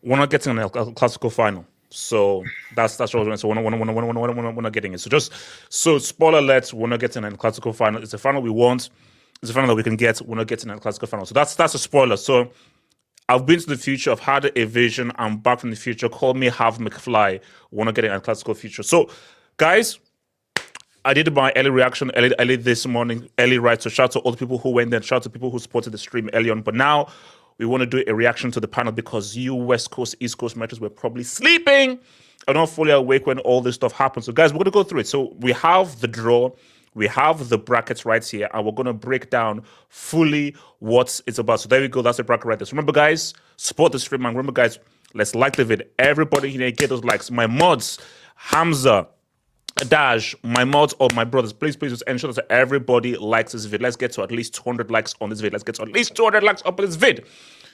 We're not getting an El Classico final. So that's what we're doing. So we're not getting it. So spoiler alert, we're not getting an El Classico final. It's a final we want. It's a final that we can get. We're not getting an El Classico final. So that's a spoiler. So I've been to the future. I've had a vision. I'm back from the future. Call me Half McFly. We're not getting an El Classico future. So guys, I did my early reaction early this morning, early right. So shout out to all the people who went there. Shout out to people who supported the stream early on. But now we want to do a reaction to the panel because you West Coast, East Coast matches were probably sleeping and not fully awake when all this stuff happened. So guys, we're going to go through it. So we have the draw. We have the brackets right here, and we're going to break down fully what it's about. So there we go. That's the bracket right there. So remember, guys, support the stream. And remember, guys, let's like the vid. Everybody here, get those likes. My mods, Hamza, Dash, my mods, or my brothers, please just ensure that everybody likes this vid. Let's get to at least 200 likes on this vid. Let's get to at least 200 likes up on this vid.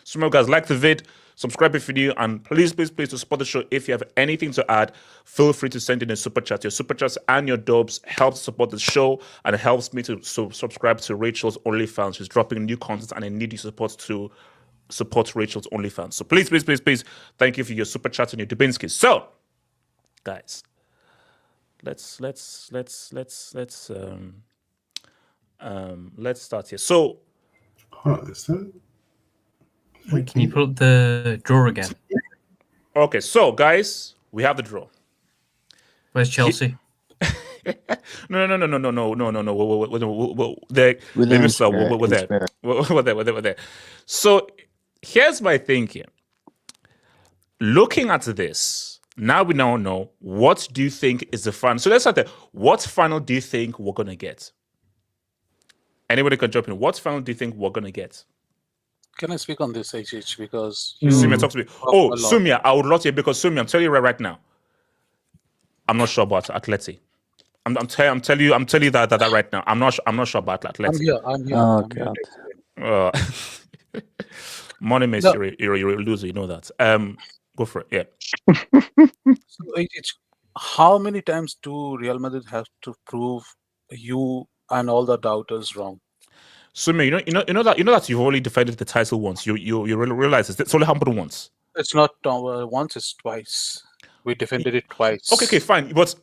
So remember, guys, like the vid, subscribe if you're new, and please to support the show. If you have anything to add, feel free to send in a super chat. Your super chats and your dubs help support the show, and it helps me to subscribe to Rachel's OnlyFans. She's dropping new content, and I need your support to support Rachel's OnlyFans. So please, thank you for your super chats and your Dubinskis. So, guys, let's start here. So, wait, can you pull up the draw again? Okay, so guys, we have the draw. Where's Chelsea? No. We're there. So here's my thinking. Looking at this, now we now know, what do you think is the final? So let's start there. What final do you think we're gonna get? Anybody can jump in. What final do you think we're gonna get? Can I speak on this, HH? Because Sumia, talk to me. Oh, Sumia, I would love to, because Sumia, I'm telling you right now, I'm not sure about Atleti. I'm telling you that right now. I'm not sure about Atleti. I'm here. Oh, God. Money makes you a loser. You know that. Go for it. Yeah. So, HH, how many times do Real Madrid have to prove you and all the doubters wrong? Sumia, you know that you've only defended the title once. You realize it's only happened once. It's not once, it's twice. We defended it twice. Okay, fine. But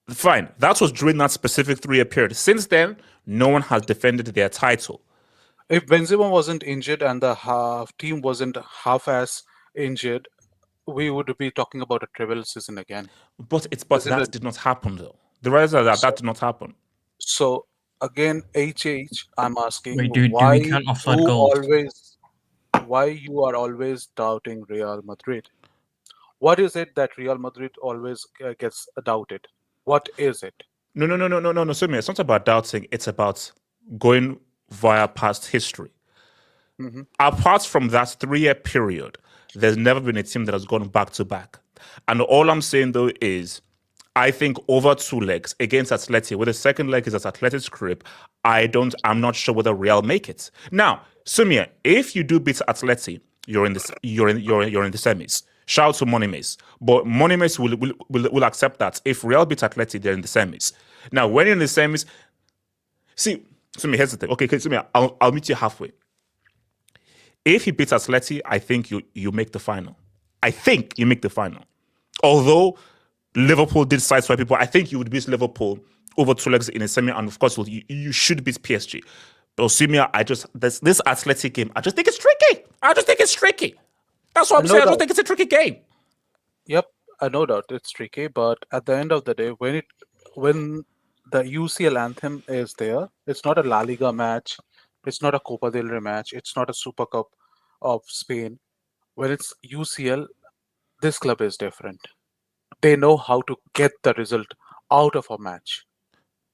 fine. That was during that specific 3-year period. Since then, no one has defended their title. If Benzema wasn't injured and the team wasn't half-ass injured, we would be talking about a treble season again. But Isn't that it? did not happen though. The reason is that So, that did not happen. so again, I'm asking Wait, do we count offside goals? why you are always doubting Real Madrid? What is it that Real Madrid always gets doubted? What is it? No. So it's not about doubting. It's about going via past history. Mhm. Apart from that 3-year period, there's never been a team that has gone back to back. And all I'm saying though is, I think over 2 legs against Atleti, where the second leg is at Atleti's crib, I'm not sure whether Real make it. Now, Sumia, if you do beat Atleti, you're in the semis. Shout out to Monimes. But Monimes will accept that. If Real beat Atleti, they're in the semis. Now, when you're in the semis, see, Sumia, here's the thing. Okay, Sumia, I'll meet you halfway. If you beat Atleti, I think you make the final. I think you make the final. Although Liverpool did sideswipe people, I think you would beat Liverpool over 2 legs in a semi, and of course you should beat PSG. But Osimhen, this Athletic game, I just think it's tricky. That's what I'm No saying. I just doubt. think it's a tricky game. Yep, no doubt it's tricky, but at the end of the day, when the UCL anthem is there, it's not a La Liga match, it's not a Copa del Rey match, it's not a Super Cup of Spain. When it's UCL, this club is different. They know how to get the result out of a match.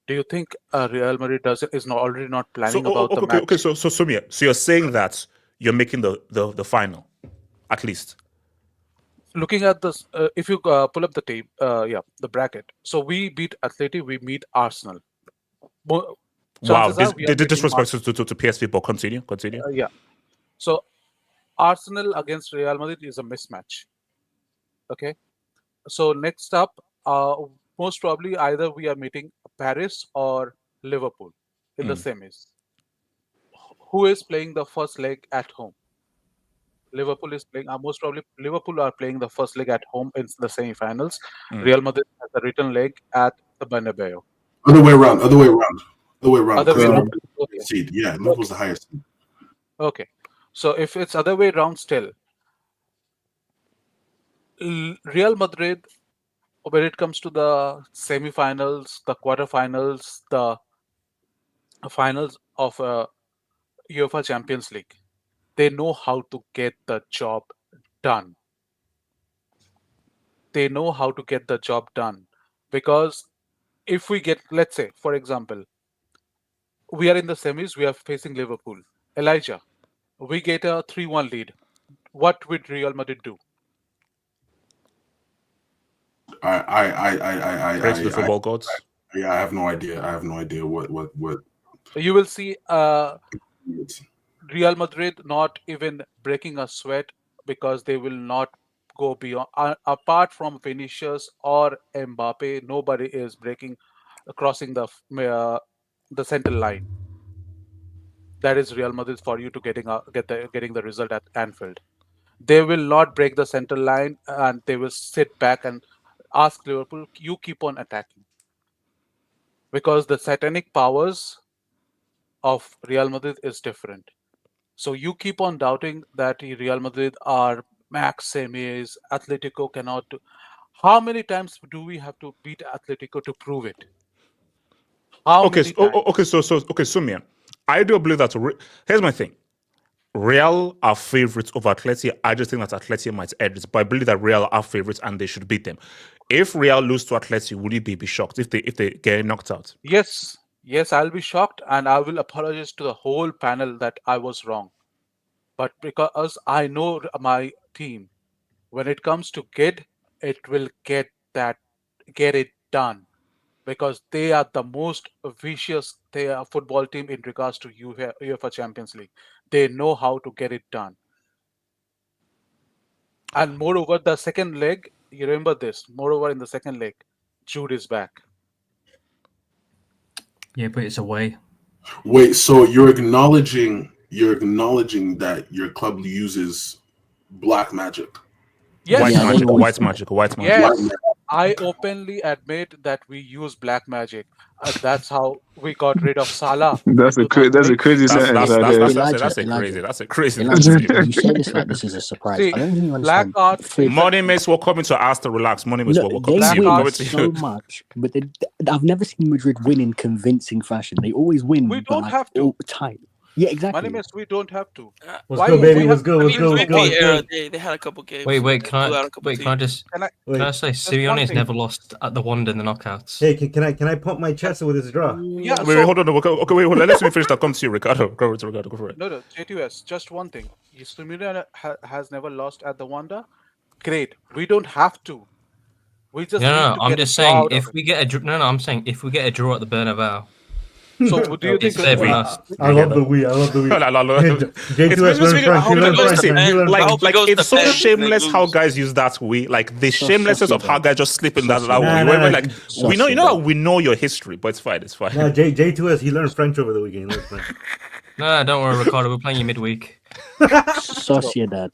Do you think Real Madrid already not planning about the match? Okay. So Sumia, so you're saying that you're making the final, at least. Looking at this, if you pull up the tape, the bracket. So we beat Atleti, we meet Arsenal. Wow, Chances are we are beating disrespect to PSV, but continue. yeah. So Arsenal against Real Madrid is a mismatch. Okay. So next up, most probably either we are meeting Paris or Liverpool in the semis. Who is playing the first leg at home? Liverpool is playing. Most probably Liverpool are playing the first leg at home in the semifinals. Real Madrid has a return leg at the Bernabeu. Other way around. Other way around. Other way around. Okay. Seed. Yeah, Liverpool's the highest seed. Okay. So if it's other way around still, Real Madrid, when it comes to the semifinals, the quarterfinals, the finals of UEFA Champions League, they know how to get the job done. They know how to get the job done. Because if we get, let's say, for example, we are in the semis, we are facing Liverpool. Elijah, we get a 3-1 lead. What would Real Madrid do? Pray to the football gods. Yeah, I have no idea. I have no idea what. You will see Real Madrid not even breaking a sweat because they will not go beyond. Apart from Vinicius or Mbappe, nobody is crossing the center line. That is Real Madrid for you to getting the result at Anfield. They will not break the center line and they will sit back and ask Liverpool, you keep on attacking. Because the satanic powers of Real Madrid is different. So you keep on doubting that Real Madrid are max semis, Atletico cannot do. How many times do we have to beat Atletico to prove it? How many times? Okay, Sumia, I do believe that. Here's my thing. Real are favorites over Atleti. I just think that Atleti might edge it, but I believe that Real are favorites and they should beat them. If Real lose to Atleti, would you be shocked if they get knocked out? Yes, I'll be shocked and I will apologize to the whole panel that I was wrong. But because I know my team, when it comes to kid, it will get it done. Because they are the most vicious football team in regards to UEFA Champions League. They know how to get it done. And moreover, the second leg, you remember this. Moreover, in the second leg, Jude is back. Yeah, but it's away. Wait, so you're acknowledging that your club uses black magic? Yes. White magic. Yes. I openly admit that we use black magic. That's how we got rid of Salah. That's a in 2008. crazy sentence right there. That's a crazy Elijah, statement. you say this like this is a surprise. See, I don't think you black understand. art is Money makes what coming to ask to relax. Money makes Look, what they coming to Black win art- to so you. much, but I've never seen Madrid win in convincing fashion. They always win, We but don't like have to. all tight. Yeah, exactly. Money makes we don't have to. What's Why good, we baby? have What's good? to What's use good? the What's ball? good? era, they had a couple games. Wait, blew can out I a couple wait? Can I teams. just Can I? Wait. can I say one Simeone's thing. never lost at the Wanda in the knockouts? Hey, can I pump my chest with this draw? Yeah. Wait, so, hold on. Okay, wait, let me finish that. Come to you, Ricardo. Go for it. no, J2S. Just one thing. Simeone has never lost at the Wanda. Great. We don't have to. We just need No, to I'm get just a draw saying out of if it. we get a no, I'm saying if we get a draw at the Bernabeu, So do you it's think? saving us. I love the we. I love the we. J2S learn French. He learned French. He learned Like, French. hope it goes it's to so pen and they shameless how lose. guys use that we. Like the So shamelessness of how Sociedad. guys just slip in that Sociedad. way. Nah, We're nah, like, we know, Sociedad. we know your history, but it's fine. Nah, J2S, he learned French over the weekend. He learned French. No, don't worry, Ricardo. We're playing you midweek. Sociedad.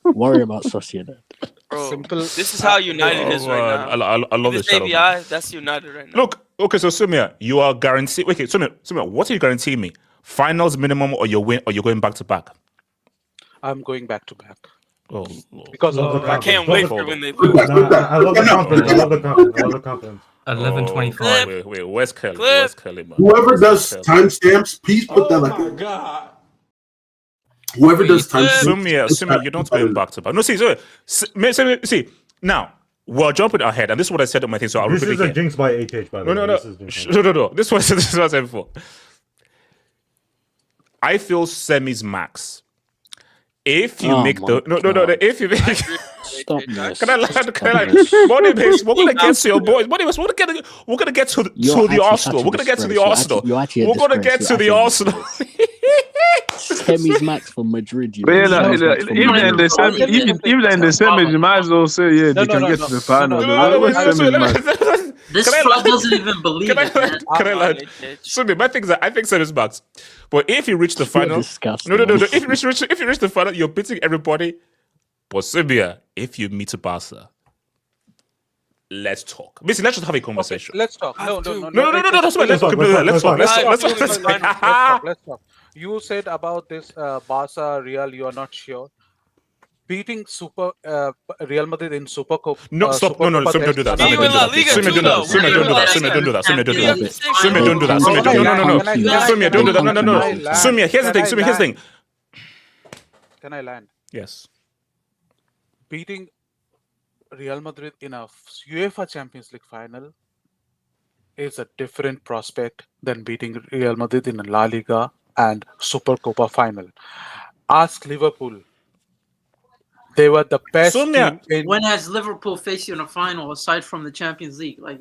Worry about Sociedad. Bro, Simple. this is how United is right now. I love This this shadow. ABI, that's United right now. Look, okay, so Sumia, you are guaranteed. Okay, Sumia, what are you guaranteeing me? Finals minimum, or you win, or you're going back to back? I'm going back to back Oh, Lord. because Love of the the I can't confidence. wait Love for when they Good lose. back. Nah, I love the confidence. I love the confidence. I love the confidence. 11:25. Wait, where's Kelly? Clip. Where's Kelly, man? Whoever does Kelly. timestamps, please put that like. God. Whoever does timestamps. Sumia, you're not going back to back. No, see, now we're jumping ahead, and this is what I said on my thing. So I'll This repeat is a again. jinx by HH, by the way. No. This is jinx by- No. This was what I said before. I feel semis max. If you Oh make my the no, if you make Stop this. can I land? Stop Can I land? this. Money base, we're gonna get to your boys. Money base, we're gonna get to You're the actually Arsenal. such a We're gonna get to the disgrace. Arsenal. You're actually a We're gonna get disgrace. to the You're Arsenal. Semis max for Madrid. You But know. yeah, Semis max for even in Madrid. the semi, even in the semis, you might as well say yeah, No, they can no, get no, to the no, final. no, though. no, What no, semis, man? This Can I fraud land? doesn't even believe Can I it, man. land? Can I Come on, land? HH. So my thing is that I think semis max. But if you reach the You're final, disgusting. no. If you reach the final, you're beating everybody. But Serbia, if you meet Barca, let's talk. Basically, let's just have a Okay, conversation. let's talk. No. No. That's why let's talk. Let's talk. Let's talk. You said about this Barca Real, you are not sure. Beating Real Madrid in Super Cup. No, stop. No, Super Cup don't do that. See you in La Liga Sumia, too, though. Sumia, don't do that. Sumia, don't do that. Sumia, don't do that. Sumia, don't do that. Sumia, No. Can I- Sumia, don't do that. No. Can I land? Sumia, here's the thing. Can I Sumia, here's the thing. Can I land? Yes. Beating Real Madrid in a UEFA Champions League final is a different prospect than beating Real Madrid in a La Liga and Super Copa final. Ask Liverpool. They were the best Sumia. team in. When has Liverpool faced you in a final aside from the Champions League? Like,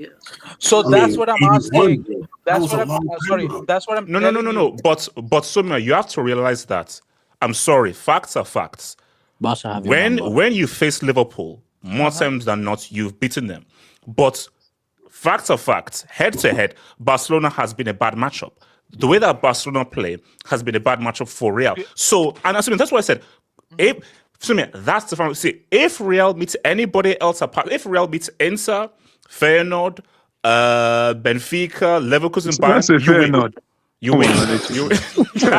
So that's what I'm asking. That's was what a I'm. long time Sorry, ago. that's what I'm. No. telling you. But Sumia, you have to realize that. I'm sorry. Facts are facts. Barca have your number. When you face Liverpool, more times than not, you've beaten them. But facts are facts. Head to head, Barcelona has been a bad matchup. The way that Barcelona play has been a bad matchup for Real. So, and assuming that's what I said. If Sumia, that's the final. See, if Real meets anybody else apart, if Real meets Inter, Feyenoord, Benfica, Leverkusen, That's a Bayern, you fair win. nod. You Come win. on, Alex. You win. Can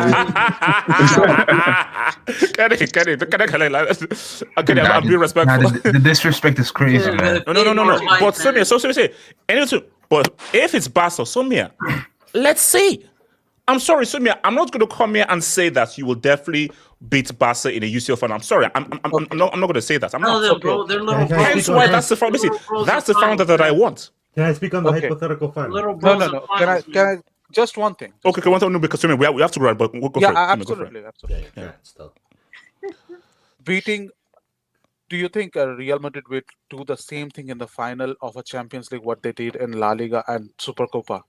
I I'm being respectful. The disrespect is crazy, man. No. But Sonia, so say, but if it's Barca, Sonia, let's see. I'm sorry, Sonia. I'm not going to come here and say that you will definitely beat Barca in a UCL final. I'm sorry. I'm not going to say that. I'm no, not. they're little Can I bros. Hence speak why on that's the founder. Little bros That's the in founder finals, that I man. want. Can I speak on the Okay. hypothetical final? Little bros No. in Can finals, I? Just one thing. Okay, one thing, no, because Sonia, we have to go right, but we'll go Yeah, for it. Sonia, go for it. absolutely. Yeah, still. Beating. Do you think Real Madrid will do the same thing in the final of a Champions League what they did in La Liga and Super Copa?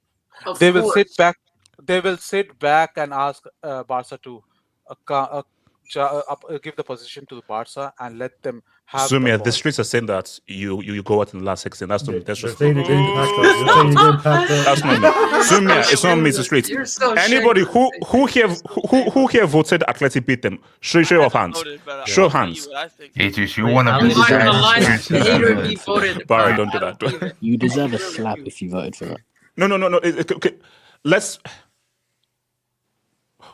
Of They will course. sit back. They will sit back and ask Barca to give the position to the Barca and let them have the Sumia, ball. the streets are saying that you go out in the last 16. That's They're just saying you're getting packed up. They're saying you're getting packed up. that's not me. Sumia, it's not me. It's the streets. You're so Anybody shady. who here voted Atleti beat them? Show of hands. Voted, but Show I'll of tell hands. you what I think. Aetius, you Wait, want to how be many I'm not Exactly. gonna lie, Exactly. the hater he voted. Barry, don't do I that. believe it. You deserve a I slap believe if you voted for that. No. Okay. Let's.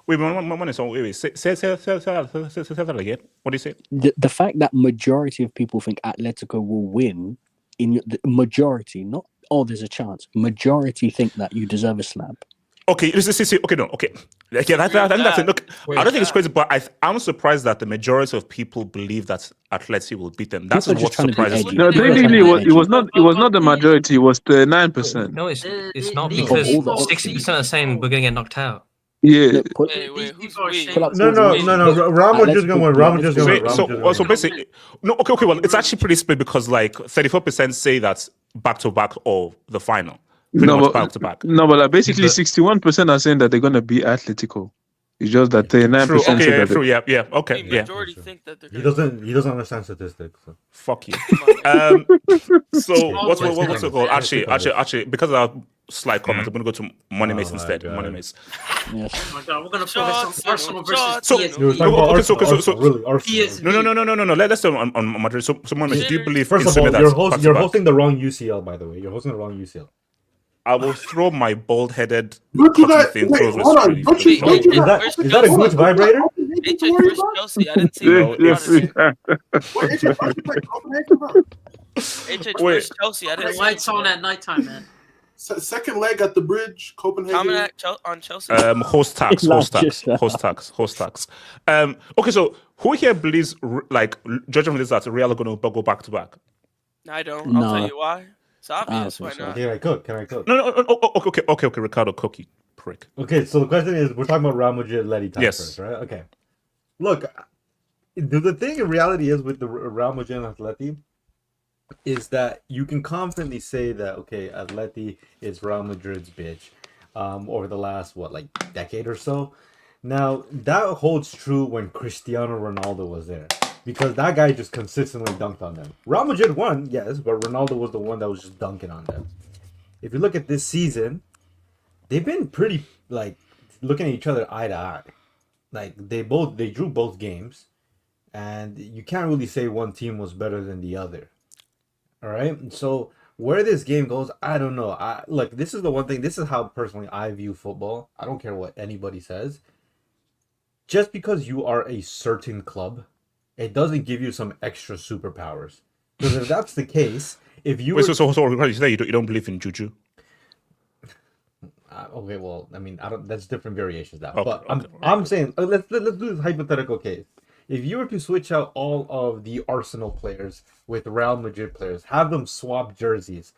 Wait, wait. Say that again. What do you say? The fact that majority of people think Atletico will win, the majority, not there's a chance. Majority think that you deserve a slap. Okay, see. Okay, no, okay. Yeah, I think that's it. Look, I don't think it's crazy, but I'm surprised that the majority of people believe that Atleti will beat them. That's People are what just trying to be surprises edgy. me. No, People are technically, trying to be it was not the majority. It was 9%. No, it's not these because people- 60% are saying we're gonna get knocked out. Yeah. Look, put, Wait, These who's people are we? shady. No. Ramos just gonna win. Ramos just gonna win. Ramos just gonna So win. basically, no, okay. Well, it's actually pretty split because like 34% say that back to back or the final, pretty much back to back. No, but like basically 61% are saying that they're gonna be Atletico. It's just that 39% True. Okay. say Yeah. that True. Yeah. Okay. The Yeah. majority think that they're He gonna doesn't understand statistics. So. Fuck you. Come on. So what's Always it called? like Actually, because of our slight comment, I'm gonna go to Money Mates Oh my instead. God. Money Mates. yes. Oh my god, we're gonna Shots, focus on Arsenal versus shots. So- PSG. You were talking about Okay, so- Arsenal, really Arsenal. PSG. No. Let's stay on Madrid. So Money Mates, do you believe First in of all, Sumia you're that's you're back-to-back? hosting the wrong UCL, by the way. You're hosting the wrong UCL. I will throw my bald-headed Look at cotton that. thing Wait, through the hold on. screen. Don't you Wait, Is that a good vibrator? HH versus Chelsea. I didn't see No, that. HH Wait. versus Chelsea. I The didn't see lights that. on at nighttime, man. Second leg at the bridge, Copenhagen. Comment on Chelsea. Host tax. Okay, so who here believes, like, judging from this, that Real are going to go back to back? I don't. I'll No. tell you why. It's obvious. Why think so. not? Can I cook? Can I cook? No. Okay, Ricardo, cookie prick. Okay, so the question is, we're talking about Real Madrid Letty time Yes. first, right? Okay. Look, the thing in reality is with the Real Madrid and Atleti is that you can confidently say that, okay, Atleti is Real Madrid's bitch over the last, decade or so. Now, that holds true when Cristiano Ronaldo was there. Because that guy just consistently dunked on them. Real Madrid won, yes, but Ronaldo was the one that was just dunking on them. If you look at this season, they've been pretty, looking at each other eye to eye. They drew both games, and you can't really say one team was better than the other. All right? So, where this game goes, I don't know. This is the one thing, this is how personally I view football. I don't care what anybody says. Just because you are a certain club, it doesn't give you some extra superpowers. Because if that's the case, if you Wait, so you say you don't believe in juju? okay, well, I mean, I don't. That's different variations now. Okay, But okay, I'm saying let's do this hypothetical case. If you were to switch out all of the Arsenal players with Real Madrid players, have them swap jerseys,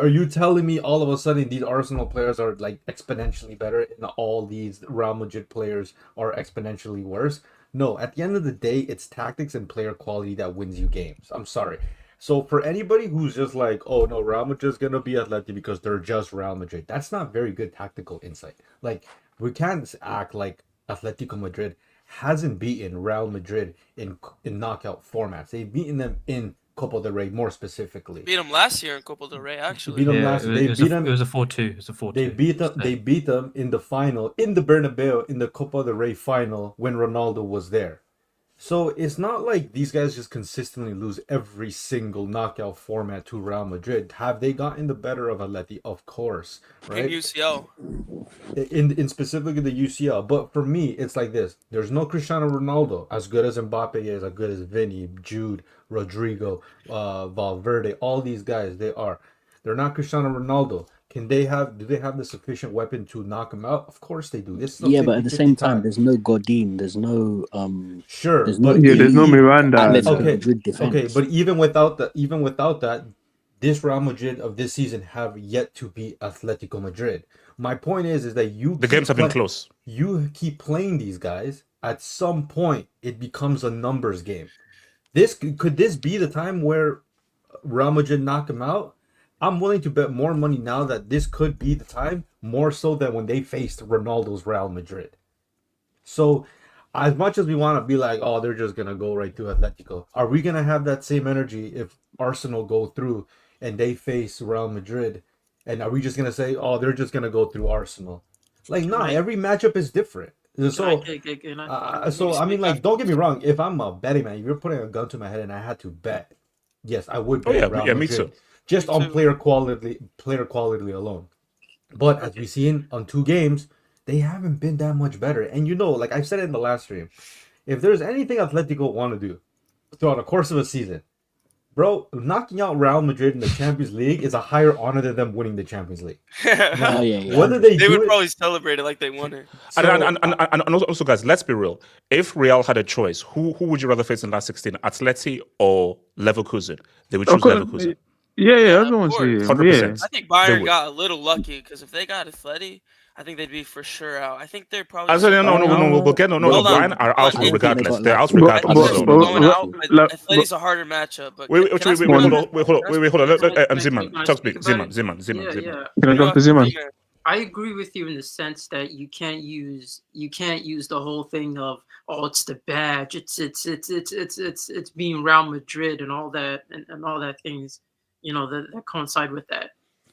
are you telling me all of a sudden these Arsenal players are exponentially better and all these Real Madrid players are exponentially worse? No, at the end of the day, it's tactics and player quality that wins you games. I'm sorry. So for anybody who's just oh no, Real Madrid's gonna be Atleti because they're just Real Madrid, that's not very good tactical insight. We can't act like Atletico Madrid hasn't beaten Real Madrid in knockout formats. They've beaten them in Copa del Rey more specifically. Beat them last year in Copa del Rey, actually. Beat them Yeah, last. it They was beat them. It was a 4-2. It was a 4-2. They beat them. They beat them in the final in the Bernabeu in the Copa del Rey final when Ronaldo was there. So it's not like these guys just consistently lose every single knockout format to Real Madrid. Have they gotten the better of Atleti? Of course, right? In UCL. In specifically the UCL. But for me, it's like this. There's no Cristiano Ronaldo. As good as Mbappe is, as good as Vinny, Jude, Rodrigo, Valverde, all these guys, they're not Cristiano Ronaldo. Do they have the sufficient weapon to knock him out? Of course they do. This is Yeah, but at the same time, there's no Godin, there's no sure, there's but there's no Miranda. Atletico Madrid defense. Okay, but even without that, this Real Madrid of this season have yet to beat Atletico Madrid. My point is that The games have been close. You keep playing these guys. At some point, it becomes a numbers game. Could this be the time where Real Madrid knock him out? I'm willing to bet more money now that this could be the time, more so than when they faced Ronaldo's Real Madrid. So as much as we want to be like, oh, they're just gonna go right through Atletico, are we gonna have that same energy if Arsenal go through and they face Real Madrid? And are we just gonna say, oh, they're just gonna go through Arsenal? Like, nah, every matchup is different. So, I mean, like, don't get me wrong. If I'm a betting man, if you're putting a gun to my head and I had to bet, yes, I would bet Real Madrid, me too. just on player quality alone. But as we've seen on 2 games, they haven't been that much better. And you know, like I said in the last stream, if there's anything Atletico want to do throughout the course of a season, bro, knocking out Real Madrid in the Champions League is a higher honor than them winning the Champions League. Whether they would probably celebrate it like they won it. And also, guys, let's be real. If Real had a choice, who would you rather face in the last 16? Atleti or Leverkusen? They would choose Leverkusen. Yeah, everyone's here. 100%. I think Bayern got a little lucky because if they got Atleti, I think they'd be for sure out. I think they're probably. Bayern are out regardless. They're out regardless. Atleti's a harder matchup. But wait, hold on. Zeman, talk to me. Zeman. Can I talk to Zeman? I agree with you in the sense that you can't use the whole thing of, oh, it's the badge, it's being Real Madrid and all that and all that things, that coincide with that.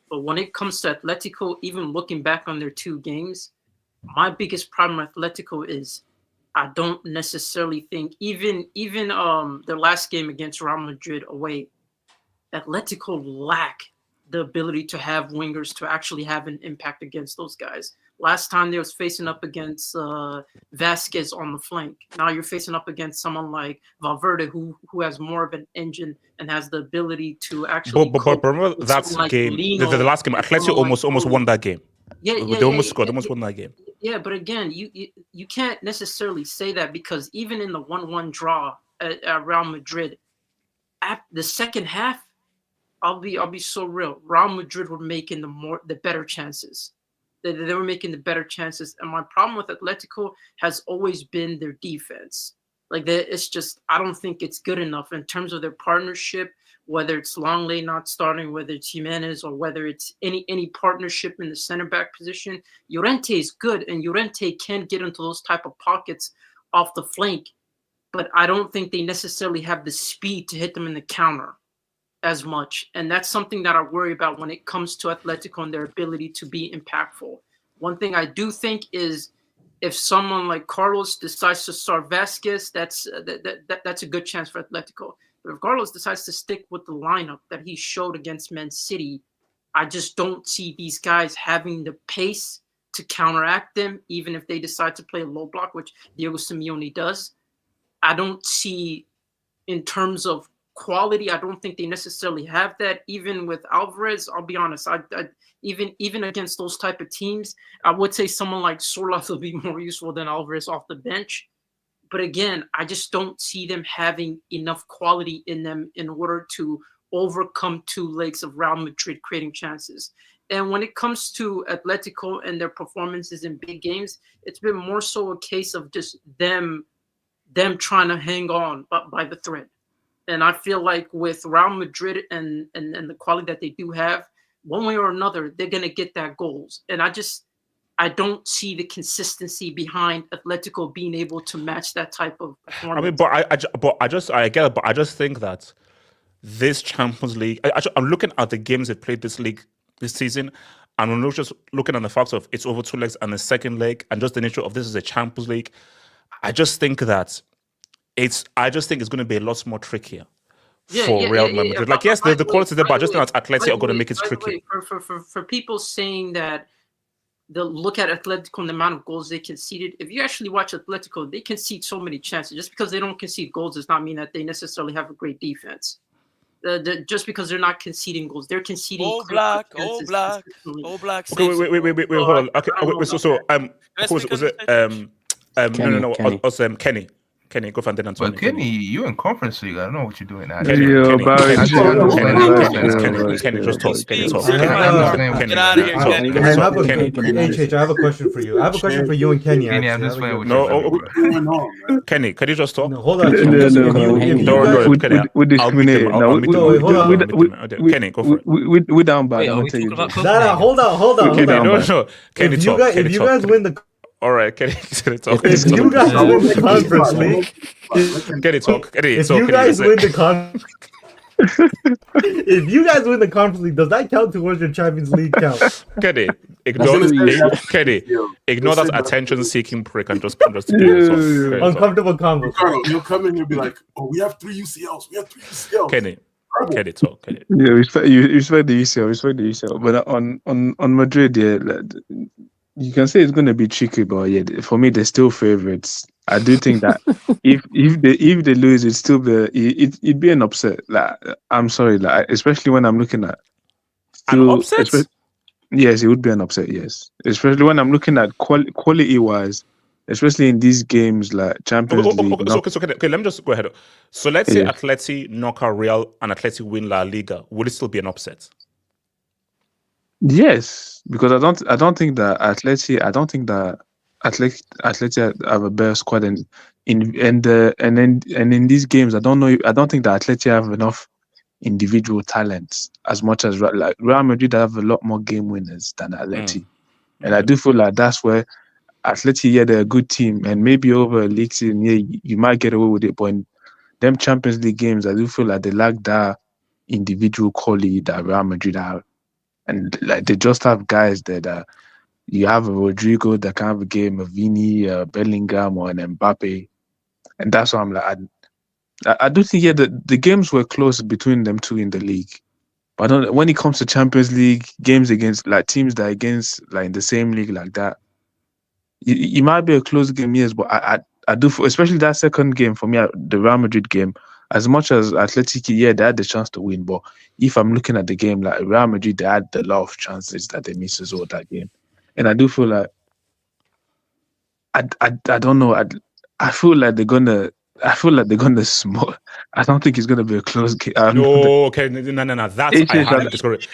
But when it comes to Atletico, even looking back on their 2 games, my biggest problem with Atletico is I don't necessarily think even their last game against Real Madrid away, Atletico lack the ability to have wingers to actually have an impact against those guys. Last time they was facing up against Vasquez on the flank. Now you're facing up against someone like Valverde, who has more of an engine and has the ability to actually. But remember that game, the last game, Atletico almost won that game. They almost won that game. Yeah, but again, you can't necessarily say that because even in the 1-1 draw at Real Madrid, at the second half, I'll be so real. Real Madrid were making the better chances. They were making the better chances. And my problem with Atletico has always been their defense. Like, it's just, I don't think it's good enough in terms of their partnership, whether it's Longley not starting, whether it's Jimenez, or whether it's any partnership in the center back position. Llorente is good, and Llorente can get into those type of pockets off the flank. But I don't think they necessarily have the speed to hit them in the counter as much. And that's something that I worry about when it comes to Atletico and their ability to be impactful. One thing I do think is if someone like Carlos decides to start Vasquez, that's a good chance for Atletico. But if Carlos decides to stick with the lineup that he showed against Man City, I just don't see these guys having the pace to counteract them, even if they decide to play a low block, which Diego Simeone does. I don't see, in terms of quality, I don't think they necessarily have that. Even with Alvarez, I'll be honest, even against those type of teams, I would say someone like Sorloth will be more useful than Alvarez off the bench. But again, I just don't see them having enough quality in them in order to overcome 2 legs of Real Madrid creating chances. And when it comes to Atletico and their performances in big games, it's been more so a case of just them trying to hang on by the thread. And I feel like with Real Madrid and the quality that they do have, one way or another, they're going to get that goals. And I don't see the consistency behind Atletico being able to match that type of performance. I mean, I get it, but I just think that this Champions League, I'm looking at the games they played this season, and I'm not just looking at the fact of it's over 2 legs and the second leg, and just the nature of this is a Champions League. I just think that it's going to be a lot more trickier for Real Madrid. Like, yes, the quality there, but I just think that Atleti are going to make it tricky. For people saying that they'll look at Atletico and the amount of goals they conceded, if you actually watch Atletico, they concede so many chances. Just because they don't concede goals does not mean that they necessarily have a great defense. Just because they're not conceding goals, they're conceding. All black. Okay, wait, hold on. Okay, was it also Kenny, go find it. Well, Kenny, you in conference league. I don't know what you're doing now. Kenny, just talk. Get out of here, Kenny. I have a question for you. I have a question for you and Kenny. Kenny, I'm just playing with you. Kenny, can you just talk? No, hold on. We discriminate. Kenny, go for it. We down bad. Wait, are we talking about Hold on. Kenny, talk. If you guys win the All right, Kenny, talk. If you guys win the Conference League, Kenny, talk. Kenny, if talk. you Kenny, guys listen. win the if you guys win the Conference League, does that count towards your Champions League count? Kenny, ignore that attention-seeking prick and just do it. Uncomfortable convo. Carl, he'll come in and be like, "Oh, we have 3 UCLs. We have 3 UCLs." Kenny, talk. Kenny. Yeah, respect the UCL. But on Madrid, yeah, you can say it's going to be tricky, but yeah, for me, they're still favorites. I do think that if they lose, it'd be an upset. Like, I'm sorry, like, especially when I'm looking at an upset. Yes, it would be an upset. Yes, especially when I'm looking at quality wise, especially in these games like Champions League. Okay, let me just go ahead. So let's say Atleti knock out Real and Atleti win La Liga. Would it still be an upset? Yes, because I don't think that Atleti have a better squad and in these games I don't think that Atleti have enough individual talents as much as like Real Madrid have a lot more game winners than Atleti. And I do feel like that's where Atleti, they're a good team, and maybe over a league season, you might get away with it, but in them Champions League games, I do feel like they lack that individual quality that Real Madrid have. And like they just have guys that you have a Rodrigo that can have a game, a Vini, Bellingham, or an Mbappe, and that's why I'm like, I do think the games were close between them two in the league, but when it comes to Champions League games against like teams that are against like in the same league like that, it might be a close game, yes, but I do, especially that second game for me, the Real Madrid game. As much as Atletico, they had the chance to win, but if I'm looking at the game, like Real Madrid, they had a lot of chances that they missed as well that game, and I do feel like I don't know. I feel like they're gonna small. I don't think it's gonna be a close game. No. That's it's gonna be close.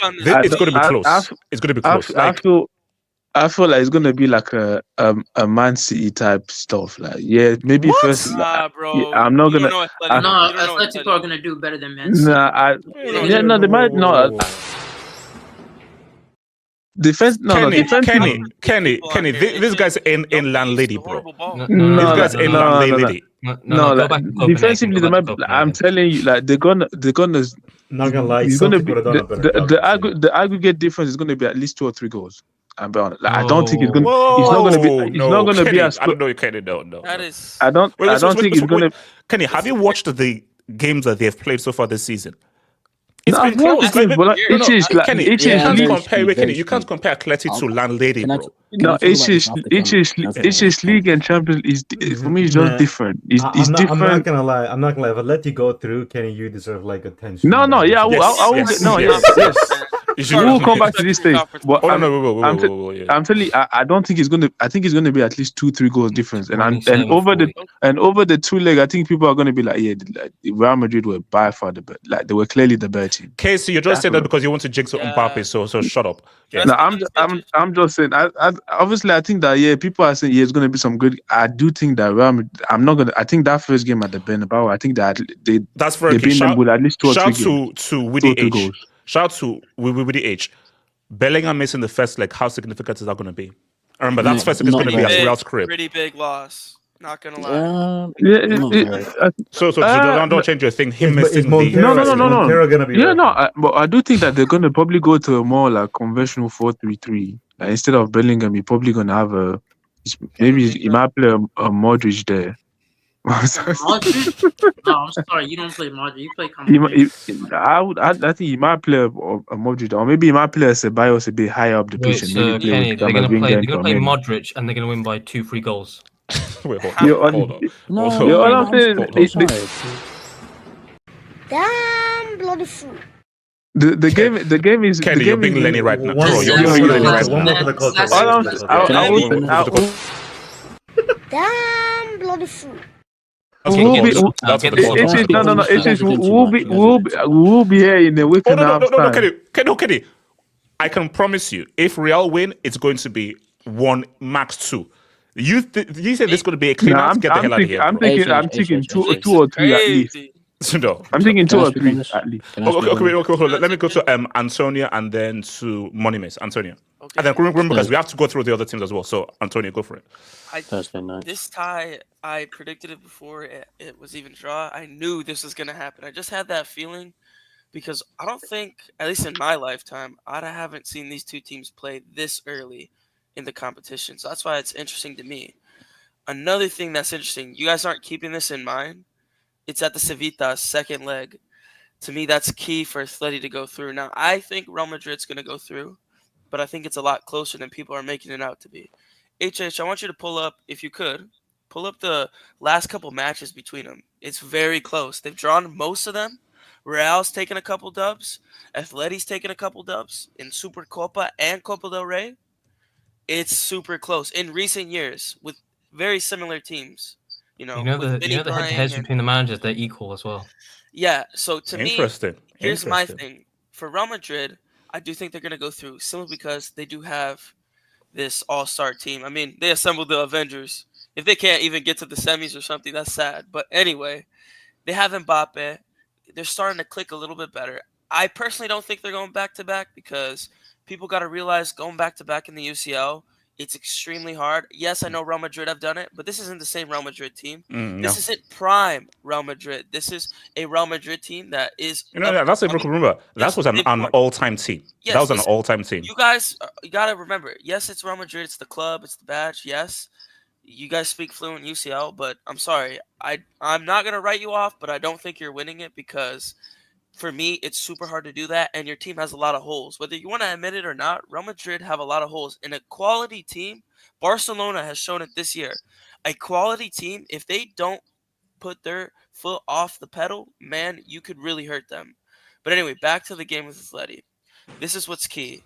It's gonna be close. I feel like it's gonna be like a Man City type stuff. Like, maybe first. Bro. Yeah, I'm not gonna. Atletico are gonna do better than Man City. They might not. Defense. Kenny. This guy's in landlady, bro. No, this guy's in landlady. No, defensively, they might. I'm telling you, like they're gonna. Not gonna lie, it's gonna be the aggregate difference is gonna be at least 2 or 3 goals. I'm be honest. Like, I don't think it's gonna. It's not gonna be. It's not gonna be as. I don't know. Kenny, no. That is. I don't think it's gonna. Kenny, have you watched the games that they've played so far this season? It's been close. Kenny, you can't compare Atleti to landlady, bro. No, it's just league and Champions. For me, it's just different. It's different. I'm not gonna lie. If I let you go through, Kenny, you deserve like attention. No, yeah, yes. We'll come back to this stage. But I'm telling you, I don't think it's gonna. I think it's gonna be at least 2-3 goals difference. And over the 2 leg, I think people are gonna be like, Real Madrid were by far the better. Like, they were clearly the better team. Casey, you're just saying that because you want to jinx Mbappe. So shut up. Yeah. No, I'm just saying. Obviously, I think that people are saying it's gonna be some good. I do think that Real Madrid, I'm not gonna. I think that first game at the Bernabeu, I think that that's very beat them with at least 2 or 3 goals. To Witty H. Shout out to Witty H. Bellingham missing the first leg. How significant is that going to be? I remember that's first leg is going to be at Real's crib. Pretty big loss. Not gonna lie. So don't change your thing. Him missing the but I do think that they're gonna probably go to a more like conventional 4-3-3. Like, instead of Bellingham, you're probably gonna have he might play a Modric there. Modric? No, I'm sorry, you don't play Modric. You play I think he might play a Modric, or maybe he might play a Ceballos a bit higher up the pitch. Kenny, they're gonna play Modric, and they're gonna win by 2-3 goals. Wait, hold on. Damn bloody fool. The game is. Kenny, you're being Lenny right now. Damn bloody fool. We'll be here in a week and a half time. Kenny. I can promise you, if Real win, it's going to be 1, max 2. You said this is going to be a clean out. Get the hell out of here. I'm thinking 2 or 3 at least. No, I'm thinking 2 or speak on 3 this? at least. Can I speak on this? okay. Let me go to Antonia and then to Monimis. Antonia. Okay. And then remember, because we have to go through the other teams as well. So Antonia, go for it. Thursday night. This tie, I predicted it before it was even draw. I knew this was going to happen. I just had that feeling because I don't think, at least in my lifetime, I haven't seen these two teams play this early in the competition. So that's why it's interesting to me. Another thing that's interesting, you guys aren't keeping this in mind. It's at the Civita second leg. To me, that's key for Atleti to go through. Now, I think Real Madrid's going to go through, but I think it's a lot closer than people are making it out to be. HH, I want you to pull up, if you could, pull up the last couple matches between them. It's very close. They've drawn most of them. Real's taken a couple dubs. Atleti's taken a couple dubs in Supercopa and Copa del Rey. It's super close in recent years with very similar teams. The head-to-heads between the managers, they're equal as well. Yeah, so to me, here's my thing. thing. For Real Madrid, I do think they're going to go through simply because they do have this all-star team. I mean, they assembled the Avengers. If they can't even get to the semis or something, that's sad. But anyway, they have Mbappe. They're starting to click a little bit better. I personally don't think they're going back-to-back because people got to realize going back-to-back in the UCL, it's extremely hard. Yes, I know Real Madrid have done it, but this isn't the same Real Madrid team. This isn't prime Real Madrid. This is a Real Madrid team that is... that's a remember. That was an all-time team. Yes, that was an all-time team. You guys, you got to remember, yes, it's Real Madrid. It's the club. It's the badge. Yes, you guys speak fluent UCL, but I'm sorry. I'm not going to write you off, but I don't think you're winning it because... For me, it's super hard to do that, and your team has a lot of holes. Whether you want to admit it or not, Real Madrid have a lot of holes. In a quality team, Barcelona has shown it this year. A quality team, if they don't put their foot off the pedal, man, you could really hurt them. But anyway, back to the game with Atleti. This is what's key.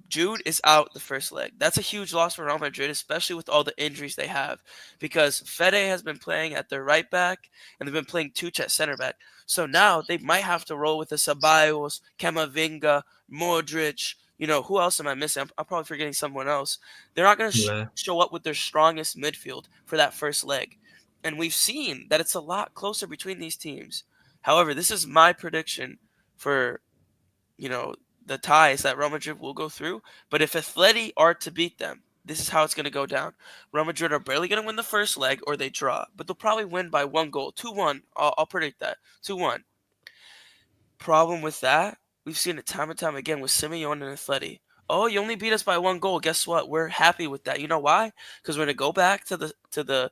Jude is out the first leg. That's a huge loss for Real Madrid, especially with all the injuries they have, because Fede has been playing at their right back, and they've been playing Tuch at center back. So now they might have to roll with the Ceballos, Camavinga, Modric. Who else am I missing? I'm probably forgetting someone else. They're not going to show up with their strongest midfield for that first leg. And we've seen that it's a lot closer between these teams. However, this is my prediction for, the ties that Real Madrid will go through. But if Atleti are to beat them, this is how it's going to go down. Real Madrid are barely going to win the first leg or they draw, but they'll probably win by 1 goal. 2-1. I'll predict that. 2-1. Problem with that, we've seen it time and time again with Simeone and Atleti. Oh, you only beat us by 1 goal. Guess what? We're happy with that. You know why? Because we're going to go back to the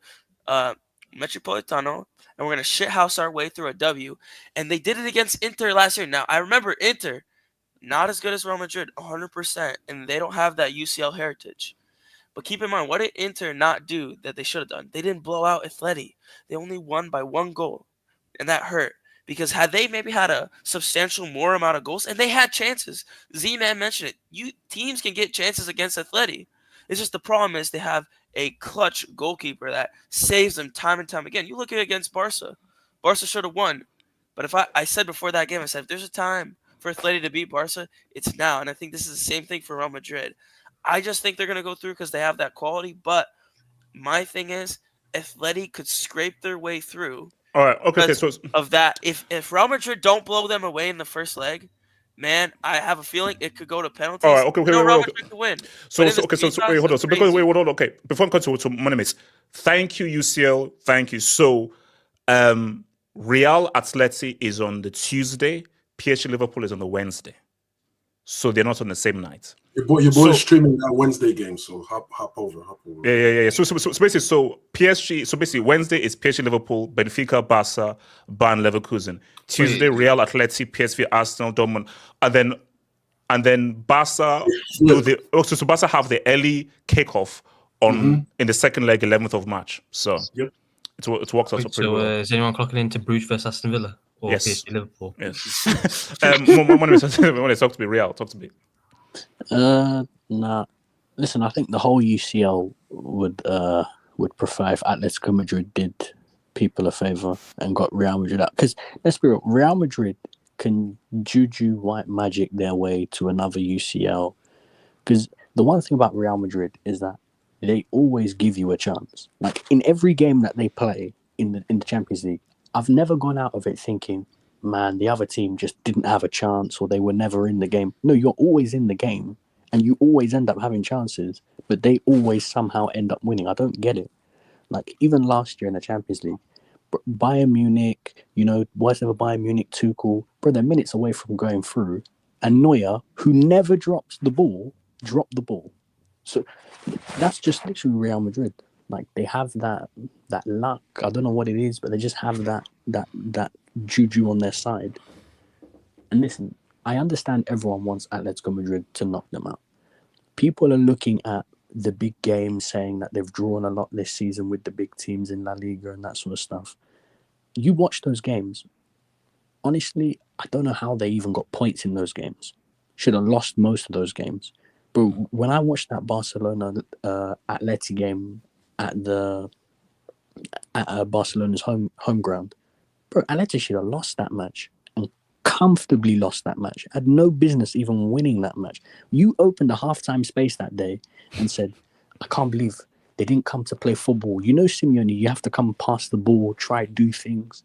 Metropolitano and we're going to shithouse our way through a W. And they did it against Inter last year. Now, I remember Inter, not as good as Real Madrid, 100%, and they don't have that UCL heritage. But keep in mind, what did Inter not do that they should have done? They didn't blow out Atleti. They only won by 1 goal, and that hurt. Because had they maybe had a substantial more amount of goals, and they had chances, Z-Man mentioned it, teams can get chances against Atleti. It's just the problem is they have a clutch goalkeeper that saves them time and time again. You look at it against Barca. Barca should have won. But if I said before that game, I said, if there's a time for Atleti to beat Barca, it's now. And I think this is the same thing for Real Madrid. I just think they're going to go through because they have that quality. But my thing is, Atleti could scrape their way through. All right. Okay. So of that, if Real Madrid don't blow them away in the first leg, man, I have a feeling it could go to penalties. All right. Okay. Real Madrid could win. So wait, hold on. So hold on. Okay. Before I go to Monimates, thank you, UCL. Thank you. So, Real Atleti is on the Tuesday. PSG Liverpool is on the Wednesday. So they're not on the same night. Your boy is streaming that Wednesday game, so hop over. Yeah. So basically, PSG. So basically, Wednesday is PSG Liverpool, Benfica, Barca, Bayern, Leverkusen. Tuesday, Real Atleti, PSV, Arsenal, Dortmund, and then Barca. So Barca have the early kickoff on in the second leg, 11th of March. So it works out pretty well. Is anyone clocking into Bruges versus Aston Villa? Or yes. PSG Liverpool? Yes. When they talk to me, Real, talk to me. Nah. Listen, I think the whole UCL would prefer if Atletico Madrid did people a favor and got Real Madrid out. Because let's be real, Real Madrid can juju white magic their way to another UCL. Because the one thing about Real Madrid is that they always give you a chance. Like in every game that they play in the Champions League, I've never gone out of it thinking, man, the other team just didn't have a chance or they were never in the game. No, you're always in the game and you always end up having chances, but they always somehow end up winning. I don't get it. Like, even last year in the Champions League, Bayern Munich, whatever Bayern Munich, Tuchel, bro, they're minutes away from going through. And Neuer, who never dropped the ball, dropped the ball. So that's just literally Real Madrid. Like, they have that luck. I don't know what it is, but they just have that juju on their side. And listen, I understand everyone wants Atletico Madrid to knock them out. People are looking at the big games, saying that they've drawn a lot this season with the big teams in La Liga and that sort of stuff. You watch those games. Honestly, I don't know how they even got points in those games. Should have lost most of those games. But when I watched that Barcelona Atleti game at Barcelona's home ground, bro, Atleti should have lost that match and comfortably lost that match. Had no business even winning that match. You opened a halftime space that day and said, I can't believe they didn't come to play football. Simeone, you have to come pass the ball, try do things.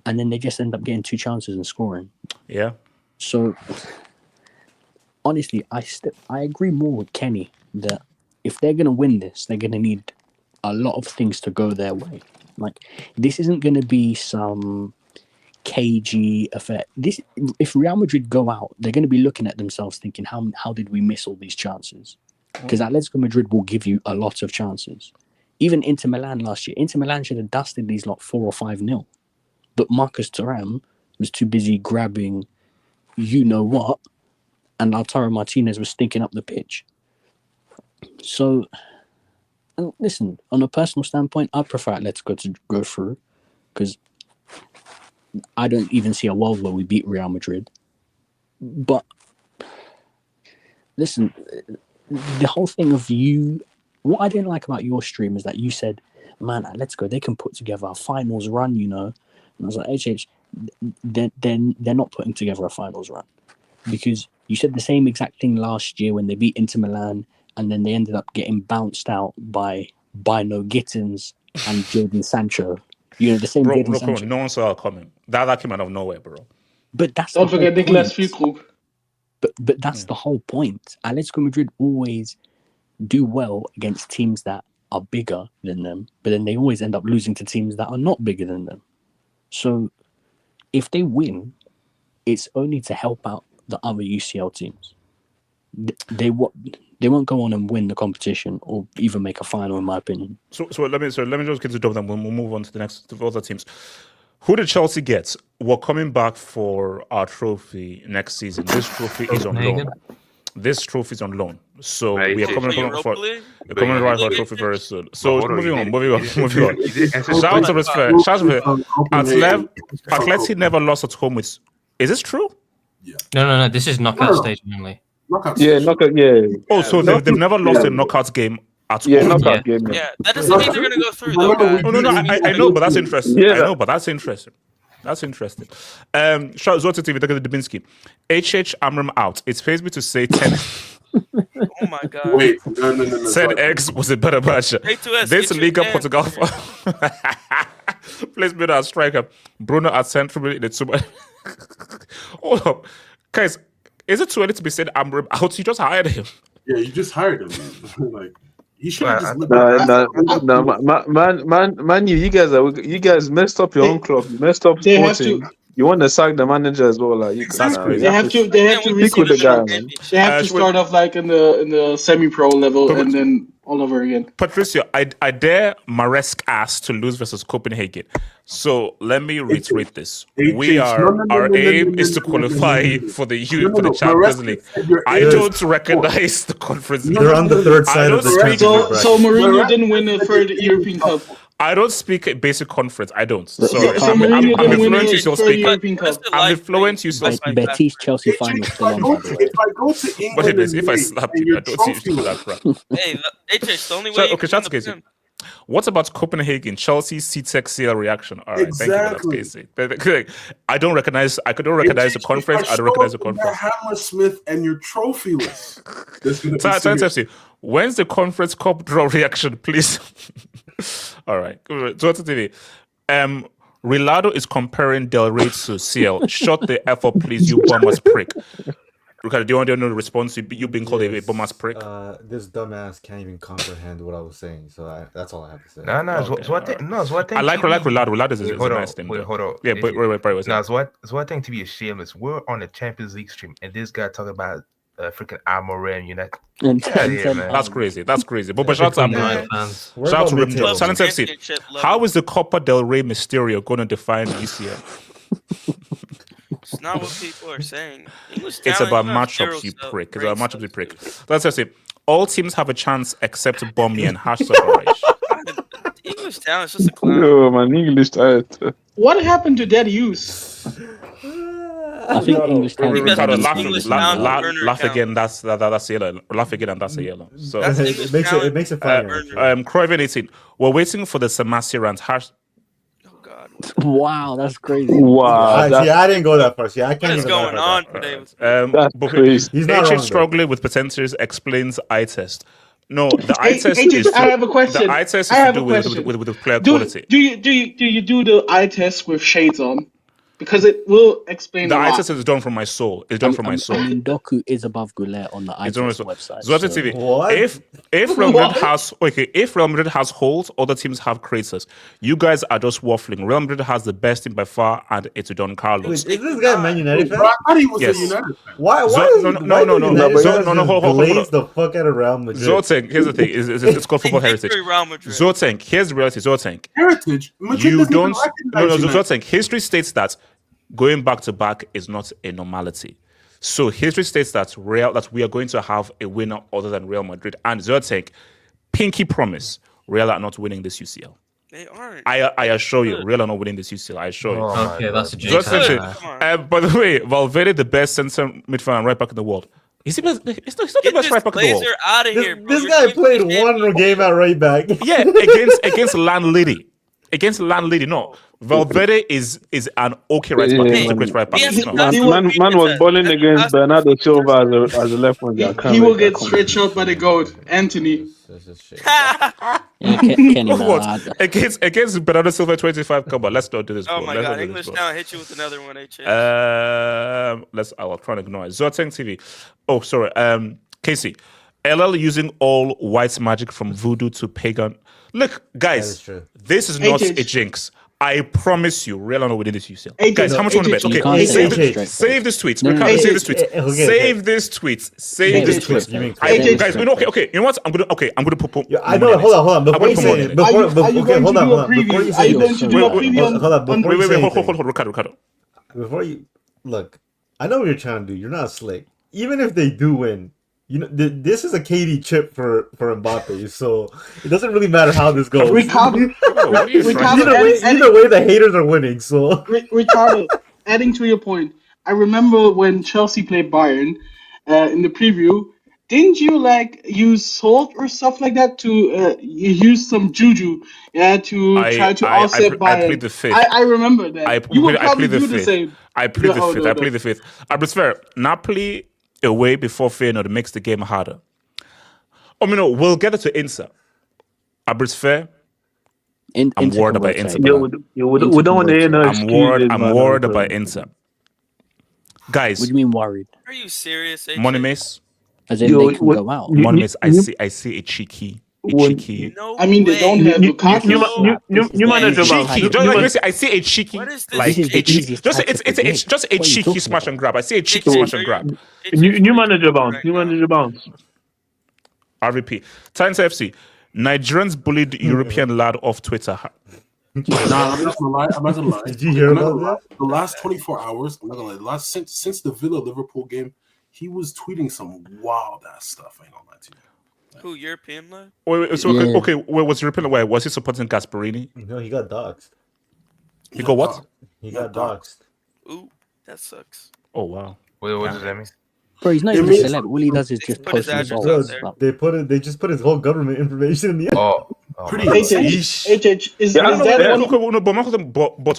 And then they just end up getting 2 chances and scoring. Yeah. So, honestly, I agree more with Kenny that if they're going to win this, they're going to need a lot of things to go their way. Like, this isn't going to be some cagey affair. If Real Madrid go out, they're going to be looking at themselves thinking, how did we miss all these chances? Because Atletico Madrid will give you a lot of chances. Even Inter Milan last year, Inter Milan should have dusted these 4 or 5-0. But Marcus Thuram was too busy grabbing you-know-what, and Lautaro Martinez was stinking up the pitch. So, and listen, on a personal standpoint, I prefer Atletico to go through, because I don't even see a world where we beat Real Madrid. But, listen, the whole thing of what I didn't like about your stream is that you said, man, Atletico, they can put together a finals run, And I was like, HH, they're not putting together a finals run. Because you said the same exact thing last year when they beat Inter Milan, and then they ended up getting bounced out by No Gittins and Jadon Sancho. The same Jadon Sancho. No one saw it coming. That came out of nowhere, bro. But that's don't forget Nicolas Füllkrug. But that's the whole point. Atletico Madrid always do well against teams that are bigger than them, but then they always end up losing to teams that are not bigger than them. So if they win, it's only to help out the other UCL teams. They won't go on and win the competition or even make a final, in my opinion. So let me just get to Dove, then we'll move on to the other teams. Who did Chelsea get? We're coming back for our trophy next season. This trophy is on loan. This trophy is on loan. So we are coming right for a trophy very soon. So moving on. Shout out to respect. Atleti never lost at home with. Is this true? Yeah. No. This is knockout stage only. Knockout. Yeah. Oh, so they've never lost a knockout game at all. Knockout game. Yeah, that doesn't mean they're going to go through, though. No, I know, but that's interesting. Yeah. I know, but that's interesting. Shout out to TV, Dr. Dubinsky. HH Amram out. It pays me to say 10. Oh my God. Wait, no. 10x was a better match. This Liga Portugal plays me as striker. Bruno at central in the two. Hold up. Guys, is it too early to be said Amram out? You just hired him. Yeah, you just hired him. Like, he should have just man, you guys messed up your own club. You messed up sporting. You want to sack the manager as well, like that's crazy. They have to start off like in the semi-pro level and then all over again. Patricio, I dare Maresque ass to lose versus Copenhagen. So let me reiterate this: our aim is to qualify for the Champions League. I don't recognize the conference. They're on the third side of the Champions. So Mourinho didn't win the third European Cup. I don't speak a basic conference. I don't. Sorry. So I'm influent you still speak. I'm influent you still speak. Betis Chelsea final still on, by the way. If I go to England, But anyways, if I slap you, I don't see you do that crap. Hey, HH, the only way. Okay, shout out to Casey. What about Copenhagen? Chelsea CTEC CL reaction. All right, exactly. Thank you for that, Casey. I don't recognize the conference. I don't recognize the conference. Hammersmith and your trophy list. When's the conference cup draw reaction, please? All right. Twitter TV. Rilado is comparing Del Rey to CL. Shut the F up, please, you bum-ass prick. Ricardo, do you want to know the response to you being called a bum-ass prick? This dumbass can't even comprehend what I was saying, so that's all I have to say. I like Rilado. Rilado is a nice thing. Hold on. Yeah, but wait. No, it's one thing to be shameless. We're on the Champions League stream, and this guy talking about freaking Amorim and United. Man. That's crazy. But shout out to Amorim. Shout out to Rim. Silence FC. How is the Copa del Rey Mysterio going to define UCL? It's not what people are saying. It's about matchups, you prick. It's about matchups, you prick. Let's just say all teams have a chance except Bombi and #Surprise. English talent is just a clown. No, man, English talent. What happened to that use? I think English talent. Laugh again. That's yellow. Laugh again, and that's a yellow. So it makes it funny. Croydon 18. We're waiting for the Samasi rant. Wow, that's crazy. Wow. I didn't go that far. I can't. What is going on today? That's crazy. He's not wrong, struggling with potentials explains eye test. No, the eye test is. I have a question. The eye test is to do with player quality. Do you do the eye test with shades on? Because it will explain the a lot. eye test is done from my soul. It's done from my soul. I mean, Doku is above Goulet on the eye test website. Zote TV. What? If Real Madrid has holes, other teams have craters. You guys are just waffling. Real Madrid has the best team by far, and it's Don Carlos. Wait, is this guy Man United fan? I thought he was a United fan. Why? No. Hold the fuck out of Real Madrid. Zoteng, here's the thing. It's called football heritage. Zoteng, here's the reality. Zoteng. Heritage. You don't. No. Zoteng. History states that going back to back is not a normality. So history states that we are going to have a winner other than Real Madrid. And Zertek, pinky promise, Real are not winning this UCL. They aren't. I assure you, Real are not winning this UCL. I assure you. Okay, that's a jinx. By the way, Valverde, the best center midfielder and right back in the world. He's not the best right back in the world. Out of here, this guy played one game at right back. Yeah, against Landlady. Against Landlady, no. Valverde is an okay right back. He's a great right back. Man was balling against Bernardo Silva as a left winger. He will get stretched out by the goat, Anthony. Against Bernardo Silva 25. Come on, let's not do this. Oh my God, English now hit you with another one, HH. I'll try to ignore it. Zoteng TV. Oh, sorry. Casey. LL using all white magic from voodoo to pagan. Look, guys, this is not a jinx. I promise you, Real are not winning this UCL. Guys, how much you want to bet? Okay, save this tweet. Save this tweet. Save this tweet. Save this tweet. Guys, okay. You know what? I'm gonna put. I know. Hold on. Before you say it, hold on. Before you say it, hold, Ricardo. Before you look, I know what you're trying to do. You're not slick. Even if they do win. You know, this is a KD chip for Mbappe, so it doesn't really matter how this goes. Ricardo, either way, the haters are winning. So Ricardo, adding to your point, I remember when Chelsea played Bayern in the preview. Didn't you use salt or stuff like that to use some juju? Yeah, to try to offset Bayern. I plead the fifth. I remember that. You will probably do the same. I plead the fifth. I prefer Napoli away before Feyenoord makes the game harder. We'll get it to Inter. Abris fair. I'm worried about Inter. We don't want to hear no excuses. I'm worried about Inter. Guys. What do you mean worried? Are you serious? Money Mace. As in they can go out. Money Mace, I see a cheeky. I mean, they don't have Lukaku. New manager, I see a cheeky, it's just a cheeky smash and grab. I see a cheeky smash and grab. New manager bounce. RVP. Times FC. Nigerians bullied European lad off Twitter. I'm not gonna lie. Did you hear about that? The last 24 hours, I'm not gonna lie. Since the Villa Liverpool game, he was tweeting some wild ass stuff. I ain't gonna lie to you. Who, European lad? Okay. Was European lad? Was he supporting Gasperini? No, he got doxxed. He got what? He got doxxed. Ooh, that sucks. Oh wow. Wait, what does that mean? Bro, he's not even a celeb. All he does is just post results. They just put his whole government information in the end. Pretty HH is but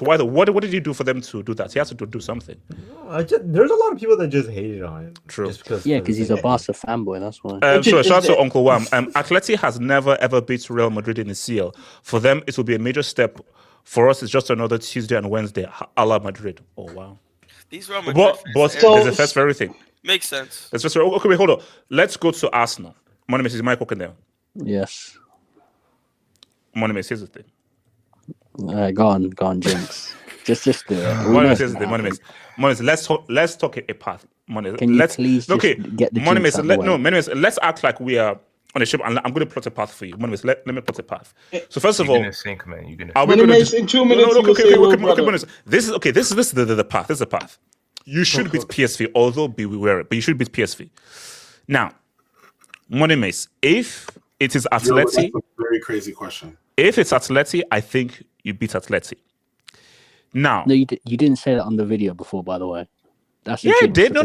why? What did you do for them to do that? He has to do something. There's a lot of people that just hated on him. True. Because he's a Barca fanboy. That's why. So shout out to Uncle Wham. Atleti has never ever beat Real Madrid in the CL. For them, it will be a major step For us, it's just another Tuesday and Wednesday, a la Madrid. Oh, wow. These Real Madrid but there's a first for everything. Makes sense. There's first for, okay, wait, hold on. Let's go to Arsenal. Money is Mike cooking there? Yes. Money here's the thing. Go on, jinx. just do it. Money here's the thing. Money, let's talk a path. Money, can you please get the Money let's act like we are on a ship, and I'm going to plot a path for you. Let me plot a path. So first of all, you're gonna sink, man. You're gonna. Are we going to in 2 minutes? Okay. This is the path. This is the path. You should beat PSV, although be aware, but you should beat PSV. Now, Money Mace, if it is Atleti, that's a very crazy question. If it's Atleti, I think you beat Atleti. Now, no, you didn't say that on the video before, by the way. That's I did. No.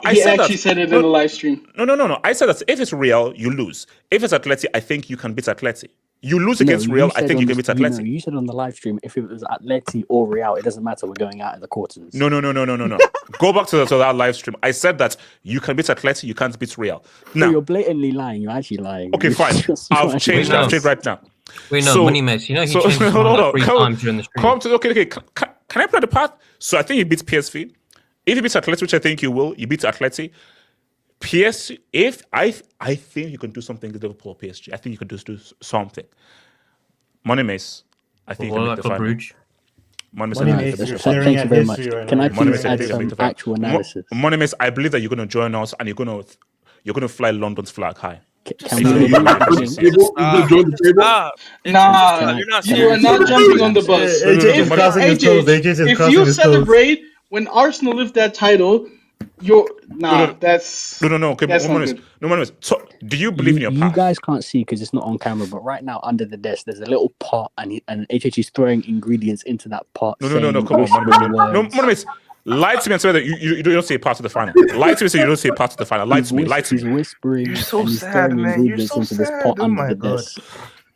I said it in the live stream. No. I said that if it's Real, you lose. If it's Atleti, I think you can beat Atleti. You lose against Real, I think you can beat Atleti. You said on the live stream, if it was Atleti or Real, it doesn't matter. We're going out in the quarters. No. Go back to that live stream. I said that you can beat Atleti, you can't beat Real. Now, so you're blatantly lying. You're actually lying. Okay, fine. I've changed right now. Wait, no, Money Mess. You know he changed his mind like 3 times during the stream. Okay. Can I play the path? So I think you beat PSV. If you beat Atleti, which I think you will, you beat Atleti. PSG, if I think you can do something with Liverpool or PSG. I think you can do something. Money Mace, I think you can make the final. Money Mace, you're thank you very much. Can I please add some actual analysis? Money Mace, I believe that you're going to join us and you're going to fly London's flag high. Nah, you're not you are not jumping on the bus. If you celebrate when Arsenal lift that title, that's no. Okay, no. So, do you believe in your path? You guys can't see because it's not on camera, but right now under the desk there's a little pot, and HH is throwing ingredients into that pot. No. Come on, no. Lie to me and say that you don't say part of the final. Lie to me and say you don't say part of the final. Lie to me. He's whispering. You're so sad, man. You're so sad. Oh my god.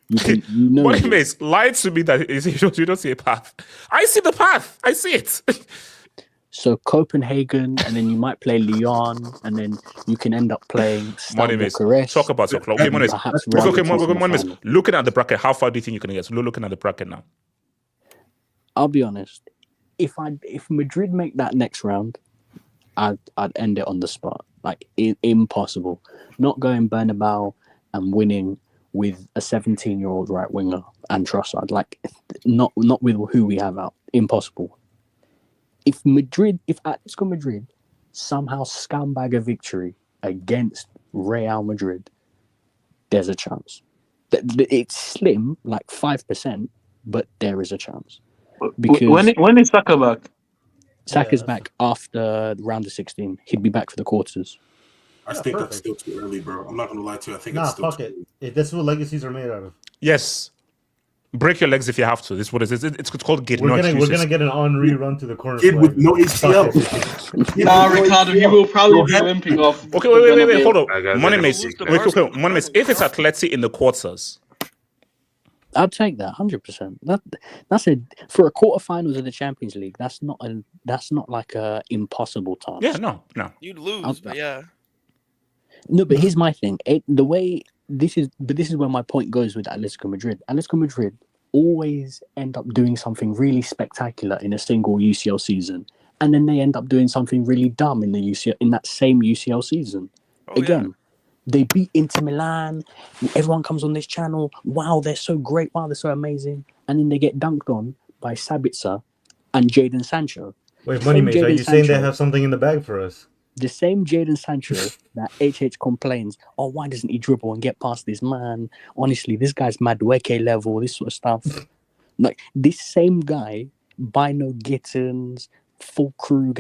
You know. Lie to me that you don't see a path. I see the path. I see it. So Copenhagen, and then you might play Lyon, and then you can end up playing Bucharest. Talk about your club. Okay, Money, looking at the bracket, how far do you think you can get? So looking at the bracket now. I'll be honest. If Madrid make that next round, I'd end it on the spot. Like impossible. Not going Bernabeu and winning with a 17-year-old right winger and Trossard. Like not with who we have out. Impossible. If Atletico Madrid somehow scumbag a victory against Real Madrid, there's a chance. It's slim, like 5%, but there is a chance. Because when is Saka back? Saka's back after round of 16. He'd be back for the quarters. I think that's still too early, bro. I'm not gonna lie to you. I think it's still fuck it. That's what legacies are made out of. Yes. Break your legs if you have to. This is what it is. It's called git. We're gonna get an Henri run to the corner. Kid with no ACL. Ricardo, he will probably be limping off. Okay, wait. Hold on. Money Mace. If it's Atleti in the quarters, I'll take that 100%. That's for a quarterfinals of the Champions League. That's not like a impossible task. Yeah, no. You'd lose, but yeah. No, but here's my thing. This is where my point goes with Atletico Madrid. Atletico Madrid always end up doing something really spectacular in a single UCL season, and then they end up doing something really dumb in that same UCL season. They beat Inter Milan. Everyone comes on this channel. Wow, they're so great. Wow, they're so amazing. And then they get dunked on by Sabitzer and Jadon Sancho. Wait, Money Mace, are you saying they have something in the bag for us? The same Jadon Sancho that HH complains, oh, why doesn't he dribble and get past this man? Honestly, this guy's Madueke level, this sort of stuff. Like, this same guy, Bino Gittins, Fulkrug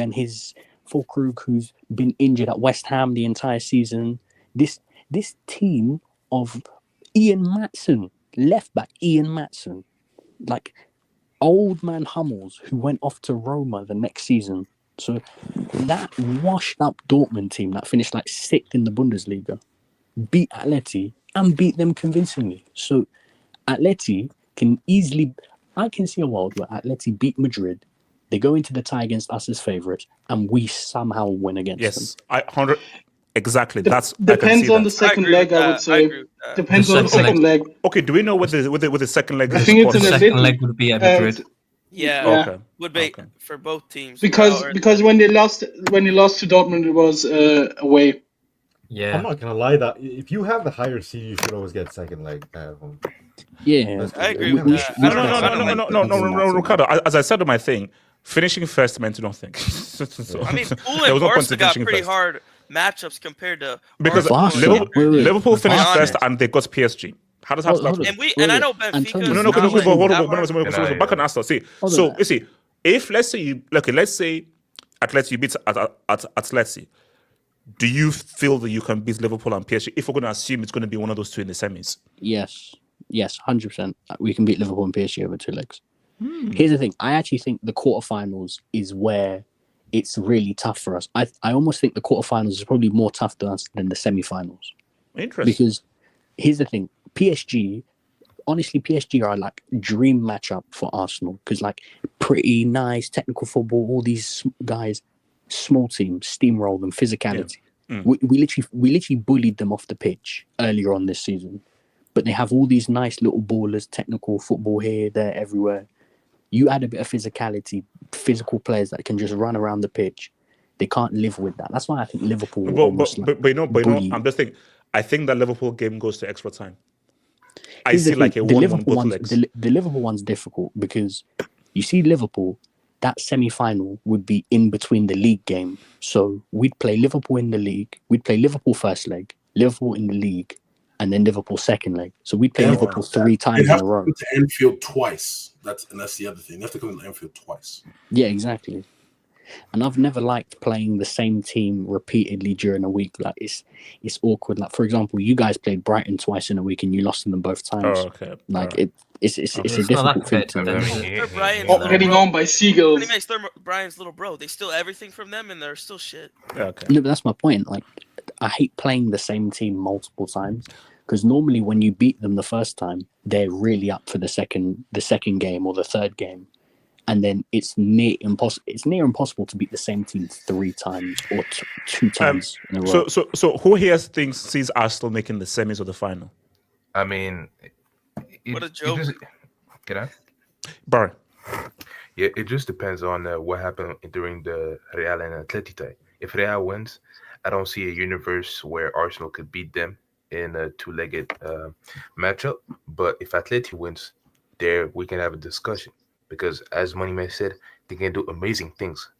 who's been injured at West Ham the entire season. This team of Ian Maatsen, left back Ian Maatsen, like old man Hummels, who went off to Roma the next season. So that washed up Dortmund team that finished like 6th in the Bundesliga beat Atleti and beat them convincingly. So Atleti I can see a world where Atleti beat Madrid, they go into the tie against us as favourites, and we somehow win against them. Yes, Exactly. That's Depends on the that. second leg, I would say. Depends on the second leg. Okay, do we know what the second leg is? I think it's an second leg would be at Madrid. Yeah. Okay. Would be for both teams. Because when they lost to Dortmund, it was away. Yeah. I'm not gonna lie, that if you have the higher seed, you should always get second leg. Yeah, I agree with that. No, Ricardo. As I said on my thing, finishing first meant nothing. I mean, Pool and Barca got pretty hard matchups compared to because Liverpool finished first and they got PSG. How does that happen? And I know Benfica. No. Back on Arsenal. See, so you see, if let's say Atletico beats Atletico, do you feel that you can beat Liverpool and PSG if we're going to assume it's going to be one of those two in the semis? Yes, 100%. We can beat Liverpool and PSG over 2 legs. Here's the thing. I actually think the quarterfinals is where it's really tough for us. I almost think the quarterfinals is probably more tough to us than the semifinals. Interesting. Because here's the thing. PSG are like dream matchup for Arsenal because like pretty nice technical football. All these guys, small teams, steamroll them, physicality. Yeah. We literally bullied them off the pitch earlier on this season, but they have all these nice little ballers, technical football here, there, everywhere. You add a bit of physicality, physical players that can just run around the pitch. They can't live with that. That's why I think Liverpool. But you know, I'm just thinking. I think that Liverpool game goes to extra time. I see like a 1-1 both legs. The Liverpool one's difficult because you see Liverpool, that semi-final would be in between the league game. So we'd play Liverpool in the league. We'd play Liverpool first leg, Liverpool in the league, and then Liverpool second leg. So we'd play Liverpool 3 times in a row. They have to come to Anfield twice. That's the other thing. They have to come to Anfield twice. Yeah, exactly. And I've never liked playing the same team repeatedly during a week. Like it's awkward. Like for example, you guys played Brighton twice in a week and you lost to them both times. Oh, okay. Like it's a difficult thing to do. Getting on by seagulls. They're Brian's little bro. They steal everything from them and they're still shit. Okay. No, but that's my point. Like I hate playing the same team multiple times because normally when you beat them the first time, they're really up for the second game or the third game. And then it's near impossible to beat the same team 3 times or 2 times in a row. So who here sees Arsenal making the semis or the final? I mean, what a joke! Can I? Barry. Yeah, it just depends on what happened during the Real and Atletico. If Real wins, I don't see a universe where Arsenal could beat them in a 2-legged matchup. But if Atletico wins, there we can have a discussion. Because as Moneyman said, they can do amazing things,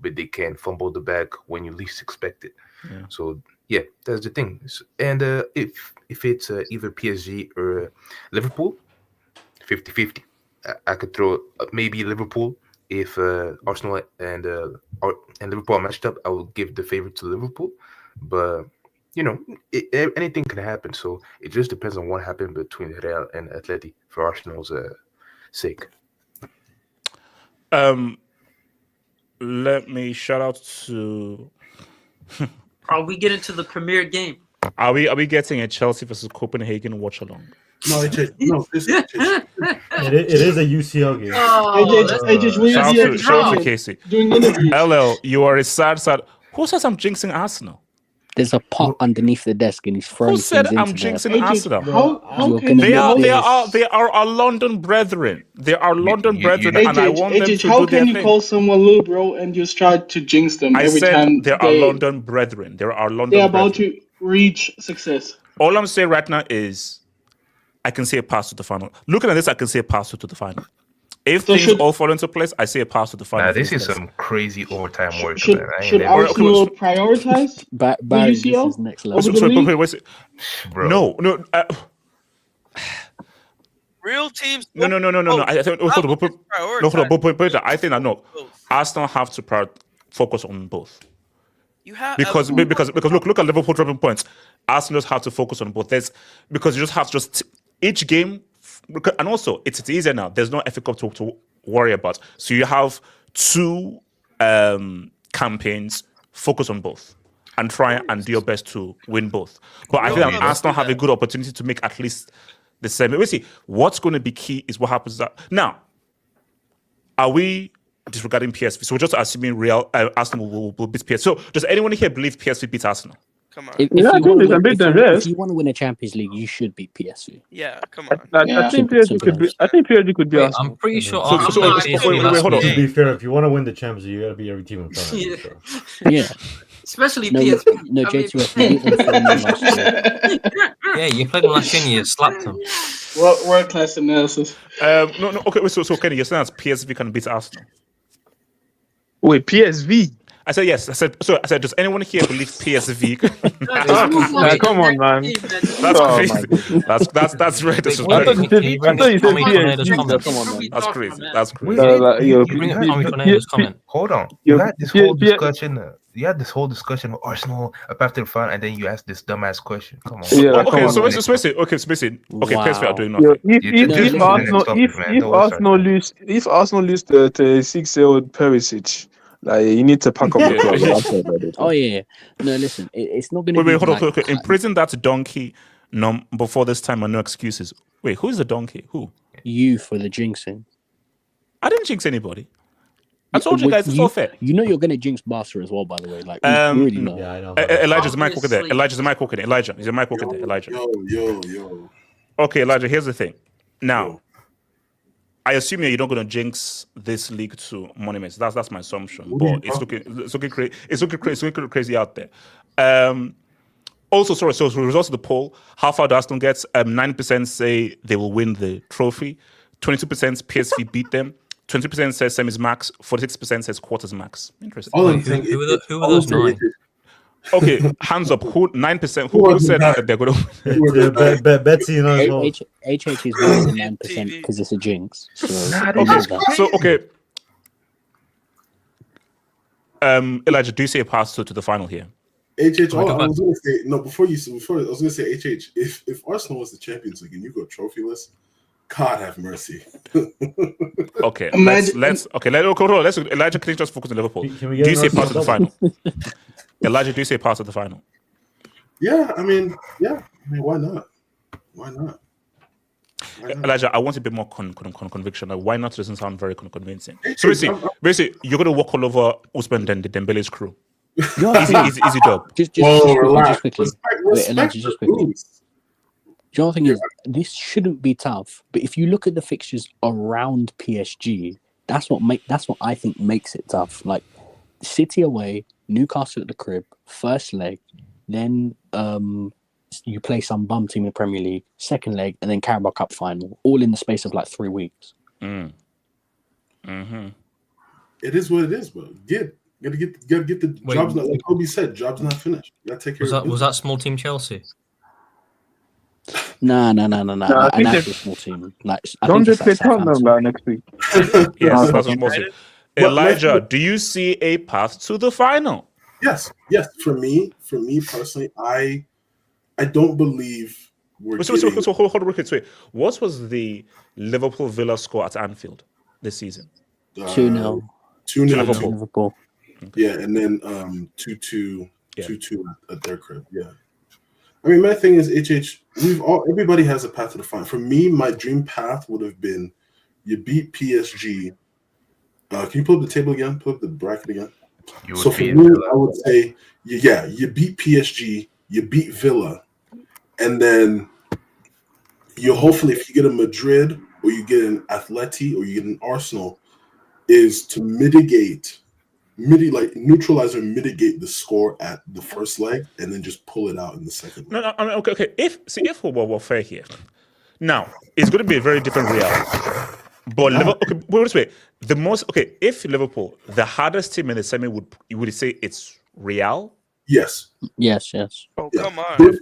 but they can fumble the bag when you least expect it. Yeah. So yeah, that's the thing. And if it's either PSG or Liverpool, 50-50. I could throw maybe Liverpool. If Arsenal and Liverpool are matched up, I will give the favorite to Liverpool. But you know, anything can happen. So it just depends on what happened between Real and Atleti for Arsenal's sake. Let me shout out to. Are we getting to the premier game? Are we getting a Chelsea versus Copenhagen watch along? No, it is a UCL game. Shout out to Casey. Doing interviews. LL, you are a sad. Who says I'm jinxing Arsenal? There's a pot underneath the desk and he's throwing. Who said I'm jinxing Arsenal? They are our London brethren. They are London brethren, and I want them to do their thing. How can you call someone little bro and just try to jinx them every time? They are London brethren. They are our London. They're about to reach success. All I'm saying right now is, I can see a pass to the final. Looking at this, I can see a pass to the final. If things all fall into place, I see a pass to the final. Nah, this is some crazy overtime work. Should Arsenal prioritize the UCL next level? Bro. No. Real teams. No. I think hold on. I think that no. Arsenal have to focus on both. You have because look at Liverpool dropping points. Arsenal just have to focus on both. Because you just have each game. And also, it's easier now. There's no FA Cup to worry about. So you have 2 campaigns. Focus on both and try and do your best to win both. But I think that Arsenal have a good opportunity to make at least the same. We'll see. What's going to be key is what happens. Now, are we disregarding PSV? So we're just assuming Arsenal will beat PSV. So does anyone here believe PSV beats Arsenal? Come on. If Yeah, I you think want they to can beat them. if Yes. you want to win a Champions League, you should beat PSV. Yeah, come on. I think PSG could be. I think PSG could be Wait, Arsenal. I'm pretty sure So- Arsenal so- played so- PSG wait, last hold on. To week. be fair, if you want to win the Champions League, you got to beat every team in front of you. So. Yeah. Especially No, PSV. no, JTS, we beat them 4-0 last year. Yeah, you played them last year and you slapped them. World class analysis. No. Okay. Wait, so Kenny, you're saying that PSV can beat Arsenal? Wait, PSV. I said yes. I said does anyone here believe PSV? Come on, man. That's Oh, crazy. my goodness. That's very I disrespectful. thought you said Tommy PSG. Tornado's comment. Come on, man. That's crazy. That's Wait, crazy. you Bring up Tommy Tornado's comment. hold on. Yo, You had this yeah, whole yeah. discussion. You had this whole discussion with Arsenal up after the final, and then you asked this dumbass question. Come on. Yeah, Oh, come okay, on, so man. it's basically PSV are doing Wow. Yo, nothing. if Arsenal lose to 6-year-old Perisic, like you need to pack up the club. That's all about it. Oh yeah. No, listen, it's not going to Wait, be. hold on. like, Okay. Imprison that donkey. No, before this time, and no excuses. Wait, who's the donkey? Who? you for the jinxing. I didn't jinx anybody. I told you guys it's all fair. You know you're going to jinx Barca as well, by the way. Like, you already know. Yeah, I know. Elijah's mic walking there. Obviously. Elijah's mic walking there. Elijah, is your mic walking there? Elijah. Yo. Okay, Elijah. Here's the thing. Now, I assume you're not going to jinx this league to monuments. That's my assumption. But it's looking crazy. It's looking crazy out there. Also, sorry. So, the results of the poll: how far does Arsenal get? 9% say they will win the trophy. 22% PSV beat them. 20% says semis max. 46% says quarters max. Interesting. All I'm saying Who is, are those 9? Okay, hands up. Who 9%? Who said that they're going to win? Betsy, you know, as well. HH is more than 9% because it's a jinx. So, Okay. Elijah, do you see a pass to the final here? HH, I was going to say no. Before I was going to say HH. If Arsenal was the Champions League and you go trophyless, God have mercy. Okay, let's Elijah, can you just focus on Liverpool? Do you see a pass to the final? Elijah, do you see a pass to the final? Yeah, I mean, why not? Elijah, I want a bit more conviction. Like, why not doesn't sound very convincing. So basically, you're going to walk all over Usman Dembele's crew. Easy job. Just quickly. Wait, Elijah, just quickly. The other thing is, this shouldn't be tough. But if you look at the fixtures around PSG, that's what I think makes it tough. Like City away, Newcastle at the crib, first leg, then you play some bum team in the Premier League, second leg, and then Carabao Cup final, all in the space of like 3 weeks. It is what it is, bro. Gotta get the jobs. Not, like Kobe said, jobs not finished. You gotta take care of it. Was that small team Chelsea? No. An actual small team. Like, don't just play Tottenham next week. Yes, that's what I'm Elijah, do you see a path to the final? Yes. For me personally, I don't believe we're. So hold on, wait. What was the Liverpool Villa score at Anfield this season? 2-0. 2-0 Liverpool. Yeah, and then 2-2 at their crib. Yeah. I mean, my thing is, everybody has a path to the final. For me, my dream path would have been you beat PSG. Can you pull up the table again? Pull up the bracket again. So for me, I would say, you beat PSG, you beat Villa, and then you hopefully, if you get a Madrid or you get an Atleti or you get an Arsenal, is to neutralize or mitigate the score at the first leg and then just pull it out in the second leg. No, I mean, okay. If we're fair here, now it's going to be a very different Real. But Liverpool, if Liverpool, the hardest team in the semi, would say it's Real? Yes. Oh, come on.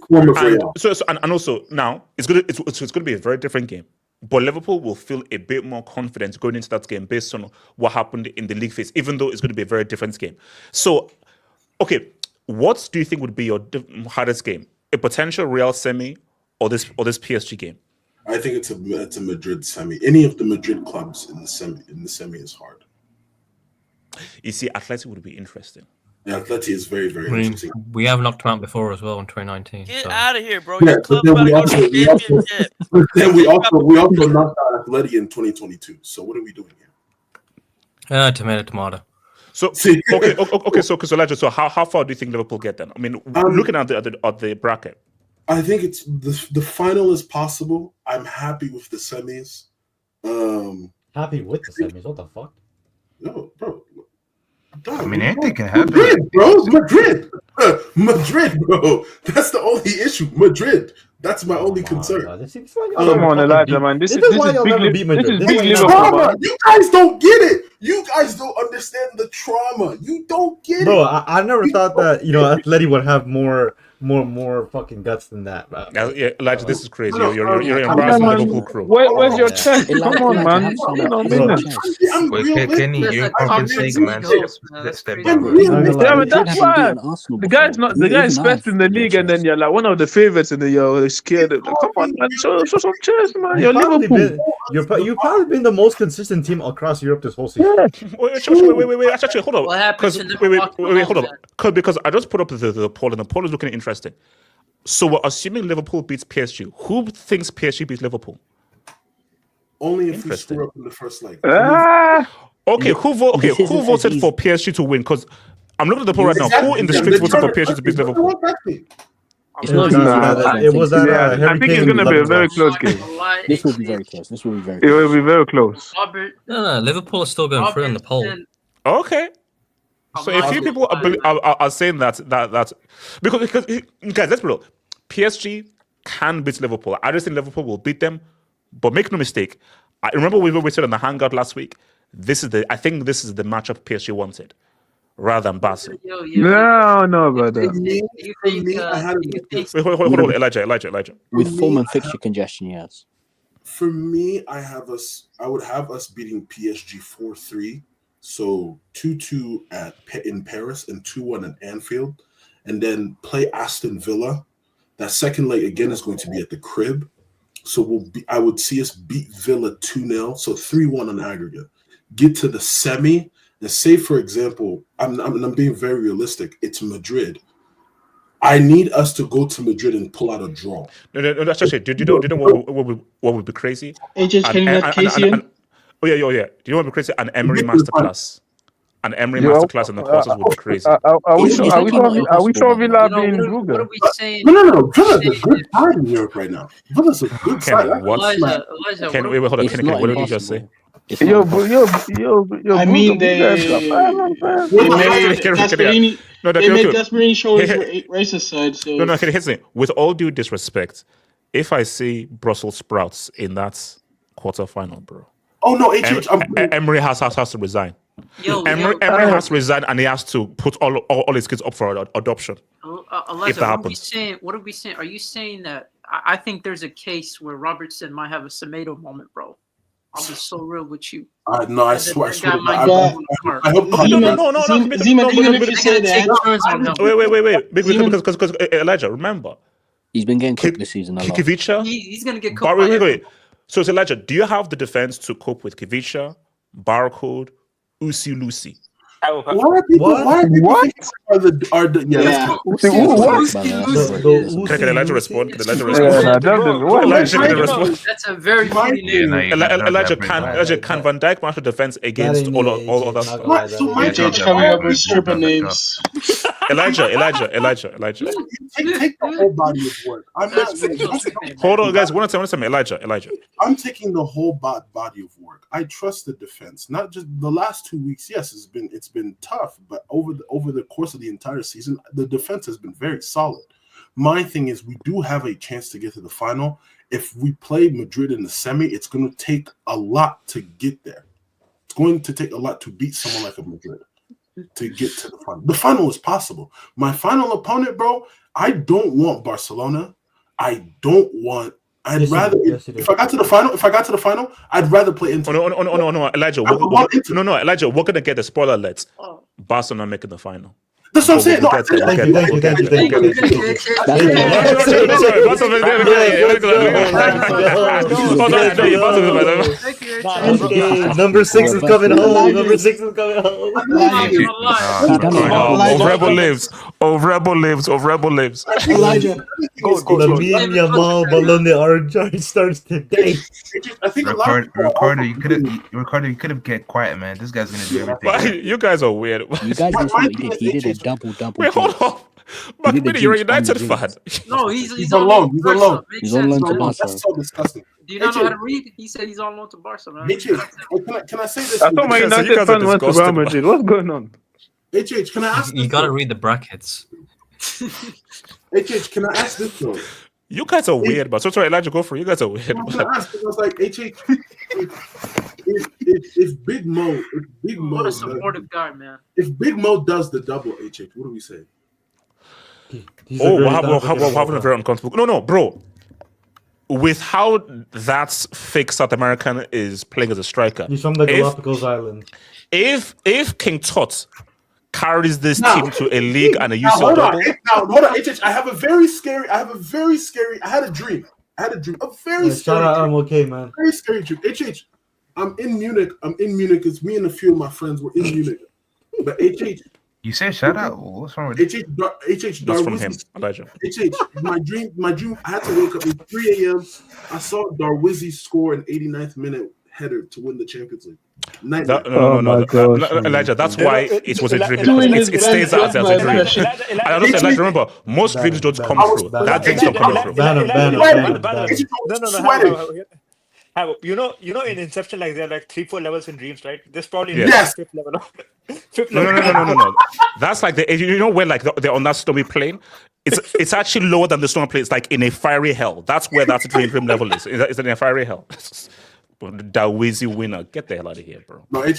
And also now it's going to be a very different game. But Liverpool will feel a bit more confident going into that game based on what happened in the league phase, even though it's going to be a very different game. So, okay, what do you think would be your hardest game? A potential Real semi or this PSG game? I think it's a Madrid semi. Any of the Madrid clubs in the semi is hard. You see, Atletico would be interesting. Yeah, Atleti is very, very interesting. We have knocked them out before as well in 2019. Get out of here, bro. Yeah, Your club about to go to the championship. we also knocked out Atleti in 2022. So what are we doing here? Tomato. So okay. So Elijah, so how far do you think Liverpool get then? I mean, looking at the bracket, I think it's the final is possible. I'm happy with the semis. Happy with the semis? What the fuck? No, bro. I mean, anything can happen. Madrid, bro. That's the only issue. Madrid. That's my only concern. Come on, Elijah, man. This is big Liverpool. Trauma. You guys don't get it. You guys don't understand the trauma. You don't get it. Bro, I never thought that, Atleti would have more fucking guts than that. Yeah, Elijah, this is crazy. You're embarrassing the Liverpool crew. Where's your chest? Come on, man. Kenny, you're compensating, man. Step back. Yeah, but that's why the guy's first in the league, and then you're like one of the favorites, and then you're scared. Come on, man. Show some chest, man. You're Liverpool. You've probably been the most consistent team across Europe this whole season. Wait, actually, hold on. What happens in Wait, hold on. Because I just put up the poll, and the poll is looking interesting. So we're assuming Liverpool beats PSG. Who thinks PSG beats Liverpool? Only if we screw up in the first leg. Okay, who voted for PSG to win? Because I'm looking at the poll right now. Who in the streets voted for PSG to beat Liverpool? It was I think it's going to be a very close game. This will be very close. It will be very close. No, Liverpool is still going through on the poll. Okay. So a few people are saying that because guys, let's be real. PSG can beat Liverpool. I just think Liverpool will beat them. But make no mistake. I remember we said on the Hangout last week. I think this is the matchup PSG wanted, rather than Barca. No, brother. Hold on, Elijah. With form and fixture congestion, yes. For me, I would have us beating PSG 4-3. So 2-2 in Paris and 2-1 at Anfield, and then play Aston Villa. That second leg again is going to be at the crib. So I would see us beat Villa 2-0, so 3-1 on aggregate. Get to the semi, and say, for example, I'm being very realistic. It's Madrid. I need us to go to Madrid and pull out a draw. No, that's actually. Do you know what would be crazy? AJ, can you let Casey in? Oh yeah. Do you know what would be crazy? An Emery masterclass. An Emery masterclass in the quarters would be crazy. Are we sure Villa being Ruga? What are we saying? No. Villa's a good side in Europe right now. Villa's a good side. Elijah, hold on, Kenny. What did you just say? Yo, I mean, they made Gasperini show his racist side. So no, Kenny, here's the thing. With all due disrespect, if I see Brussels sprouts in that quarterfinal, bro. Oh no, Emery has to resign. Emery has to resign, and he has to put all his kids up for adoption. Elijah, if that happens. What are we saying? Are you saying that I think there's a case where Robertson might have a Semedo moment, bro? I'll be so real with you. No, I swear. No. Wait. Because Elijah, remember, he's been getting cooked this season a lot. Kivicha, he's gonna get cooked. Wait. So Elijah, do you have the defense to cope with Kivicha, Barcode, Usi Lucy? Why are people Can Elijah respond? That's a very funny name. Elijah, can Van Dijk match the defense against all of that stuff? AJ coming up with stripper names. Elijah. Take the whole body of work. I'm not. Hold on, guys. One time, Elijah. I'm taking the whole body of work. I trust the defense, not just the last 2 weeks. Yes, it's been tough, but over the course of the entire season, the defense has been very solid. My thing is, we do have a chance to get to the final. If we play Madrid in the semi, it's going to take a lot to get there. It's going to take a lot to beat someone like a Madrid to get to the final. The final is possible. My final opponent, bro, I don't want Barcelona. I'd rather if I got to the final, I'd rather play Inter. No, Elijah. Elijah, we're gonna get the spoiler alerts. Barcelona making the final. That's what I'm saying. No, Thank you. Number 6 is coming home. Number 6 is coming home. Rebel lives. Rebel lives. Elijah. Lamine Yamal Ballon d'Or starts today. I think Ricardo, you could have kept quiet, man. This guy's gonna do everything. You guys are weird. You guys did what he did. He did a double. Wait, hold on. But you're a United fan. No, he's on loan. He's on loan. He's on loan to Barca. That's so disgusting. Do you not know how to read? He said he's on loan to Barca, man. Can I say this? I thought my United fan went to Real Madrid. What's going on? HH, can I ask? You gotta read the brackets. HH, can I ask this though? You guys are weird, but sorry, Elijah, go for it. You guys are weird. I was like, HH, if Big Mo, What a supportive guy, man. If Big Mo does the double, HH, what do we say? We're having a very uncomfortable. No, bro. With how that fake South American is playing as a striker, he's from the Galapagos Islands. If King Tut carries this team to a league and a UCL double. Hold on, HH. I had a dream. Shout out, I'm okay, man. Very scary dream. HH, I'm in Munich. It's me and a few of my friends were in Munich. But HH. You said shout out? What's wrong with HH? That's from him, Elijah. HH, my dream, I had to wake up at 3 a.m. I saw Darwizzi score an 89th minute header to win the Champions League. No, Elijah, that's why it was a dream. It stays as a dream. And I don't say, Elijah, remember, most dreams don't come true. That dream's not coming true. No. You know, in Inception, like there are like 3-4 levels in dreams, right? This probably yes. Fifth level. No. That's like where like they're on that stormy plane. It's actually lower than the stormy plane. It's like in a fiery hell. That's where that dream level is. It's in a fiery hell. The Wizzy winner. Get the hell out of here, bro. No, HH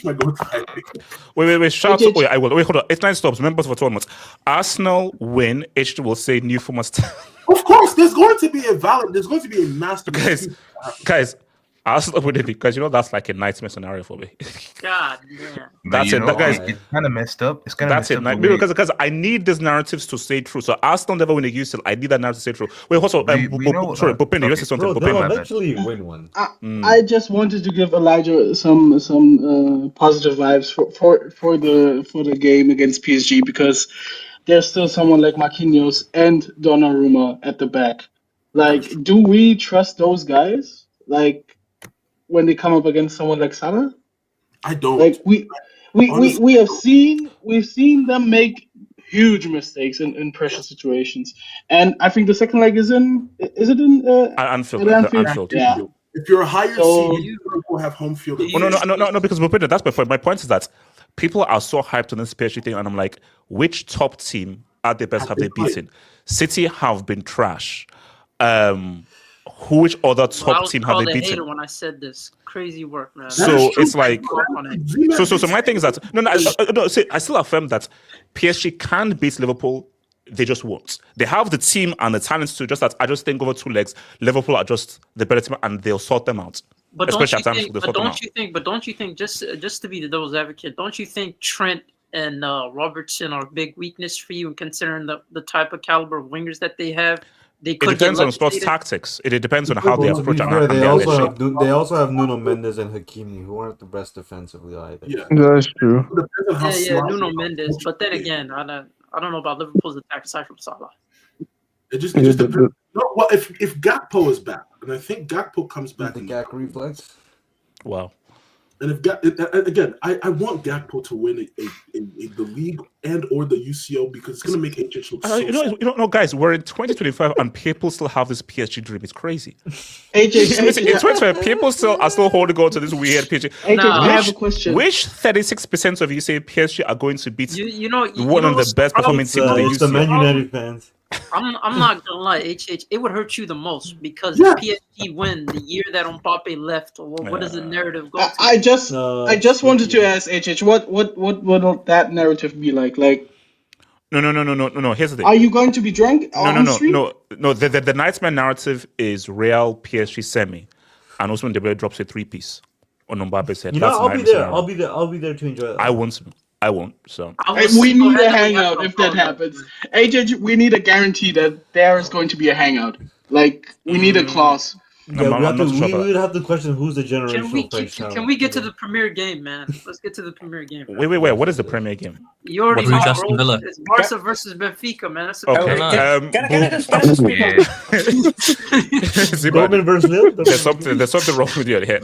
might go to high. Wait. Shout out. Wait, I will. Wait, hold on. 8-9 stops. Members for tournaments. Arsenal win. HH will say new format. Of course, there's going to be a master. Guys, Arsenal win it because that's like a nightmare scenario for me. God damn. That's it, guys. It's kind of messed up. That's it, because I need these narratives to stay true. So Arsenal never win a UCL. I need that narrative to stay true. Wait, also, Bopin, you say something. They'll eventually win one. I just wanted to give Elijah some positive vibes for the game against PSG because there's still someone like Marquinhos and Donnarumma at the back. Like, do we trust those guys? Like, when they come up against someone like Salah? I don't. Like, we've seen them make huge mistakes in pressure situations, and I think the second leg is in Anfield. Anfield. Yeah. If you're a higher seed, you will have home field. No, because that's my point. My point is that people are so hyped on this PSG thing, and I'm like, which top team at their best have they beaten? City have been trash. Which other top team have they beaten? When I said this, crazy work, man. So it's like, so my thing is that I still affirm that PSG can beat Liverpool. They just won't. They have the team and the talents to just that. I just think over 2 legs, Liverpool are just the better team, and they'll sort them out. But don't you think just to be the devil's advocate, don't you think Trent and Robertson are a big weakness for you, considering the type of caliber of wingers that they have? It depends on Scott's tactics. It depends on how they approach it. They also have Nuno Mendes and Hakimi, who aren't the best defensively either. Yeah, that's true. Nuno Mendes. But then again, I don't know about Liverpool's attack aside from Salah. It just depends. No, well, if Gakpo is back, and I think Gakpo comes back, the Gak reflex. Wow. And again, I want Gakpo to win the league and or the UCL because it's going to make HH look guys, we're in 2025 and people still have this PSG dream. It's crazy. In 2025, people are still holding on to this weird PSG. I have a question. Which 36% of you say PSG are going to beat one of the best performing teams in the UCL? It's the Man United fans. I'm not gonna lie, HH. It would hurt you the most because PSG win the year that Mbappe left. What does the narrative go to? I just wanted to ask HH, what would that narrative be like? Like, no. Here's the thing. Are you going to be drunk? No. The nightmare narrative is Real PSG semi, and also when Dembele drops a 3-piece on Mbappe's head. I'll be there. I'll be there to enjoy it. I won't. I won't. So we need a hangout if that happens. AJ, we need a guarantee that there is going to be a hangout. Like we need a clause. Yeah, we would have to question who's the generational French talent. Can we get to the premier game, man? Let's get to the premier game. Wait. What is the premier game? You already know, bro. It's Barca versus Benfica, man. That's okay. Can I just Dortmund versus Lille? There's something wrong with your head.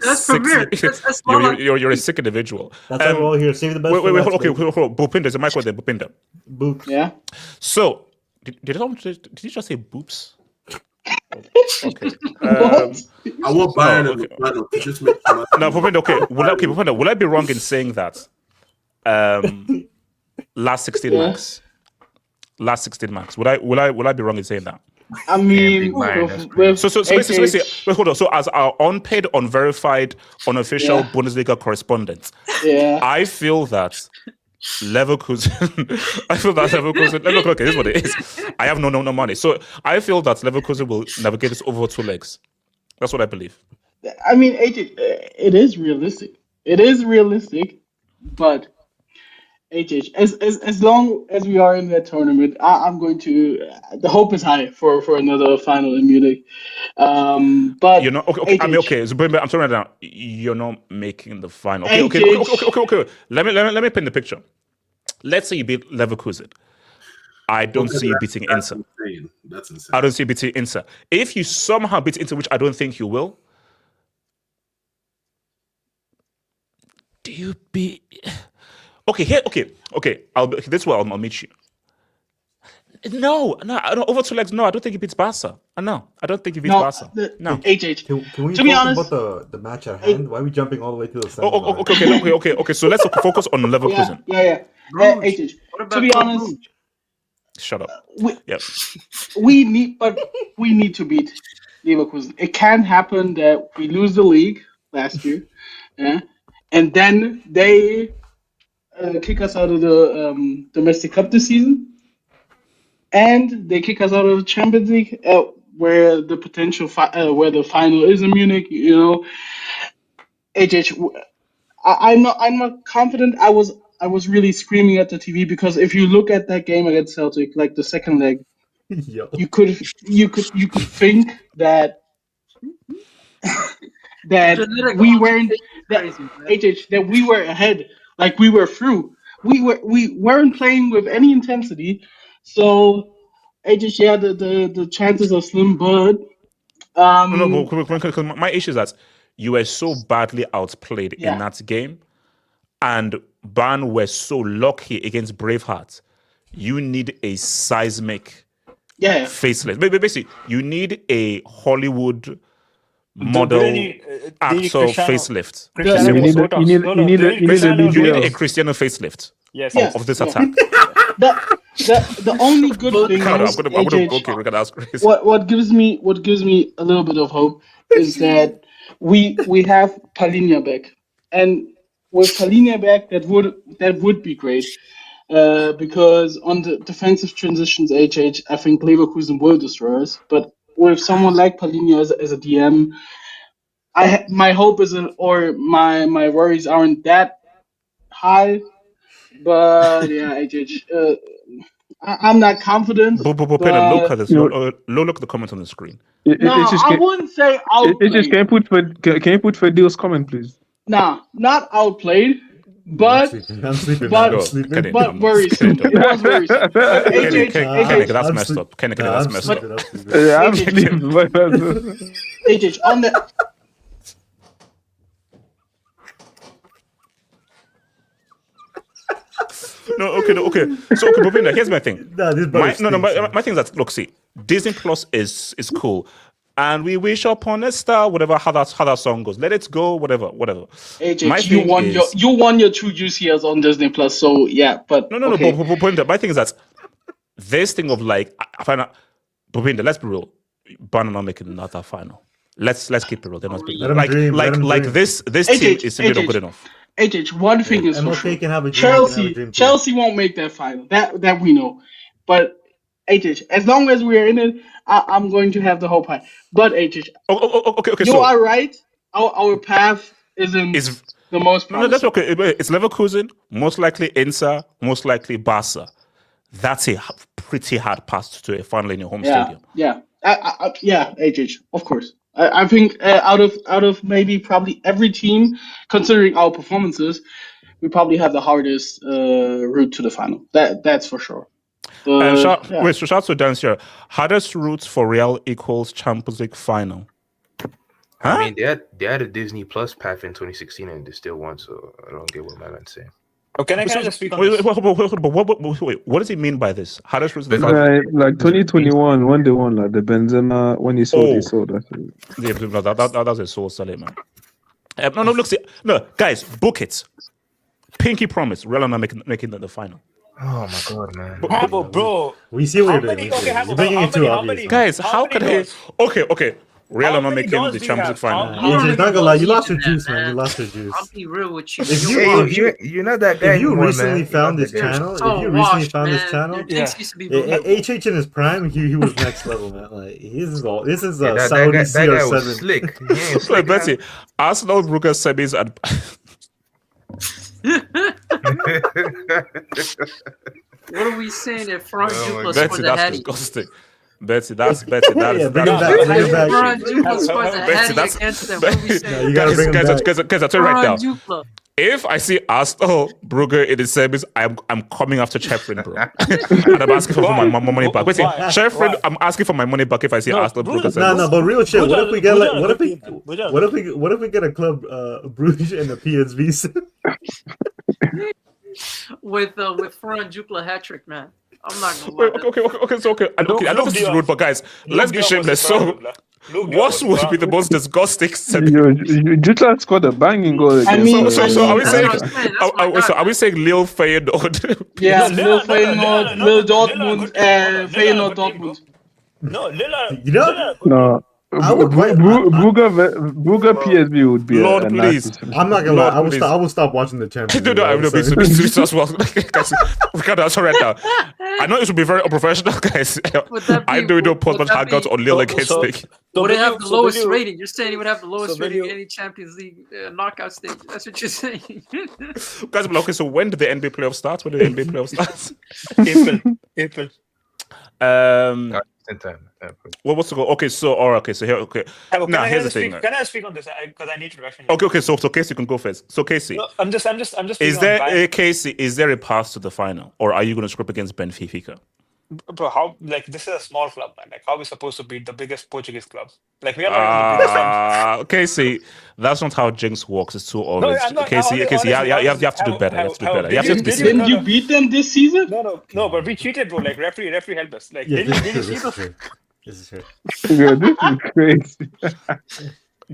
That's premier. That's you're a sick individual. That's why we're all here. Save the best. Wait. Hold on. Bupinda, there's a mic there. Bupinda. Boop. Yeah. So, did you just say boops? Okay. I want Bayern to just make no, Bupinda, okay. Bupinda, will I be wrong in saying that? Last 16 max. Last 16 max. Will I be wrong in saying that? I mean, so basically, wait, hold on. So as our unpaid, unverified, unofficial Bundesliga correspondent, I feel that Leverkusen. Look, this is what it is. I have no money, so I feel that Leverkusen will navigate this over 2 legs. That's what I believe. I mean, it is realistic. It is realistic, but as long as we are in that tournament, I'm going to. The hope is high for another final in Munich. But you're not okay. I mean, okay. So, I'm sorry right now. You're not making the final. Okay. Let me paint the picture. Let's say you beat Leverkusen. I don't see you beating Inter. That's insane. I don't see you beating Inter. If you somehow beat Inter, which I don't think you will, do you beat? Okay. This way I'll meet you. No, over 2 legs. No, I don't think he beats Barca. No, I don't think he beats Barca. No. Can we to be talk honest, about the match at hand? Why are we jumping all the way to the semifinal? Okay. So let's focus on Leverkusen. Yeah. To be honest, shut up. We need to beat Leverkusen. It can't happen that we lose the league last year, and then they kick us out of the domestic cup this season, and they kick us out of the Champions League, where the potential where the final is in Munich. You know, I'm not confident. I was really screaming at the TV because if you look at that game against Celtic, like the second leg, you could think that we weren't that we were ahead, like we were through. We weren't playing with any intensity, so the chances are slim, but my issue is that you were so badly outplayed in that game, and Bayern were so lucky against Braveheart. You need a seismic facelift. Basically, you need a Hollywood model actor facelift. You need a Cristiano facelift of this attack. The only good thing we're gonna ask Chris. What gives me a little bit of hope is that we have Palinha back, and with Palinha back, that would be great. Because on the defensive transitions, I think Leverkusen will destroy us. But with someone like Palinha as a DM, my hope isn't, or my worries aren't that high. But yeah, I'm not confident. But look at this. Look at the comment on the screen. I wouldn't say outplayed. Can you put Fadil's comment, please? Nah, not outplayed. But worrisome. It was worrisome. Kenny, that's messed up. Kenny, that's messed up. I'm sleeping. On the. Okay. So, Bobina, here's my thing. My thing is that, look, see, Disney Plus is cool. And we wish upon a star, whatever, how that song goes. Let it go, whatever. You won your 2 UCLs on Disney Plus, so yeah, but No, but my thing is that this thing of like, I find out, Bobinda, let's be real, Bayern are not making another final. Let's keep it real. They're not like this team is simply not good enough. One thing is for sure. Chelsea won't make that final. That we know. But as long as we are in it, I'm going to have the hope high. But okay. You are right. Our path isn't the most No, that's promising. okay. It's Leverkusen, most likely Inter, most likely Barca. That's a pretty hard pass to a final in your home stadium. Yeah, yeah, HH, of course. I think out of maybe probably every team, considering our performances, we probably have the hardest route to the final. That's for sure. Shout Yeah. out to Dan here. Hardest route for Real equals Champions League final. Huh? I mean, they had a Disney Plus path in 2016 and they still won, so I don't get what Milan's saying. Oh, can I just speak on this? Wait, what does he mean by this? Hardest route? Like 2021 when they won, like the Benzema when he sold. That's a soul selling, man. No, look, guys, book it. Pinky promise. Real are not making the final. Oh my god, man! Bro, we see what you're doing. You're making it too obvious. Guys, how can I? Okay. Real are not making the Champions League final. AJ's not gonna lie, you lost your juice, man. You lost your juice. I'll be real with you. You're not that guy. If you anymore, recently man. found this channel, HH in his prime, he was next level, man. Like this is a Saudi CR7. Slick. Wait, Betty, Arsenal, Brugge, semis, and What are we saying if Frank Dupla Betty, scores a that's hattie? disgusting. Betty, that's Betty. That is bring it back. Frank Dupla scores a hattie against them. What are we saying? You gotta bring him back. Guys, I tell you right now. Dupla. If I see Arsenal, Brugge in the semis, I'm coming after Sheffrin, bro. And I'm asking for my money back. Wait, Sheffrin, I'm asking for my money back if I see Arsenal, Brugge semis. No, but real shit. What if we get like what if we get a club Bruges and the PSV with Frank Dupla hat trick, man. I'm not gonna lie. Okay. I know this is rude, but guys, let's be shameless. So, what would be the most disgusting semi? Jutla scored a banging goal. So are we saying? Are we saying Lille Feyenoord? Yeah, Lille Feyenoord, Lille Dortmund, Feyenoord Dortmund. No, Lille. No. Brugge PSV would be Lord, a please. I'm not gonna lie. I will stop watching the Champions League. No, I will be as well. Guys, we can't answer right now. I know it would be very unprofessional, guys. I do post-match hangouts on Lille against me. Would it have the lowest rating? You're saying it would have the lowest rating in any Champions League knockout stage. That's what you're saying. Guys, okay, so when did the NBA playoffs start? April. What's to go? Okay, so here. Now here's the thing. Can I speak on this? Because I need to reaction. Okay. So Casey, you can go first. So Casey, no, I'm just. Is there a path to the final, or are you going to scrap against Benfica? Bro, how this is a small club, man. Like, how are we supposed to beat the biggest Portuguese clubs? Like, we are not the biggest. Casey, that's not how jinx works. It's too obvious. Casey, you have to do better. Didn't you beat them this season? No, but we cheated, bro. Like, referee helped us. Like, yeah, did you see this is true. Yeah, this is crazy.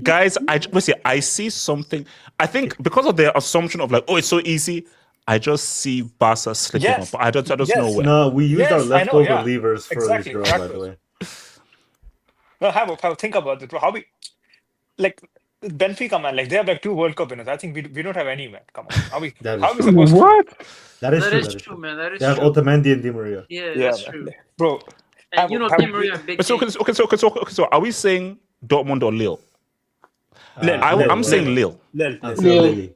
Guys, I see something. I think because of their assumption of it's so easy. I just see Barca slipping up. I don't know where. No, we used our leftover levers for this draw, by the way. No, have think about it, bro. How we Benfica, man? Like, they have 2 World Cup winners. I think we don't have any, man. Come on, how we supposed to? What? That is true, man. That is true. They have Otamendi and Di Maria. Yeah, that's true, bro. And Di Maria, big. So are we saying Dortmund or Lille? I'm saying Lille. Lille.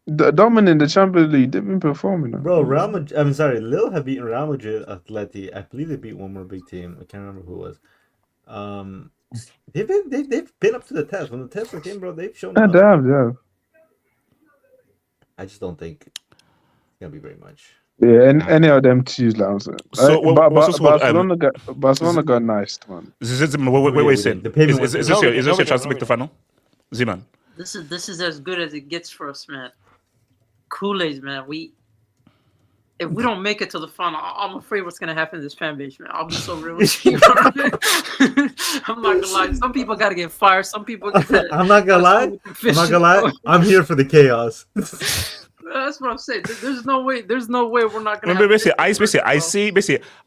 Dortmund in the Champions League, they've been performing. Bro, Lille have beaten Real Madrid, Atleti. I believe they beat one more big team. I can't remember who it was. They've been up to the test. When the test came, bro, they've shown up. Yeah. I just don't think it's gonna be very much. Yeah, and any of them choose Barcelona got nice, man. What are you saying? Is this your chance to make the final? Z-Man. This is as good as it gets for us, man. Kool-Aid, man. If we don't make it to the final, I'm afraid what's gonna happen to this fan base, man. I'll be so real with you. I'm not gonna lie. Some people gotta get fired. Some people. I'm not gonna lie. I'm here for the chaos. That's what I'm saying. There's no way we're not gonna.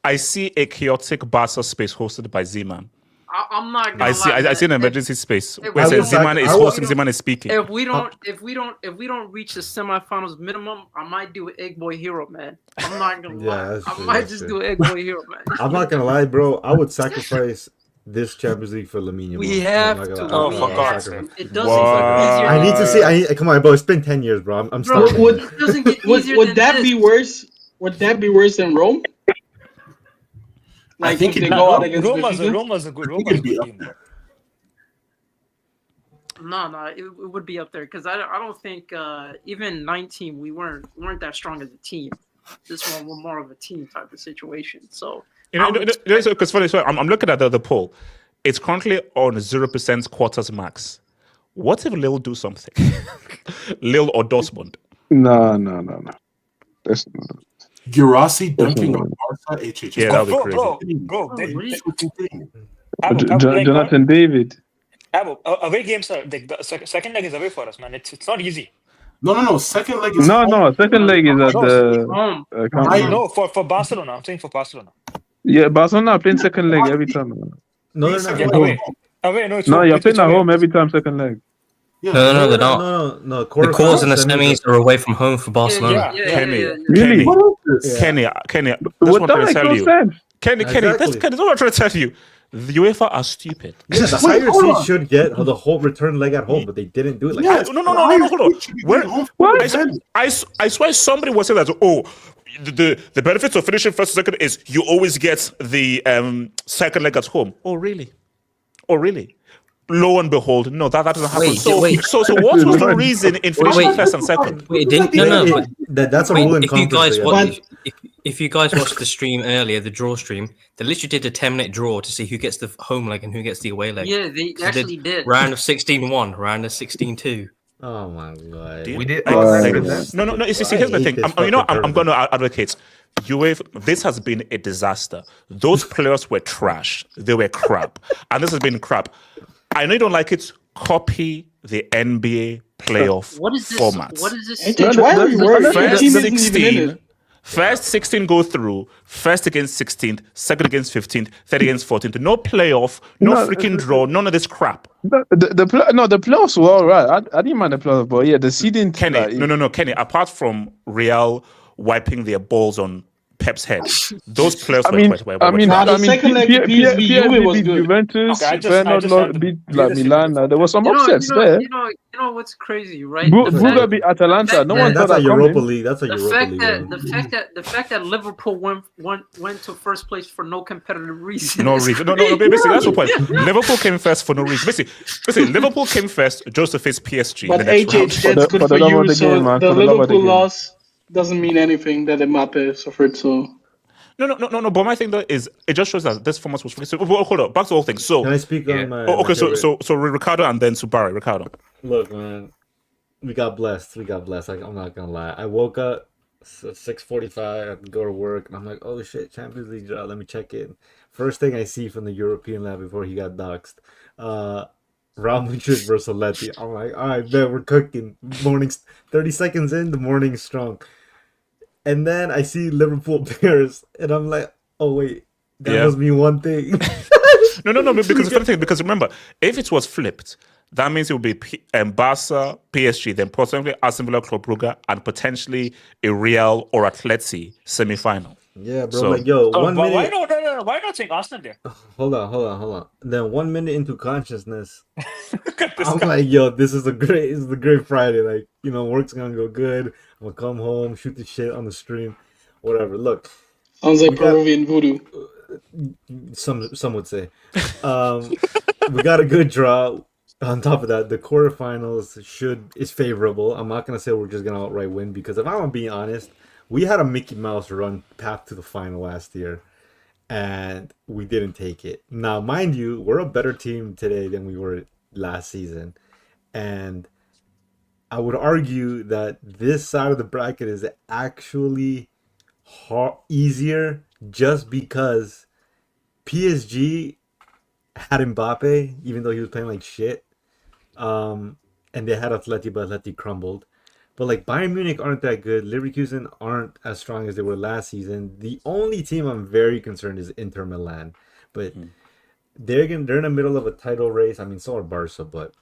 I see a chaotic Barca space hosted by Z-Man. I'm not gonna lie. I see an emergency space where Z-Man is hosting, Z-Man is speaking. If we don't reach the semifinals minimum, I might do an Egg Boy Hero, man. I'm not gonna lie. I might just do an Egg Boy Hero, man. I'm not gonna lie, bro. I would sacrifice this Champions League for Lamine. We have to. Oh, for God's sake. sake. It doesn't get easier. I need to see. Come on, bro. It's been 10 years, bro. I'm Bro, starting. it doesn't get easier Would than that this. be worse? Would that be worse than Rome? I think if they go out against Roma's Benfica? a good team, bro. No, it would be up there because I don't think even 19 we weren't that strong as a team. This one we're more of a team type of situation. So because funny, so I'm looking at the poll. It's currently on 0% quarters max. What if Lille do something? Lille or Dortmund? No. That's Girassi dunking on Barca. Yeah, that would be crazy. Jonathan David. Away games are the second leg is away for us, man. It's not easy. No. Second leg is second leg is at the no for Barcelona. I'm saying for Barcelona. Yeah, Barcelona are playing second leg every time. No, they're not. Away. No, it's you're playing at home every time second leg. No, they're not. No. The quarters and the semis are away from home for Barcelona. Kenny, Really? Kenny, that's what I'm trying to tell you. Kenny, that's what I'm trying to tell you. The UEFA are stupid. Yeah, the higher seeds should get the whole return leg at home, but they didn't do it. No, hold on. I swear somebody was saying that. Oh, the benefits of finishing first and second is you always get the second leg at home. Oh, really? Lo and behold, no, that doesn't happen. So what was the reason in finishing first and second? That's a rule in conference. If you guys watched the stream earlier, the draw stream, they literally did a 10-minute draw to see who gets the home leg and who gets the away leg. Yeah, they actually did. Round of 16-1, round of 16-2. Oh my god, we did. No. Here's the thing. I'm going to advocate. UEFA, this has been a disaster. Those players were trash. They were crap, and this has been crap. I know you don't like it. Copy the NBA playoff format. What is this? First 16 go through. First against 16th, second against 15th, third against 14th. No playoff, no freaking draw, none of this crap. The playoffs were all right. I didn't mind the playoffs, but yeah, the seeding. Kenny, no, Kenny. Apart from Real wiping their balls on Pep's head, those players were the second leg PSG was good. Juventus, Feyenoord beat Milan. There was some upsets there. You know what's crazy, right? Brugge beat Atalanta. No one thought that Europa League. That's a the Europa fact League. The fact that Liverpool went to first place for no competitive reason. No reason. No. Basically, that's the point. Liverpool came first for no reason. Basically, Liverpool came first just to face PSG. But HH, that's good for you. So the Liverpool loss doesn't mean anything that Mbappe suffered. So no. But my thing though is it just shows that this format was. So, hold on, back to the whole thing. So can I speak on my? Okay, so Ricardo and then Subari. Ricardo. Look, man, we got blessed. I'm not gonna lie. I woke up at 6:45. I had to go to work, and I'm like, oh shit, Champions League draw. Let me check in. First thing I see from the European lab before he got doxxed. Real Madrid versus Atleti. I'm like, all right, man, we're cooking. Morning's 30 seconds in, the morning's strong. And then I see Liverpool Bears, and I'm like, oh wait, that must mean one thing. No, because the funny thing, because remember, if it was flipped, that means it would be Barca, PSG, then possibly Aston Villa, Club Brugge, and potentially a Real or Atleti semi-final. Yeah, bro. So, like, yo, 1 minute. Why not saying Arsenal there? Hold on. Then 1 minute into consciousness, I'm like, yo, this is a great Friday. Like, work's gonna go good. I'm gonna come home, shoot the shit on the stream, whatever. Look, sounds like Peruvian voodoo. Some would say. We got a good draw. On top of that, the quarterfinals is favorable. I'm not gonna say we're just gonna outright win because if I'm being honest, we had a Mickey Mouse run path to the final last year, and we didn't take it. Now, mind you, we're a better team today than we were last season, and I would argue that this side of the bracket is actually easier just because PSG had Mbappe, even though he was playing like shit, and they had Atleti, but Atleti crumbled. But like Bayern Munich aren't that good. Leverkusen aren't as strong as they were last season. The only team I'm very concerned is Inter Milan, but they're in the middle of a title race. I mean, so are Barca, but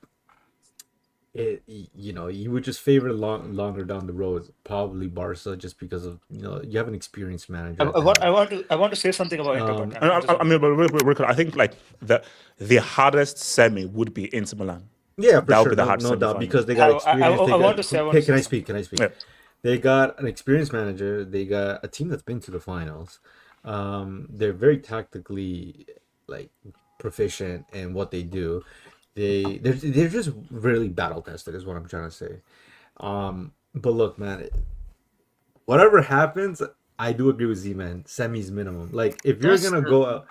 you would just favor longer down the road, probably Barca, just because of you have an experienced manager. I want to say something about Inter. I mean, but I think like the hardest semi would be Inter Milan. Yeah, for that would sure, be the hardest no doubt, semi-final. because they got experience. I want to say. Hey, can I speak? Can I speak? Yeah. They got an experienced manager. They got a team that's been to the finals. They're very tactically proficient in what they do. They're just really battle tested, is what I'm trying to say. But look, man, whatever happens, I do agree with Z-Man. Semis minimum. Like if you're gonna go out,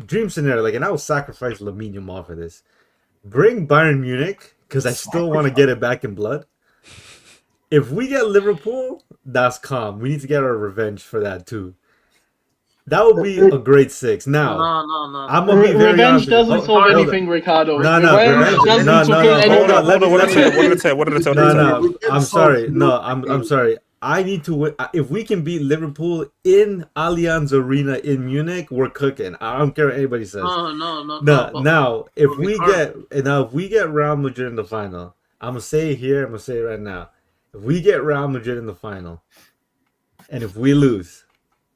dream scenario, and I will sacrifice Lamine Yamal for this. Bring Bayern Munich because I still want to get it back in blood. If we get Liverpool, that's calm. We need to get our revenge for that too. That would be a great 6. Now, no. I'm gonna be very revenge honest. doesn't solve anything, Ricardo. No, revenge doesn't solve anything. What did I tell? No, I'm sorry. No, I'm sorry. I need to win. If we can beat Liverpool in Allianz Arena in Munich, we're cooking. I don't care what anybody says. No. Now, if we get Real Madrid in the final, I'm gonna say it here. I'm gonna say it right now. If we get Real Madrid in the final, and if we lose,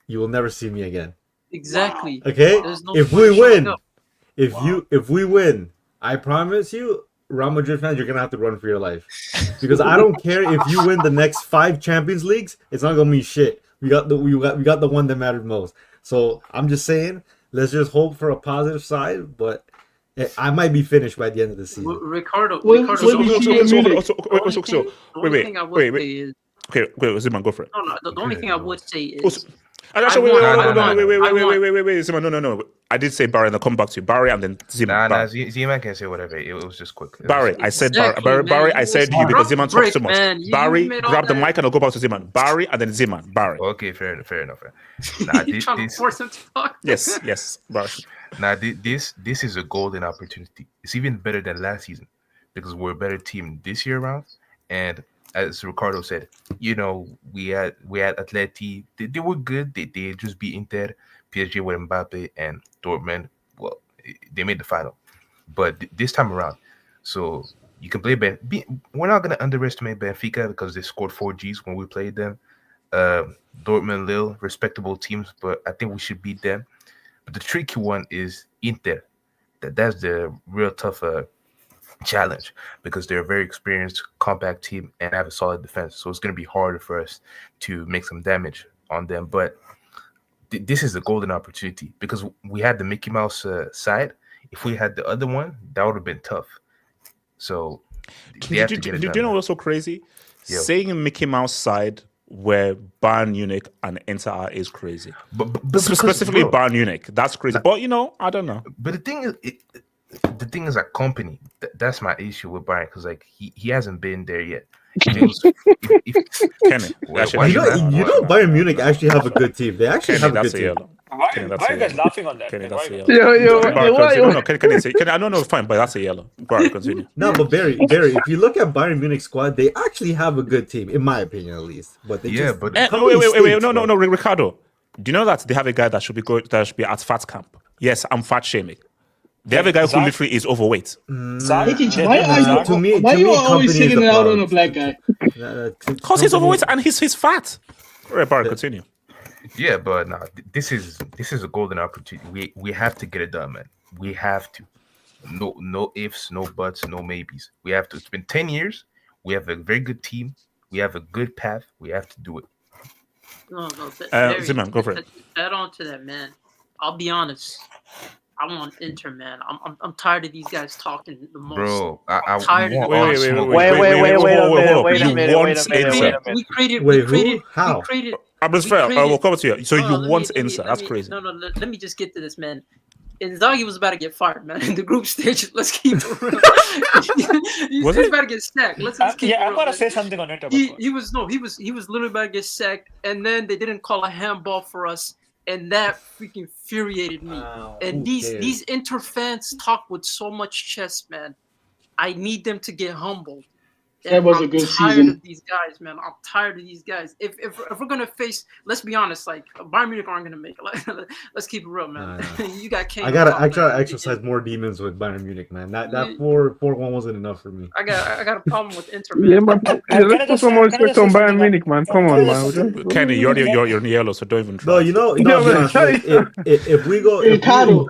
you will never see me again. Exactly. Okay. No if we win, if we win, I promise you, Real Madrid fans, you're gonna have to run for your life, because I don't care if you win the next 5 Champions Leagues. It's not gonna mean shit. We got the one that mattered most. So I'm just saying, let's just hope for a positive side. But I might be finished by the end of the season. Ricardo. Wait, Ziman, go for it. No. The only thing I would say is. Wait, Ziman, no. I did say Barry, and I'll come back to you. Barry, and then Ziman. Ziman can say whatever. It was just quick. Barry, I said Barry, I said you because Ziman talks too much. Barry, grab the mic and I'll go back to Ziman. Barry, and then Ziman. Barry. Okay, fair enough. You're trying to force him to talk. Yes, Barry. Now, this is a golden opportunity. It's even better than last season because we're a better team this year around. And as Ricardo said, we had Atleti. They were good. They just beat Inter, PSG with Mbappe, and Dortmund. Well, they made the final, but this time around, so you can play we're not going to underestimate Benfica because they scored 4 Gs when we played them. Dortmund, Lille, respectable teams, but I think we should beat them. But the tricky one is Inter. That's the real tough challenge because they're a very experienced, compact team and have a solid defense. So it's going to be harder for us to make some damage on them. But this is a golden opportunity because we had the Mickey Mouse side. If we had the other one, that would have been tough. So do you know what's so crazy? Yep. Saying Mickey Mouse side where Bayern Munich and Inter are is crazy. But specifically Bayern Munich, that's crazy. But I don't know. But the thing is, like company. That's my issue with Bayern because he hasn't been there yet. Bayern Munich actually have a good team. They actually have a good team. Why are you guys laughing on that? No, fine, but that's a yellow. Barry, continue. No, but Barry, if you look at Bayern Munich squad, they actually have a good team, in my opinion, at least. But they wait, no, Ricardo. Do you know that they have a guy that should be at fat camp? Yes, I'm fat shaming. They have a guy who literally is overweight. Why are you always singing it out on a black guy? Because he's overweight and he's fat. All right, Barry, continue. Yeah, but no, this is a golden opportunity. We have to get it done, man. We have to. No ifs, no buts, no maybes. We have to. It's been 10 years. We have a very good team. We have a good path. We have to do it. No, Ziman, go for it. Bet on to that, man. I'll be honest. I want Inter, man. I'm tired of these guys talking the most. Bro, I'm tired of wait a minute. We created. How? I'm just fair. I will come to you. So you want Inter? That's crazy. No. Let me just get to this, man. Inzaghi was about to get fired, man. In the group stage, let's keep it real. He was about to get sacked. Let's keep it real. I'm gonna say something on it. He was literally about to get sacked, and then they didn't call a handball for us, and that freaking infuriated me. And these Inter fans talk with so much chest, man. I need them to get humbled. That was a I'm good tired season. of these guys, man. I'm tired of these guys. If we're gonna face, let's be honest, like Bayern Munich aren't gonna make it. Let's keep it real, man. Nah. You got Kane. I on gotta top, actually man. exercise more demons with Bayern Munich, man. That You- 4-1 wasn't enough for me. I got a problem with Inter, Yeah, man. man. Can I Let's put just some say- more can I respect just say on Bayern something, man? Munich, man. Can- Come can on, I man. just- We just- Kenny, you're in yellow, so don't even try. No, you know, Yeah, no, be man. honest, like, if we go, Ricardo.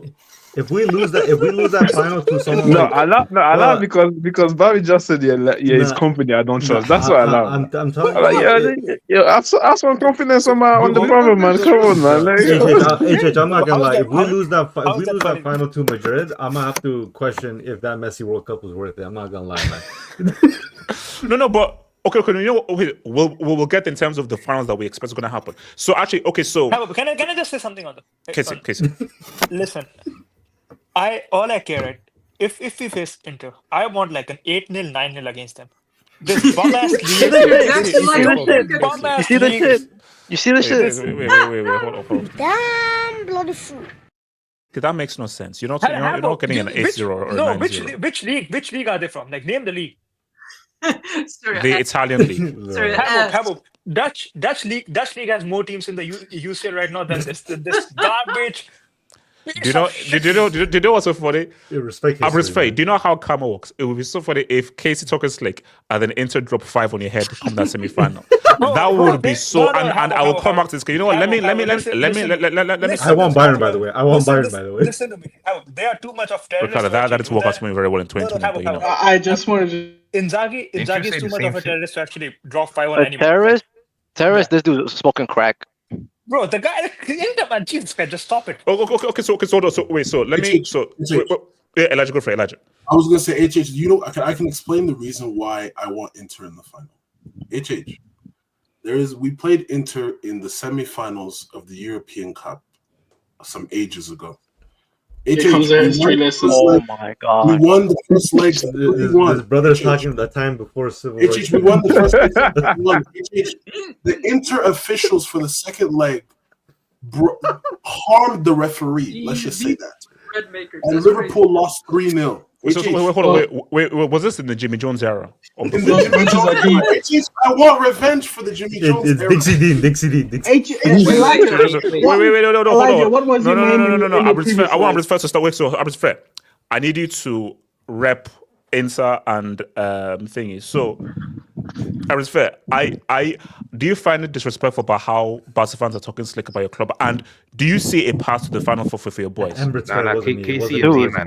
if we lose that final to someone No, like, I allow Well, because Barry just said his Nah, company I don't nah, trust. That's what I allow. I'm telling I'm like, you, have some confidence on the But- brother, man. Come on, man. Like, HH, I'm not gonna How is lie. that- If we how- lose that, how if is we that lose funny? that final to Madrid, I'm gonna have to question if that Messi World Cup was worth it. I'm not gonna lie, man. No, but okay, you know, okay, we'll get in terms of the finals that we expect is going to happen. So actually, okay, so How- Can I just say something on the? Casey. Listen, all I care at if we face Inter, I want like an 8-0, 9-0 against them. This bum ass league. You look exactly like him. Bum You ass see the league. shit? You see the Wait, shit? wait, hold on. Damn bloody fool. Okay, that makes no sense. You're not getting an 8-0 or a 9-0. Which league are they from? Like name the league. Serie The A. Italian league. Serie A. Habo, Dutch league has more teams in the UCL right now than this garbage. Do you know what's so funny? Respect I'm history, respect. Do you know how karma works? It would be so funny if Casey took a slick and then Inter drop 5 on your head to come that semi-final. That would be so. And I will come back to this. You know what? Let me. I want Bayern, by the way. I want Bayern, by the way. Listen to me. They are too much of terrorists. Ricardo, that is work out for me very well in 2020. But, you know. I just wanted to. Inzaghi is say too the much same of a shit? terrorist to actually drop 5 on A anyone. terrorist. This dude smoking crack. Bro, the guy, Inter man, Jesus Christ, just stop it. Okay, so let me. Yeah, Elijah, go for it, Elijah. I was gonna say HH. You know, I can explain the reason why I want Inter in the final. HH, we played Inter in the semifinals of the European Cup some ages ago. Here comes a history lesson. Oh my We god. won the first legs. His brother's talking the time before civil rights. HH, we won the first legs. The Inter officials for the second leg harmed the referee. Let's just say that. Red makers. And That's Liverpool lost 3-0. Wait, hold on. Wait, was this in the Jimmy Jones era? In the Jimmy Jones era. I want revenge for the Jimmy Jones It's era. Dixie Dean. Wait, no, hold Elijah, on. what was your name No. in the previous I want one? first to start with. So I'm just fair. I need you to rep Inter and thingy. So I'm just fair. I do you find it disrespectful about how Barca fans are talking slick about your club? And do you see a path to the final for your boys? Nah, KC Dude, man.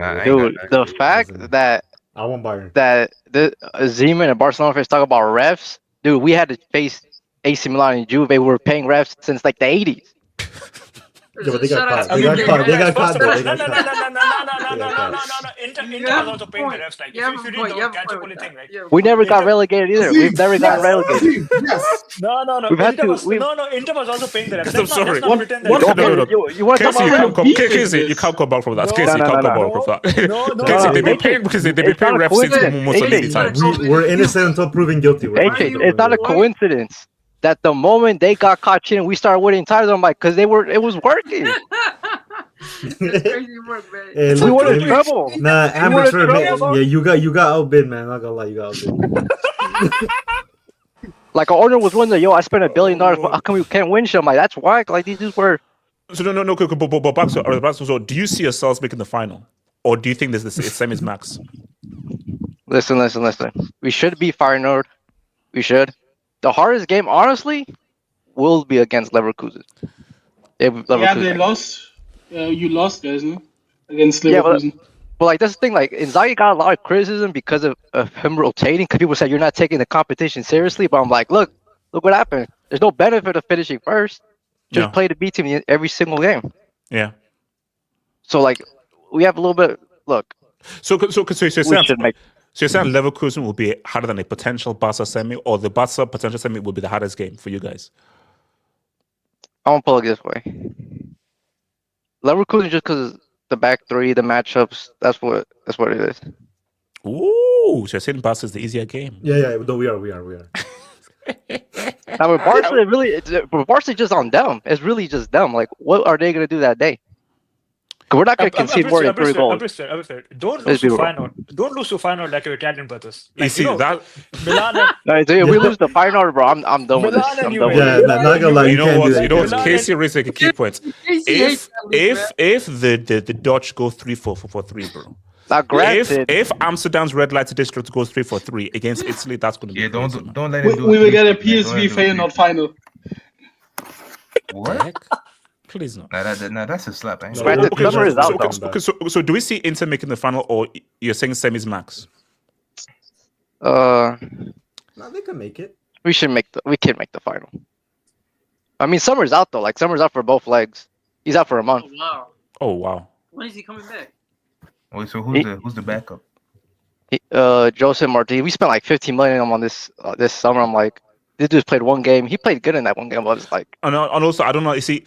the fact that I want Bayern. that the Zeman and Barcelona fans talk about refs, dude, we had to face AC Milan and Juve. We were paying refs since like the 80s. Yeah, but they got caught. They got caught. Inter was also paying the refs. Like, if you didn't catch a bully thing, right? We never got relegated either. We've never gotten relegated. No. We've had Inter was, to. no, Inter was also paying the refs. I'm sorry. Let's not pretend that. No. You want to talk Casey, about Casey, you can't come back from that. No, Casey, you no, can't no, come no. back from that. No. Casey, they've been paying refs since Mussolini times. We're innocent until proven guilty. It's not a coincidence that the moment they got caught cheating, we started winning titles. I'm like, because it was working. crazy work, man. Hey, We look, were in man. trouble. Nah, We were in amateur, man. trouble. Yeah, you got outbid, man. Not gonna lie, you got outbid. Like our owner was wondering, yo, I spent $1 billion. How come we can't win shit? I'm like, that's why. Like these dudes were. So no. But back to so do you see yourselves making the final, or do you think this is same as max? Listen. We should be Feyenoord. We should. The hardest game, honestly, will be against Leverkusen. Yeah, they lost. You lost, guys, no? Against Yeah, Leverkusen. but like that's the thing. Like Inzaghi got a lot of criticism because of him rotating. Because people said you're not taking the competition seriously. But I'm like, look what happened. There's no benefit of finishing first. Just play the B team in every single game. Yeah. So like, we have a little bit. Look. So you're saying, should make. so you're saying Leverkusen will be harder than a potential Barca semi, or the Barca potential semi will be the hardest game for you guys? I won't pull it this way. Leverkusen just because the back three, the matchups. That's what it is. Ooh, so you're saying Barca is the easier game? Yeah. No, we are. Now with Barca, Barca just on them. It's really just them. Like, what are they gonna do that day? We're not going to concede more than 3 goals. Don't lose to Feyenoord. Don't lose to Feyenoord like your Italian brothers. Like, you see that? Milan and... If we lose to Feyenoord, bro, I'm done with this. I'm done with Yeah, this. not gonna lie. You know can't what? do that. You know what? Casey raised like a key point. If the Dutch go 3-4-3, bro. Now, granted, if Amsterdam's red light district goes 3-4-3 against Italy, that's going to be crazy, don't let him do We will get a PSV PSV Feyenoord final. What? Please no. Nah, that's a slap. So do we see Inter making the final, or you're saying semis max? No, they can make it. We can make the final. I mean, Summer's out though. Like Summer's out for both legs. He's out for a month. Oh, wow. Oh wow. When is he coming back? Wait, so who's the backup? Joseph Martinez. We spent like 15 million on this summer. I'm like, this dude played 1 game. He played good in that 1 game, but it's like. And also, I don't know. You see,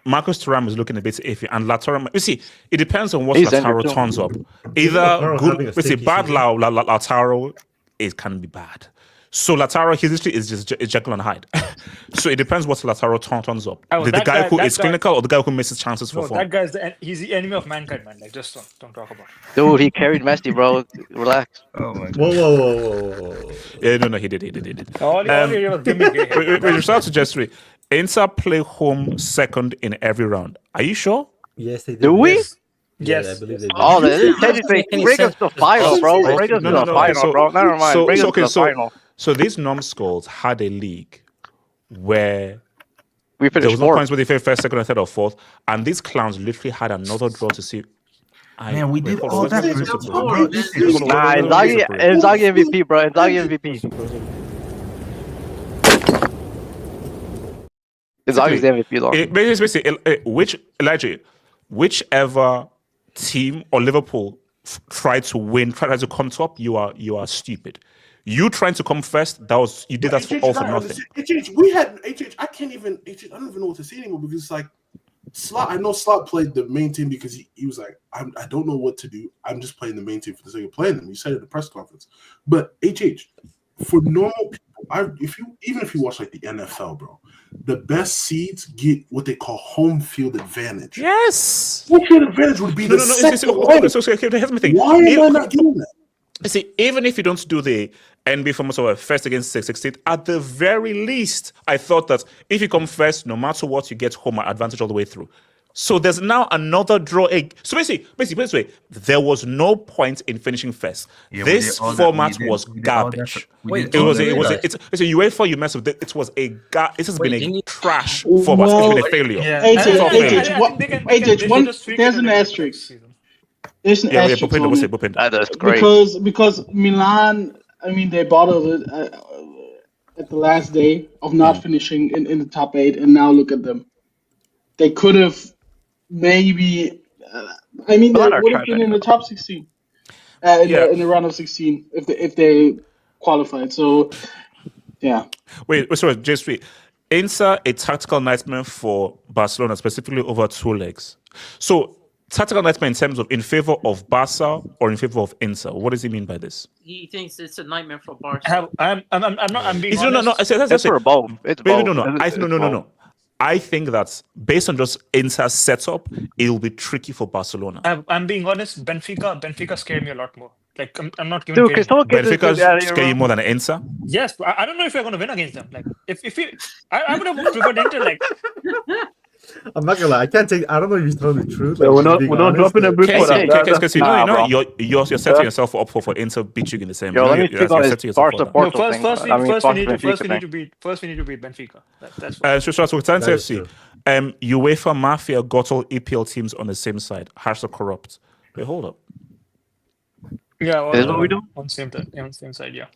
Marcus Thuram is looking a bit iffy, and Lautaro. You see, it depends on what Lautaro turns up. Either good. We see bad Lautaro, it can be bad. So Lautaro, his history is just Jekyll and Hyde. So it depends what Lautaro turns up. The guy who is clinical or the guy who misses chances for fun. That guy's he's the enemy of mankind, man. Like, just don't talk about it. Dude, he carried Messi, bro. Relax. Oh my God. Whoa. Yeah, no, he did. All he was gimmick. We shout to Jeffrey. Inter play home second in every round. Are you sure? Yes, they did. Do we? Yes. Yeah, I believe they did. Oh, bring us to the final, bro. Bring us to the final, bro. Never mind. Bring us to the final. So these numbskulls had a league where we there was no fourth. points where they finished first, second, or third, or fourth, and these clowns literally had another draw to see. Man, we did all that. Nah, Inzaghi MVP, bro. Inzaghi MVP. Inzaghi's the MVP, though. Whichever team or Liverpool tried to win, tried to come top, you are stupid. You trying to come first, you did that for all for nothing. I don't even know what to say anymore, because it's like Slot. I know Slot played the main team because he was like, I don't know what to do. I'm just playing the main team for the sake of playing them. He said it at the press conference. But for normal people, even if you watch like the NFL, bro, the best seeds get what they call home field advantage. Yes. Home field advantage would be Here's my thing. Why am I not getting that? See, even if you don't do the NBA format of first against 16th, at the very least, I thought that if you come first, no matter what, you get home advantage all the way through. So there's now another draw. So basically, there was no point in finishing first. This format was garbage. It's a UEFA. You mess with it. It was it has been a trash format. It's been a failure. There's an asterisk. There's an asterisk on it. That's great. Because Milan, I mean, they bottled it at the last day of not finishing in the top 8, and now look at them. They could have maybe. They would have been in the top 16 in the round of 16 if they qualified. So, yeah. Wait, sorry, just wait. Inter a tactical nightmare for Barcelona, specifically over 2 legs. So. Tactical nightmare in terms of in favor of Barca or in favor of Inter. What does he mean by this? He thinks it's a nightmare for Barca. I'm being honest. No. It's for both. It's both. No. I think that based on just Inter's setup, it will be tricky for Barcelona. I'm being honest. Benfica scared me a lot more. Like I'm not giving. Dude, Benfica scare you more than Inter? Yes, but I don't know if we're going to win against them. Like I would have preferred Inter. Like. I'm not gonna lie. I don't know if he's telling the truth. Like, we're not dropping a boot for that. Because you know, you're setting yourself up for Inter beat you in the same. Let me speak on this Barca Porto thing. First we need to beat Benfica. That's so FC. UEFA Mafia got all EPL teams on the same side. # corrupt. Wait, hold up. Yeah, is what we do on same side. Yeah.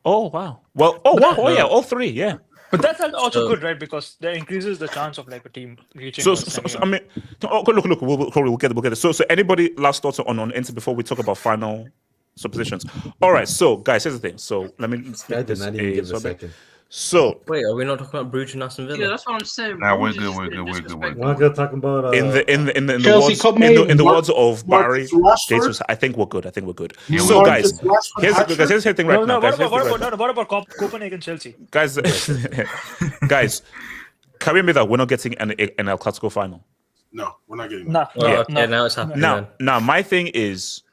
Oh wow. Well. Oh yeah. All 3. Yeah. But that's also good, right? Because that increases the chance of like a team reaching. So I mean, look. We'll get it. So anybody last thoughts on Inter before we talk about final suppositions? All right. So guys, here's the thing. So let me. I did not even give a second. So wait, are we not talking about Bruges and Aston Villa? Yeah, that's what I'm saying. Nah, we're good. We're not gonna talk about in the words of Barry, I think we're good. Yeah, so guys, here's the thing right now. What about Copenhagen Chelsea? Guys, can we admit that we're not getting an El Clasico final? No, we're not getting No, that. Well, Yeah. okay, now it's happening. Now, then. now my thing is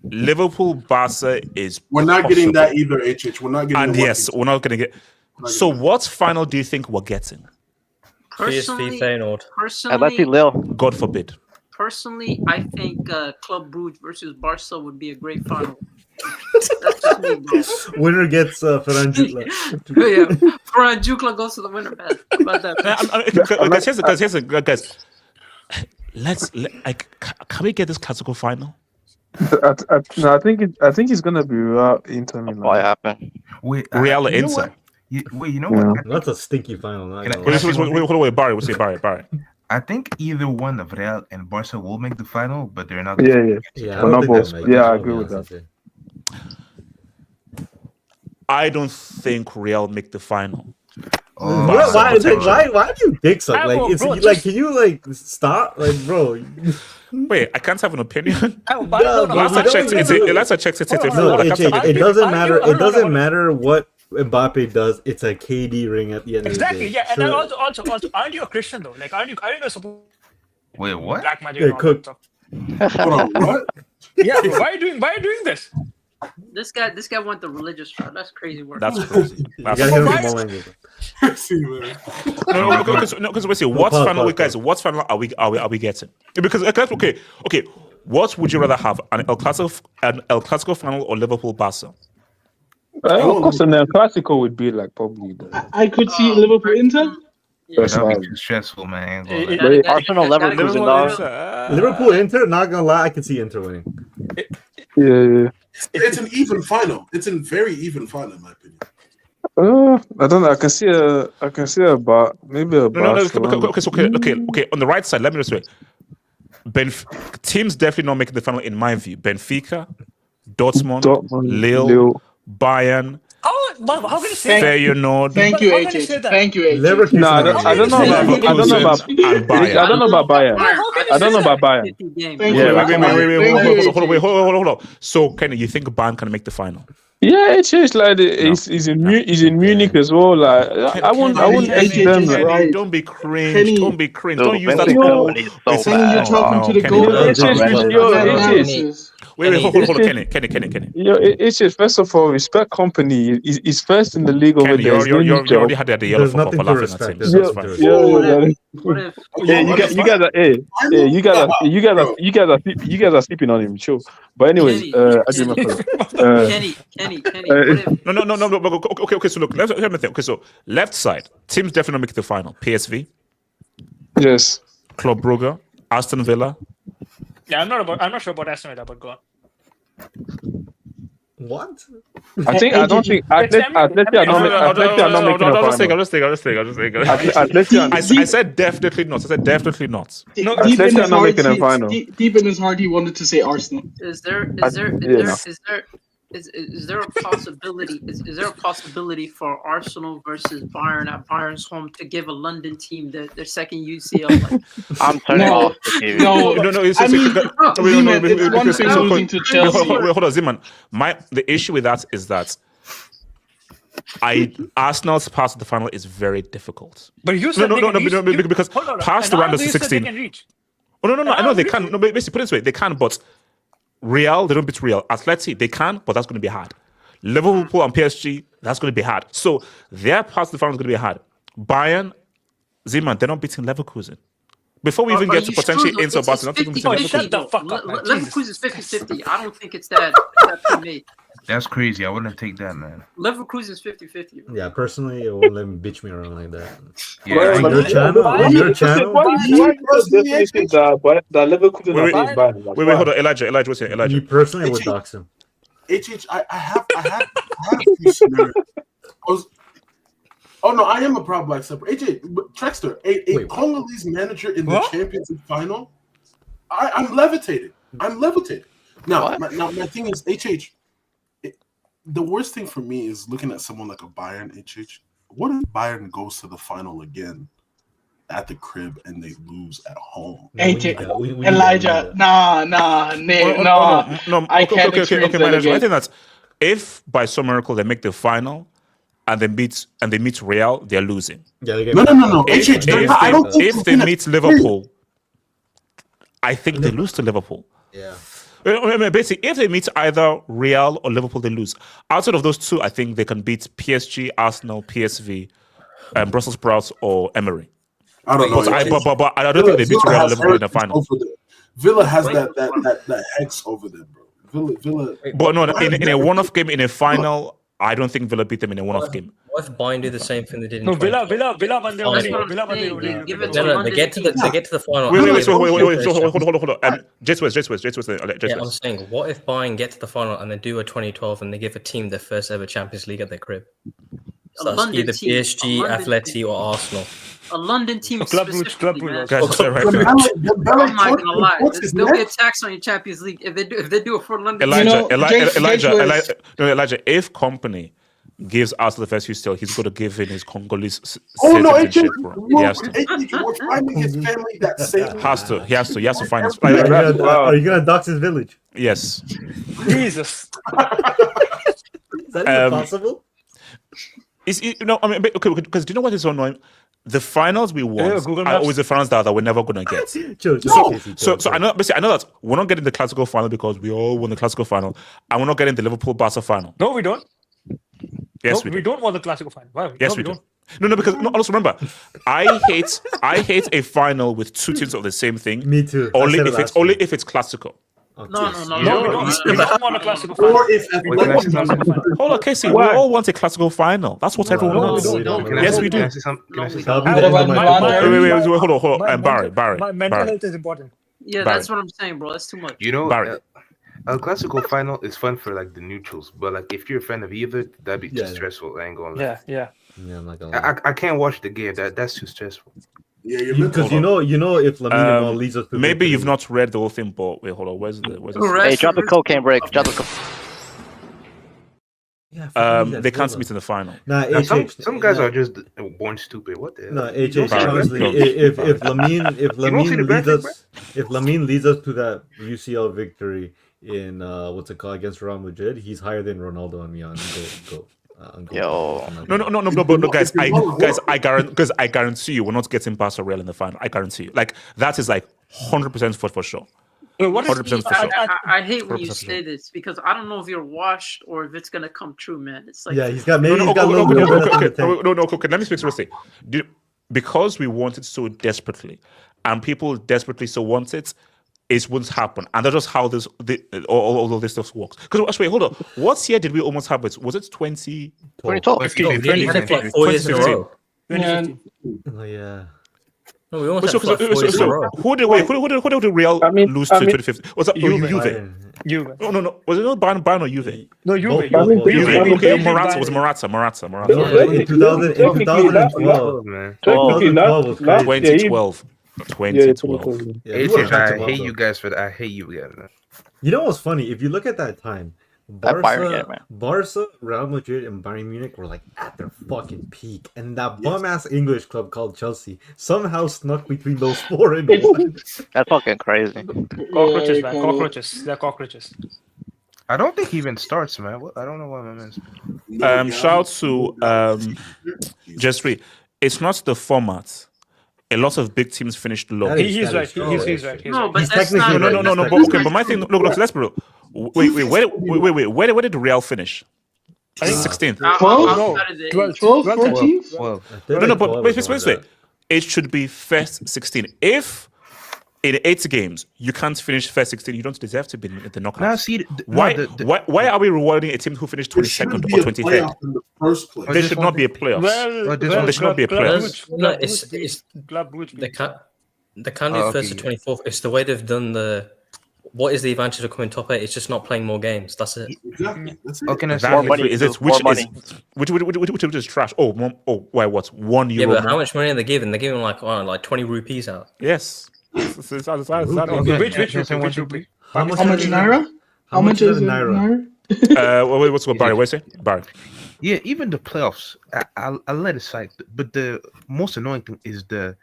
Liverpool Barca is We're not getting that possible. either, HH. We're not getting And the yes, we're not gonna get. So what final do you think we're getting? PSV Feyenoord. Atleti Personally, Lille. God forbid. personally, I think Club Brugge versus Barca would be a great final. That's just me, bro. Winner gets Ferran Jutla. Yeah, Ferran Jutla goes to the winner, man. How about that? Guys, can we get this Classico final? No, I think it's gonna be Inter Milan. What happened? Wait, Real you know Inter. what? Wait, you know what? I That's a stinky final. Not Can I- gonna can I lie. say one thing? Wait, Barry. We'll say Barry. I think either one of Real and Barca will make the final, but they're not. Yeah. Yeah, I We're don't not think both. that makes Yeah, I I'll agree be with honest that. with you. I don't think Real make the final. Oh, Why, why, potential. why do you dick suck? Like, it's bro, like, just- can you like stop? Like, bro. Wait, I can't have an opinion. Oh, but No, no, but Last we I checked, don't it's do it. last I checked, it's Hold on, No, I can't have it an doesn't I matter. do- It doesn't hold on. matter what Mbappe does. It's a KD ring at the end Exactly, of the day. yeah. And So- then also, aren't you a Christian though? Like, aren't you supposed Wait, what? black magic Yeah, and all cook. that stuff? Hold on, what? Yeah, bro, why are you doing this? This guy went the religious route. That's crazy work. That's crazy. You That's gotta hear crazy. some more language. See, man. Because we say what pause, final, pause, guys? What final are we getting? Because okay. What would you rather have, an El Clasico final or Liverpool Barca? Of course, and then Classico would be like probably the I could see Liverpool Inter. first That'd be round. too stressful, man. I ain't gonna It- lie. Wait, Arsenal, Leverkusen, dog. Liverpool Inter. Not gonna lie, I can see Inter winning. Yeah. It's an even final. It's a very even final, in my opinion. I don't know. I can see maybe a No. Barcelona. Okay. On the right side, let me just wait. Teams definitely not making the final in my view. Benfica, Dortmund, Lille, Bayern, How can you say that? Feyenoord, Thank you, How can you HH. say that? Thank you, HH. Leverkusen. No, I don't know about. and Bayern. I don't know about Bayern. I don't know about Bayern. Thank Yeah, you. Hold on. So, Kenny, you think Bayern can make the final? Yeah, it's just like he's in Munich as well. Like I wouldn't Kenny, edge them. Kenny, Like, right. Don't be cringe. Kenny. Don't be cringe. Dude, Don't use that. Benfica is so Kenny, you're bad. talking to the Kenny, goal. it's just Analysis. Wait, hold on, Kenny. Kenny. It's just first of all respect company. He's first in the league over Kenny, there. He's doing you his job. already had the yellow There's for nothing to laughing at respect. him. There's So that's nothing fine. to Yeah. What if Yeah, you guys are sleeping on him, sure. But anyways, Kenny, what if No. But okay. So look, let me think. Okay, so left side teams definitely make the final. PSV, yes. Club Brugge, Aston Villa. Yeah, I'm not sure about Aston Villa, but go on. What? I don't think Atleti are not making a final. I said definitely not. Deep in Atleti his are not heart, making a final. deep in his heart, he wanted to say Arsenal. is there a possibility? Is there a possibility for Arsenal versus Bayern at Bayern's home to give a London team their second UCL? Like, I'm turning No. off the TV. No, It's I mean, Zeman, it's one thing losing to Chelsea. Hold on, Zeman. The issue with that is that Arsenal's pass to the final is very difficult. But you said because past the round of 16. Oh no! I know they can. No, basically, put it this way, they can, but Real, they don't beat Real. Atleti, they can, but that's going to be hard. Liverpool and PSG, that's going to be hard. So their pass to the final is going to be hard. Bayern, Zeman, they're not beating Leverkusen. Before we even get to potentially Inter Barcelona, not even beating Leverkusen. Shut the fuck up, man. Leverkusen is 50-50. I don't think it's that made. That's crazy. I wouldn't take that, man. Leverkusen is 50-50. Yeah, personally, it won't let me bitch me around like that. Yeah, On your channel, Why you definitely think that Leverkusen are beating Bayern? Wait, hold on, Elijah, what's here? Elijah. You personally would dox him. I have a few scenarios. Oh no, I am a proud black supper. but Trexter, a Congolese manager in the Champions League final. I'm levitated. Now, my thing is, the worst thing for me is looking at someone like a Bayern. What if Bayern goes to the final again at the crib and they lose at home? Elijah, no. I can't experience that I again. think that's if by some miracle they make the final and they meet Real, they're losing. Yeah, No. If they meet Liverpool, I think they lose to Liverpool. Yeah. Basically, if they meet either Real or Liverpool, they lose. Outside of those two, I think they can beat PSG, Arsenal, PSV, Brussels Sprouts, or Emery. I don't know. But I don't think they beat Real or Liverpool in the final. Villa has that hex over them, bro. Villa. But no, in a one-off game, in a final, I don't think Villa beat them in a one-off game. What if Bayern do the same thing they did in No, Villa Final? won the only. Give it to They London get to the teams. they get to the final. Wait. So hold on. J-Swiss. Yeah, I'm saying, what if Bayern get to the final and they do a 2012 and they give a team their first ever Champions League at their crib? So that's London either team, PSG, a London Atleti, team. or Arsenal. A London team Club Brugge, specifically, man. Guys, I'm not gonna lie. There'll be a tax on your Champions League if they do it for London. Elijah, if Company gives us the first few still, he's got to give in his Congolese citizenship, bro. He has to. We're finding his family that same. He has to find his. Are you gonna dox his village? Yes. Jesus. Is that even possible? Because do you know what is so annoying? The finals we want are always the finals that we're never gonna get. So I know that we're not getting the Classico final because we all won the Classico final, and we're not getting the Liverpool Barca final. No, we don't. Yes, we don't want the Classico final. Why? Yes, we do. No, because also remember, I hate a final with two teams of the same thing. Me too. Only if it's Classico. No. We don't want a Classico final. Or if hold on, Casey, we all want a Classico final. That's what everyone wants. Yes, we do. Wait, hold on. Barry. My mental health is important. Yeah, that's what I'm saying, bro. That's too much. You know, Barry. El Clasico final is fun for like the neutrals, but like if you're a fan of either, that'd be too stressful. I ain't gonna lie. Yeah. I'm not gonna lie. I can't watch the game. That's too stressful. Yeah, because you know if Lamine leads us to maybe you've not read the whole thing, but wait, hold on. Where's the Hey, drop the cocaine break. Drop the they can't meet in the final. Nah, some guys are just born stupid. What the hell? No, honestly, if Lamine leads us to that UCL victory in what's it called against Real Madrid, he's higher than Ronaldo and me on go. Yo. No, guys, I guarantee you, we're not getting Barca Real in the final. I guarantee you, like that is like 100% for sure. 100% for sure. I hate when you say this because I don't know if you're washed or if it's gonna come true, man. It's like he's got maybe no. Let me speak seriously. Because we want it so desperately, and people desperately so want it. It wouldn't happen, and that's just how all of this stuff works. Because actually, hold on, what year did we almost have it? Was it 2012? 4 years in a row. Oh yeah. No, we almost had 4 years in a row. Who did Real lose to 2015? Was that Juve? Juve. No. Was it not Bayern or Juve? No, Juve. Okay, Morata. Was Morata. In 2012, man. 2012. 2012. I hate you guys for that. I hate you guys. Man. You know what's funny? If you look at that time, Barca, Real Madrid, and Bayern Munich were like at their fucking peak, and that bum-ass English club called Chelsea somehow snuck between those four in one. That's fucking crazy. Cockroaches, man. Cockroaches. They're cockroaches. I don't think he even starts, man. I don't know why my man's. Shout to Jesri. It's not the format. A lot of big teams finished low. He's right. He's right. No, but He's that's not. technically No. But okay, but my thing. Look. Let's be real. Wait. Where did Real finish? I think 16th. 12, 14? No. But wait. It should be first 16. If in 8 games you can't finish first 16, you don't deserve to be in the knockout. Now, see, why are we rewarding a team who finished 22nd or 23rd? In the first place. There should not be a playoffs. There should not be a playoffs. No, it's Club Brugge. They can't do first to 24th. It's the way they've done the. What is the advantage of coming top 8? It's just not playing more games. That's it. Exactly. That's it. Okay, Which is trash. Why? What? €1? Yeah, but how much money are they giving? They're giving like 20 rupees out. Yes. Which rupee? How much naira? How much is naira? What's Barry? What say? Barry. Yeah, even the playoffs, I let it slide. But the most annoying thing is the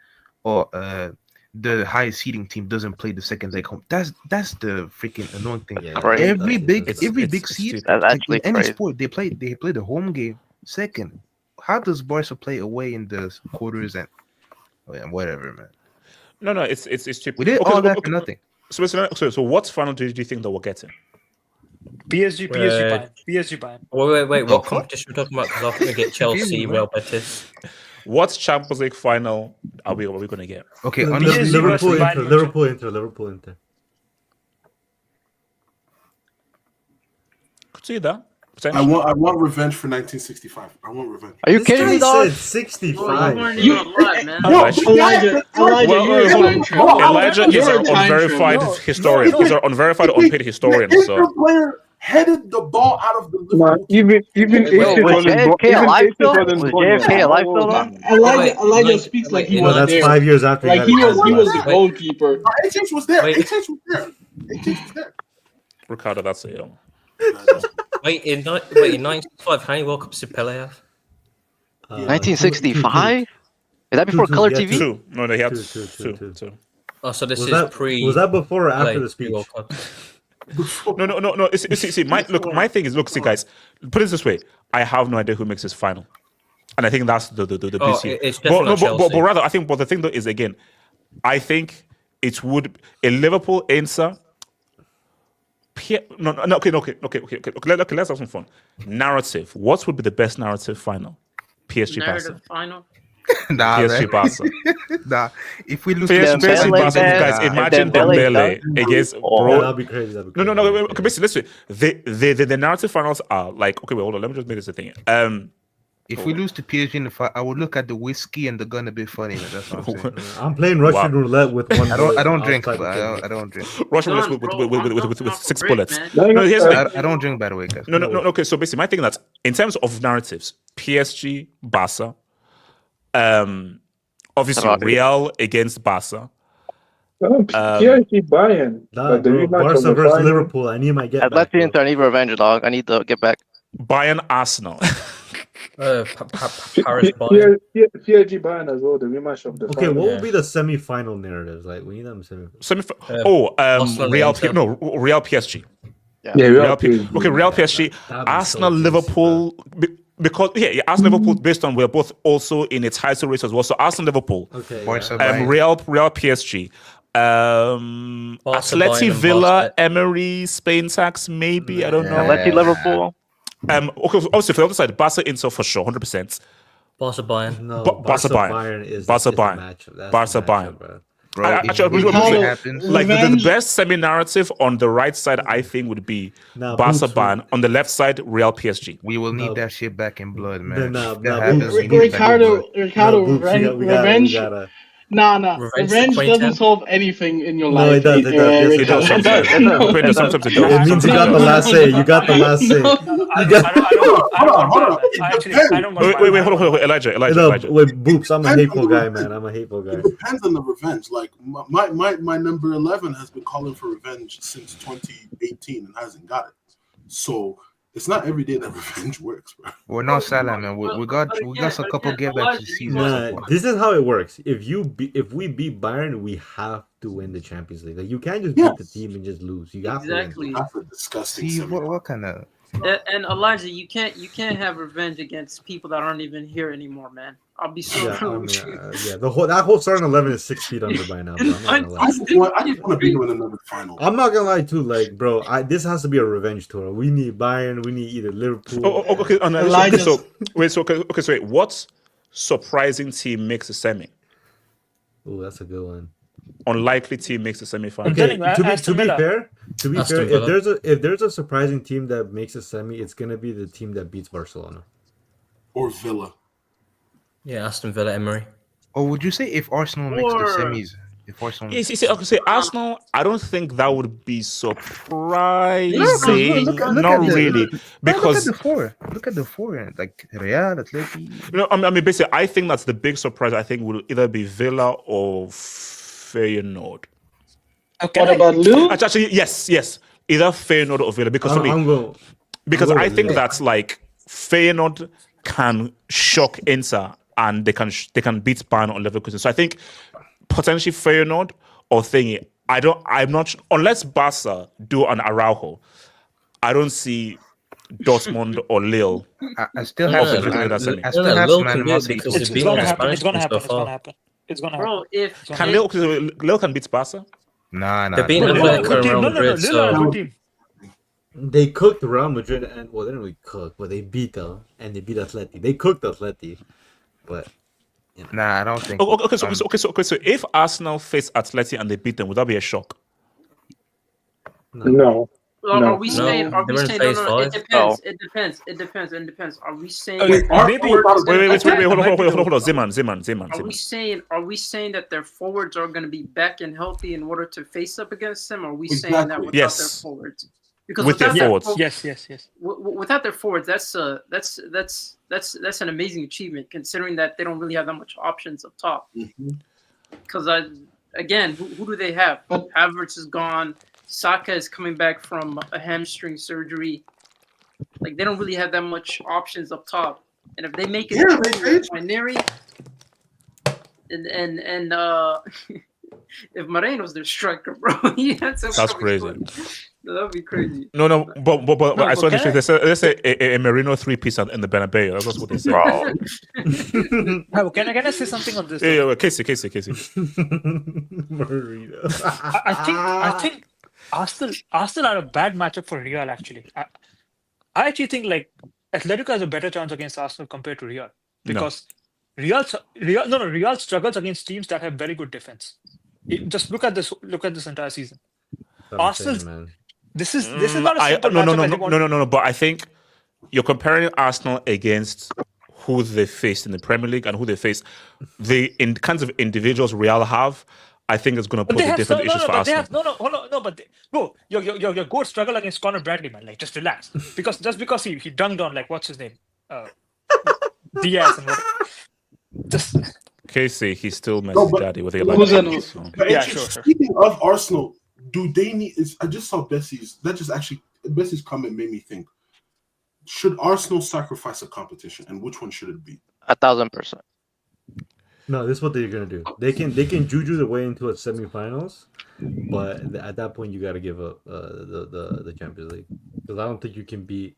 highest seeding team doesn't play the second leg home. That's the freaking annoying thing. Yeah, right. Every big seed, that's actually any crazy. sport, they play the home game second. How does Barca play away in the quarters and whatever, man? No, it's cheap. We did all that for nothing. So what final do you think that we're getting? PSG Bayern. PSG Bayern. Wait. What competition we're talking about? Because I'm going to get Chelsea, Real Betis. What Champions League final are we going to get? Okay, Liverpool Inter. Could see that. I want revenge for 1965. I want revenge. Are you kidding me, dog? 65. Elijah, Elijah is an unverified historian. He's an unverified, unpaid historian. So player headed the ball out of the Liverpool. Even was JFK alive still? Was JFK alive still? Elijah speaks like he was that's there. 5 years after. Like he was the goalkeeper. HH was there. HH was there. Ricardo, that's it. Wait, in 1965, how many World Cups did Pele have? 1965? Is that before color TV? Two. No, they had two. Oh, so this Was is that pre. Was that before or after the speech? World Cup. No. See, my thing is, see, guys. Put it this way: I have no idea who makes this final, and I think that's the BC. It's definitely Chelsea. But rather, I think. But the thing though is, again, I think it would a Liverpool Inter. Okay. Let's have some fun. Narrative. What would be the best narrative final? PSG Barca. Final. PSG Barca. Nah, if we lose PSG Barca, guys, imagine Dembele against bro. That'd be crazy. No. Basically, listen. The narrative finals are like, okay, wait, hold on. Let me just make this a thing. If we lose to PSG in the fight, I would look at the whiskey and the gun a bit funny. That's what I'm saying. I'm playing Russian roulette with one. I don't drink. I don't drink. Russian roulette with 6 bullets. I don't drink, by the way, guys. No. Okay, so basically, my thing that in terms of narratives, PSG, Barca, obviously Real against Barca. PSG Bayern. Barca versus Liverpool. I need my get back. Atletico Inter, I need revenge, dog. I need to get back. Bayern Arsenal. Paris Bayern. PSG Bayern as well. The rematch of the. Okay, what would be the semi-final narratives? Like we need them Real PSG. Real PSG. Okay, Real PSG. Arsenal, Liverpool. Because Arsenal Liverpool, based on we're both also in a title race as well. So Arsenal Liverpool. Okay. Real PSG. Atleti Villa, Emery, Spain tax, maybe. I don't know. Atleti Liverpool. Okay, obviously for the other side, Barca Inter for sure, 100%. Barca Bayern. No, Barca Bayern is Barca the Bayern. matchup. Barca Bayern. Bro, like the best semi-narrative on the right side, I think, would be Barca Bayern. On the left side, Real PSG. We will need that shit back in blood, man. Ricardo, revenge. Nah. Revenge doesn't solve anything in your life. No, it does. Sometimes it does. It means you got the last say. You got the last say. Wait, hold on. Elijah. Wait, Boops, I'm a hateful guy, man. I'm a hateful guy. It depends on the revenge. Like, my number 11 has been calling for revenge since 2018 and hasn't got it. So it's not every day that revenge works, bro. We're not Salah, man. We got a couple give backs this season. Nah, this is how it works. If we beat Bayern, we have to win the Champions League. Like you can't just beat the team and just lose. You have to win. That's a disgusting. See what kind of. And Elijah, you can't have revenge against people that aren't even here anymore, man. I'll be so real with you. That whole starting 11 is 6 feet under by now, bro. I'm not gonna lie. I just want to beat you in another final. I'm not gonna lie too, like, bro. This has to be a revenge tour. We need Bayern. We need either Liverpool. Wait. What surprising team makes a semi? Oh, that's a good one. Unlikely team makes the semi-final. Okay, to be fair, if there's a surprising team that makes a semi, it's gonna be the team that beats Barcelona or Villa. Yeah, Aston Villa, Emery. Or would you say if Arsenal makes the semis? If Arsenal, Arsenal. I don't think that would be surprising. Not really, because look at the four, like Real, Atletico. No, I mean, basically, I think that's the big surprise. I think will either be Villa or Feyenoord. Okay. What about Lou? Actually, yes. Either Feyenoord or Villa, because I think that's like Feyenoord can shock Inter and they can beat Bayern on Leverkusen. So I think potentially Feyenoord or thingy. I'm not unless Barca do an Araujo. I don't see Dortmund or Lille. I still have Lille can do it because it's gonna happen. It's gonna happen. Bro, if Lille can beat Barca? Nah. They're beating Atletico and Real Madrid. Lille are a So good team. They cooked Real Madrid, and well, they didn't really cook, but they beat them, and they beat Atleti. They cooked Atleti, but Nah, I don't think. So if Arsenal face Atleti and they beat them, would that be a shock? No. Are we saying? No, Are we they're in saying? phase No. five. It depends. It depends. It depends. It depends. Are we saying? Okay, maybe. Wait, hold on. Zeman. Are we saying that their forwards are going to be back and healthy in order to face up against them? Or are we saying that Exactly. without Yes. their forwards? Because With their without forwards. Yes. Without their forwards, that's an amazing achievement considering that they don't really have that much options up top. Because again, who do they have? Havertz is gone. Saka is coming back from a hamstring surgery. Like they don't really have that much options up top. And if they make it with Neri and if Moreno's their striker, bro, That's crazy. That'd be crazy. No, but I saw can this. They say a Merino 3-piece in the Bernabeu. That's what they say. Can I say something on this? Yeah, Casey. Marino. I think Arsenal are a bad matchup for Real. Actually, I actually think like Atletico has a better chance against Arsenal compared to Real because Real struggles against teams that have very good defense. Just look at this entire season. Arsenal. This is not a simple matchup. No. But I think you're comparing Arsenal against who they faced in the Premier League and who they face. The kinds of individuals Real have, I think it's going to pose different issues for Arsenal. Bro, your goal struggle against Conor Bradley, man. Like, just relax. Because he dunked on like what's his name, Diaz and what. Just. Casey, he's still messing daddy with Yeah, sure. Speaking of Arsenal, do they need? I just saw Bessie's. Bessie's comment made me think. Should Arsenal sacrifice a competition, and which one should it be? 1,000%. No, this is what they're gonna do. They can juju their way into a semifinals, but at that point you got to give up the Champions League because I don't think you can beat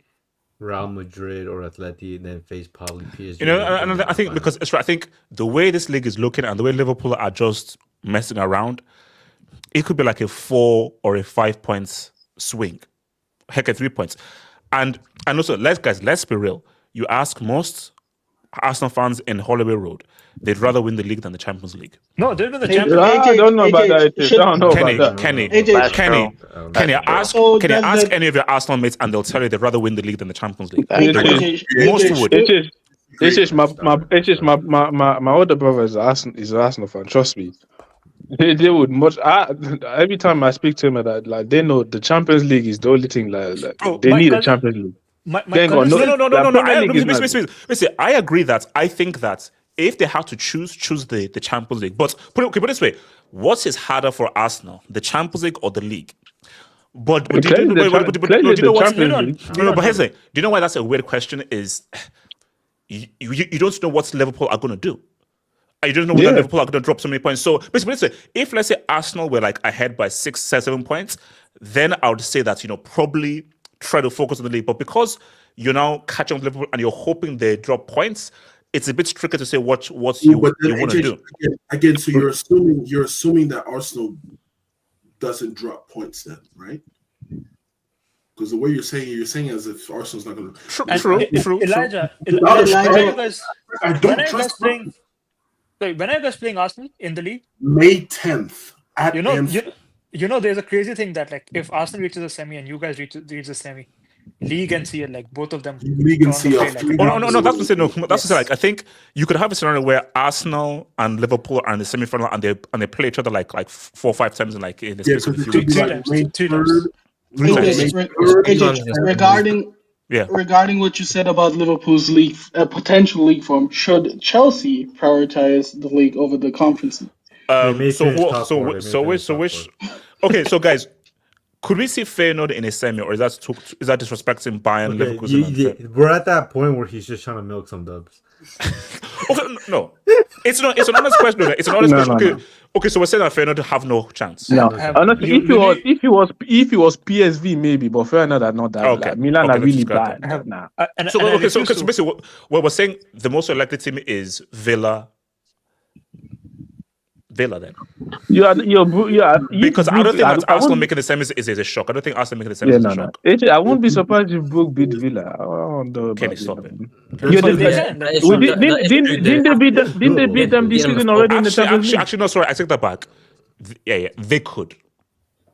Real Madrid or Atleti and then face probably PSG. You know, and I think because it's right. I think the way this league is looking and the way Liverpool are just messing around, it could be like a 4 or a 5 points swing, heck, at 3 points. And also, let's be real. You ask most Arsenal fans in Holloway Road, they'd rather win the league than the Champions League. No, they'll win the Champions League. I don't know about that. Kenny, ask any of your Arsenal mates and they'll tell you they'd rather win the league than the Champions League. Most would. It's just my older brother is an Arsenal fan. Trust me. They would much. Every time I speak to him, like they know the Champions League is the only thing. They need a Champions League. No. I agree that I think that if they have to choose the Champions League. But put it this way: what is harder for Arsenal, the Champions League or the league? But do you know what? But here's the thing: do you know why that's a weird question? Is you don't know what Liverpool are going to do. You don't know whether Liverpool are going to drop so many points. So basically, if let's say Arsenal were like ahead by 6, 7 points, then I would say that probably try to focus on the league. But because you're now catching up with Liverpool and you're hoping they drop points, it's a bit tricky to say what you want to do. Again, so you're assuming that Arsenal doesn't drop points then, right? Because the way you're saying as if Arsenal's not going to. True. Elijah, when are you guys playing Arsenal in the league? May 10th at Anfield. There's a crazy thing that like if Arsenal reaches a semi and you guys reach the semi, League and CL, like both of them. League and CL. No. That's what I say. That's what I say. Like I think you could have a scenario where Arsenal and Liverpool are in the semi-final and they play each other like 4 or 5 times in the space of a few weeks. Regarding what you said about Liverpool's league potential league form, should Chelsea prioritize the league over the conference? Okay, so guys, could we see Feyenoord in a semi, or is that disrespecting Bayern, Leverkusen? We're at that point where he's just trying to milk some dubs. No, it's an honest question. It's an honest question. Okay, so we're saying that Feyenoord have no chance. No, honestly, if he was PSV maybe, but Feyenoord are not that. Okay. Like, Milan are really bad. So basically, what we're saying, the most likely team is Villa, Villa then. Because I don't think that Arsenal making the semis is a shock. I don't think Arsenal making the semis is a shock. I won't be surprised if Brugge beat Villa. Can you stop it? Didn't they beat them this season already in the Champions League? Actually, no, sorry, I take that back. They could.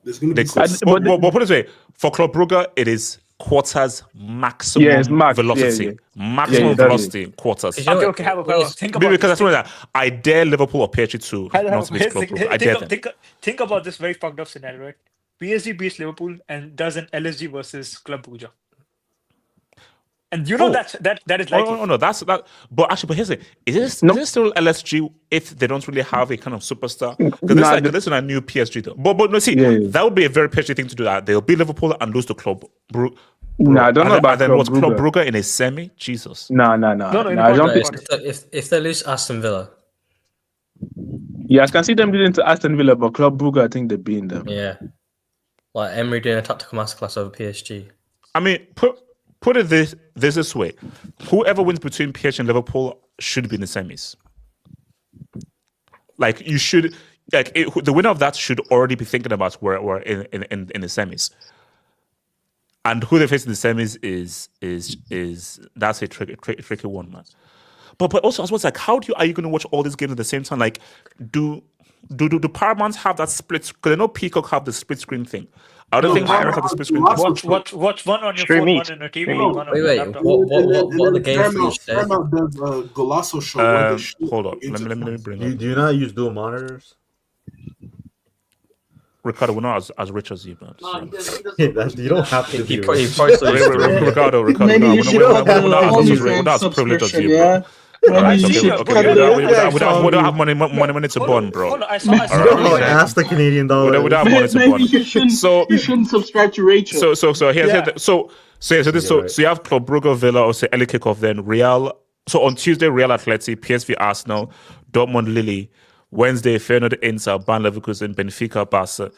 They could. But put it this way, for Club Brugge, it is quarters maximum velocity. Maximum velocity in quarters. Okay, have a think about because that's that I dare Liverpool or PSG to not miss Club Brugge. I dare them. Think about this very fucked up scenario, right? PSG beats Liverpool and does an LSG versus Club Brugge. And that is likely. Oh no, that's that. But actually, here's it: is it still LSG if they don't really have a kind of superstar? Because this is a new PSG though. But no, see, that would be a very PSG thing to do. That they'll beat Liverpool and lose to Club Brugge. I don't know about Club Brugge in a semi. Jesus. No. If they lose Aston Villa. Yeah, I can see them getting to Aston Villa, but Club Brugge, I think they're beating them. Yeah, like Emery doing a tactical masterclass over PSG. I mean, put it this way: whoever wins between PSG and Liverpool should be in the semis. Like you should, the winner of that should already be thinking about where we're in the semis. And who they face in the semis is that's a tricky one, man. But also, I was like, how are you going to watch all these games at the same time? Like, do Paramounts have that split? Because I know Peacock have the split screen thing. I don't think Paramount have the split screen. Watch one on your phone, one on your TV, one on your laptop. What the game Paramount does a Golasso show. Hold on, let me bring it. Do you not use dual monitors? Ricardo, we're not as rich as you, man. You don't have to. Ricardo, no, we're not as privileged as you, bro. We don't have money to bond, bro. Ask the Canadian dollar. We don't have money to bond. You shouldn't subscribe to Rachel. So you have Club Brugge, Villa, or say early kickoff, then Real. So on Tuesday, Real Atleti, PSV Arsenal, Dortmund Lille. Wednesday, Feyenoord Inter, Bayern Leverkusen, Benfica Barca.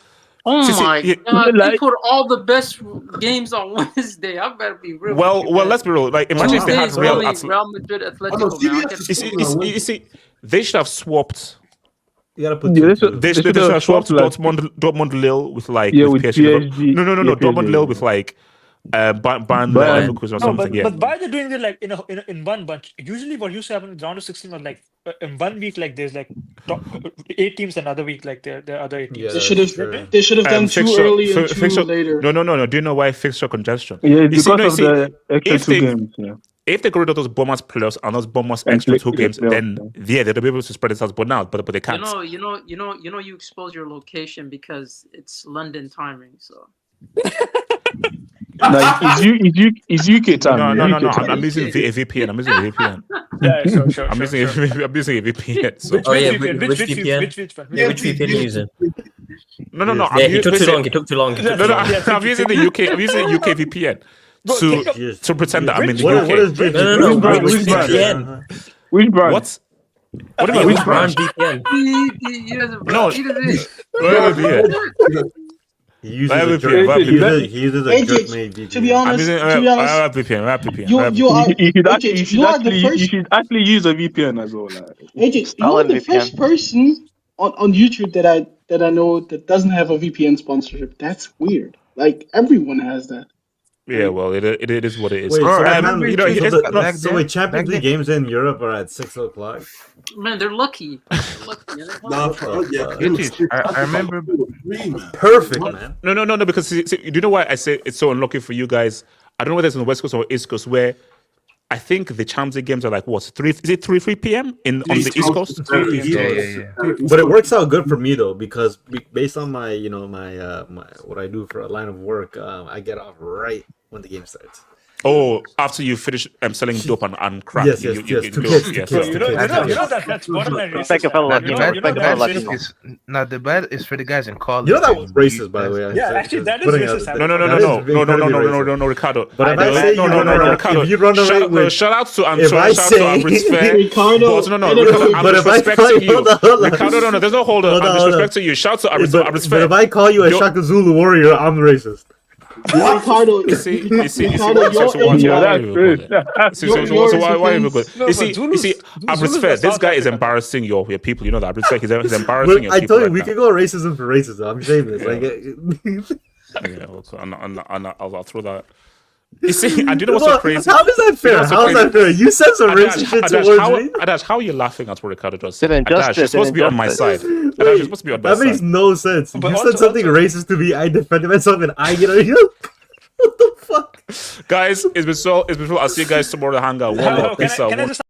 My God! They put all the best games on Wednesday. I better be real. Well, let's be real. Like, imagine if they had Real Madrid, Atletico. You see, they should have swapped. You gotta put. They should have swapped Dortmund Lille with with PSG. No. Dortmund Lille with Bayern Leverkusen or something. But why are they doing it in one bunch? Usually, what used to happen in round of 16 was in 1 week, there's top 8 teams, another week there are other 8 teams. They should have done too early and too later. No. Do you know why fixture congestion? Yeah, because of the extra 2 games. Yeah. If they got rid of those Bournemouth playoffs and those Bournemouth extra 2 games, then they'll be able to spread it out. But they can't. You expose your location because it's London timing. So. It's UK time. No. I'm using a VPN. Yeah, sure. I'm using a VPN. So. Which VPN are you using? No. Yeah, he took too long. No. I'm using the UK. I'm using the UK VPN to pretend that I'm in the UK. What is No. Which VPN? Which brand? What? What do you mean? Which brand? VPN? No. He uses a jerk-made VPN. To be honest, you should actually use a VPN as well. AJ, you're the first person on YouTube that I know that doesn't have a VPN sponsorship. That's weird. Everyone has that. Yeah, well, it is what it is. Wait, Champions League games in Europe are at 6 o'clock. Man, they're lucky. I remember. Perfect, man. No. Because do you know why I say it's so unlucky for you guys? I don't know whether it's on the West Coast or East Coast, where I think the Champions League games are 3 p.m. on the East Coast. Yeah. But it works out good for me though, because based on my what I do for a line of work, I get off right when the game starts. Oh, after you finish selling dope and crack. Yes. That's borderline racist. Now the bad is for the guys in college. You know that was racist, by the way. Yeah, actually, that is racist. No, Ricardo. But if I say Ricardo, if you run away with, shout out to Ricardo. But if I call you, Ricardo, no, there's no hold on. I'm disrespecting you. Shout out to Abris Fair. But if I call you a Shaka Zulu warrior, I'm racist. Ricardo, You see, Ricardo, why are you good? Your Why are you good? No, You but see, Zulus Abrit's fair. was This South guy is Africa. embarrassing your people. You know that Abrit's fair. He's embarrassing your I people told you right we now. can go racism for racism. I'm saying this. Yeah, I'll throw that. You see, and do you know what's so crazy? How is that fair? How is that fair? You said some racist shit towards me. Adash, how are you laughing at what Ricardo just said? Did Adash, injustice, you're supposed to be on my side. Adash, you're supposed to be on my That side. makes no sense. But You also- said something racist to me. I defended myself, and I get on you. What the fuck? Guys, it's been so. I'll see you guys tomorrow to hang out. One love. Peace out. Can I just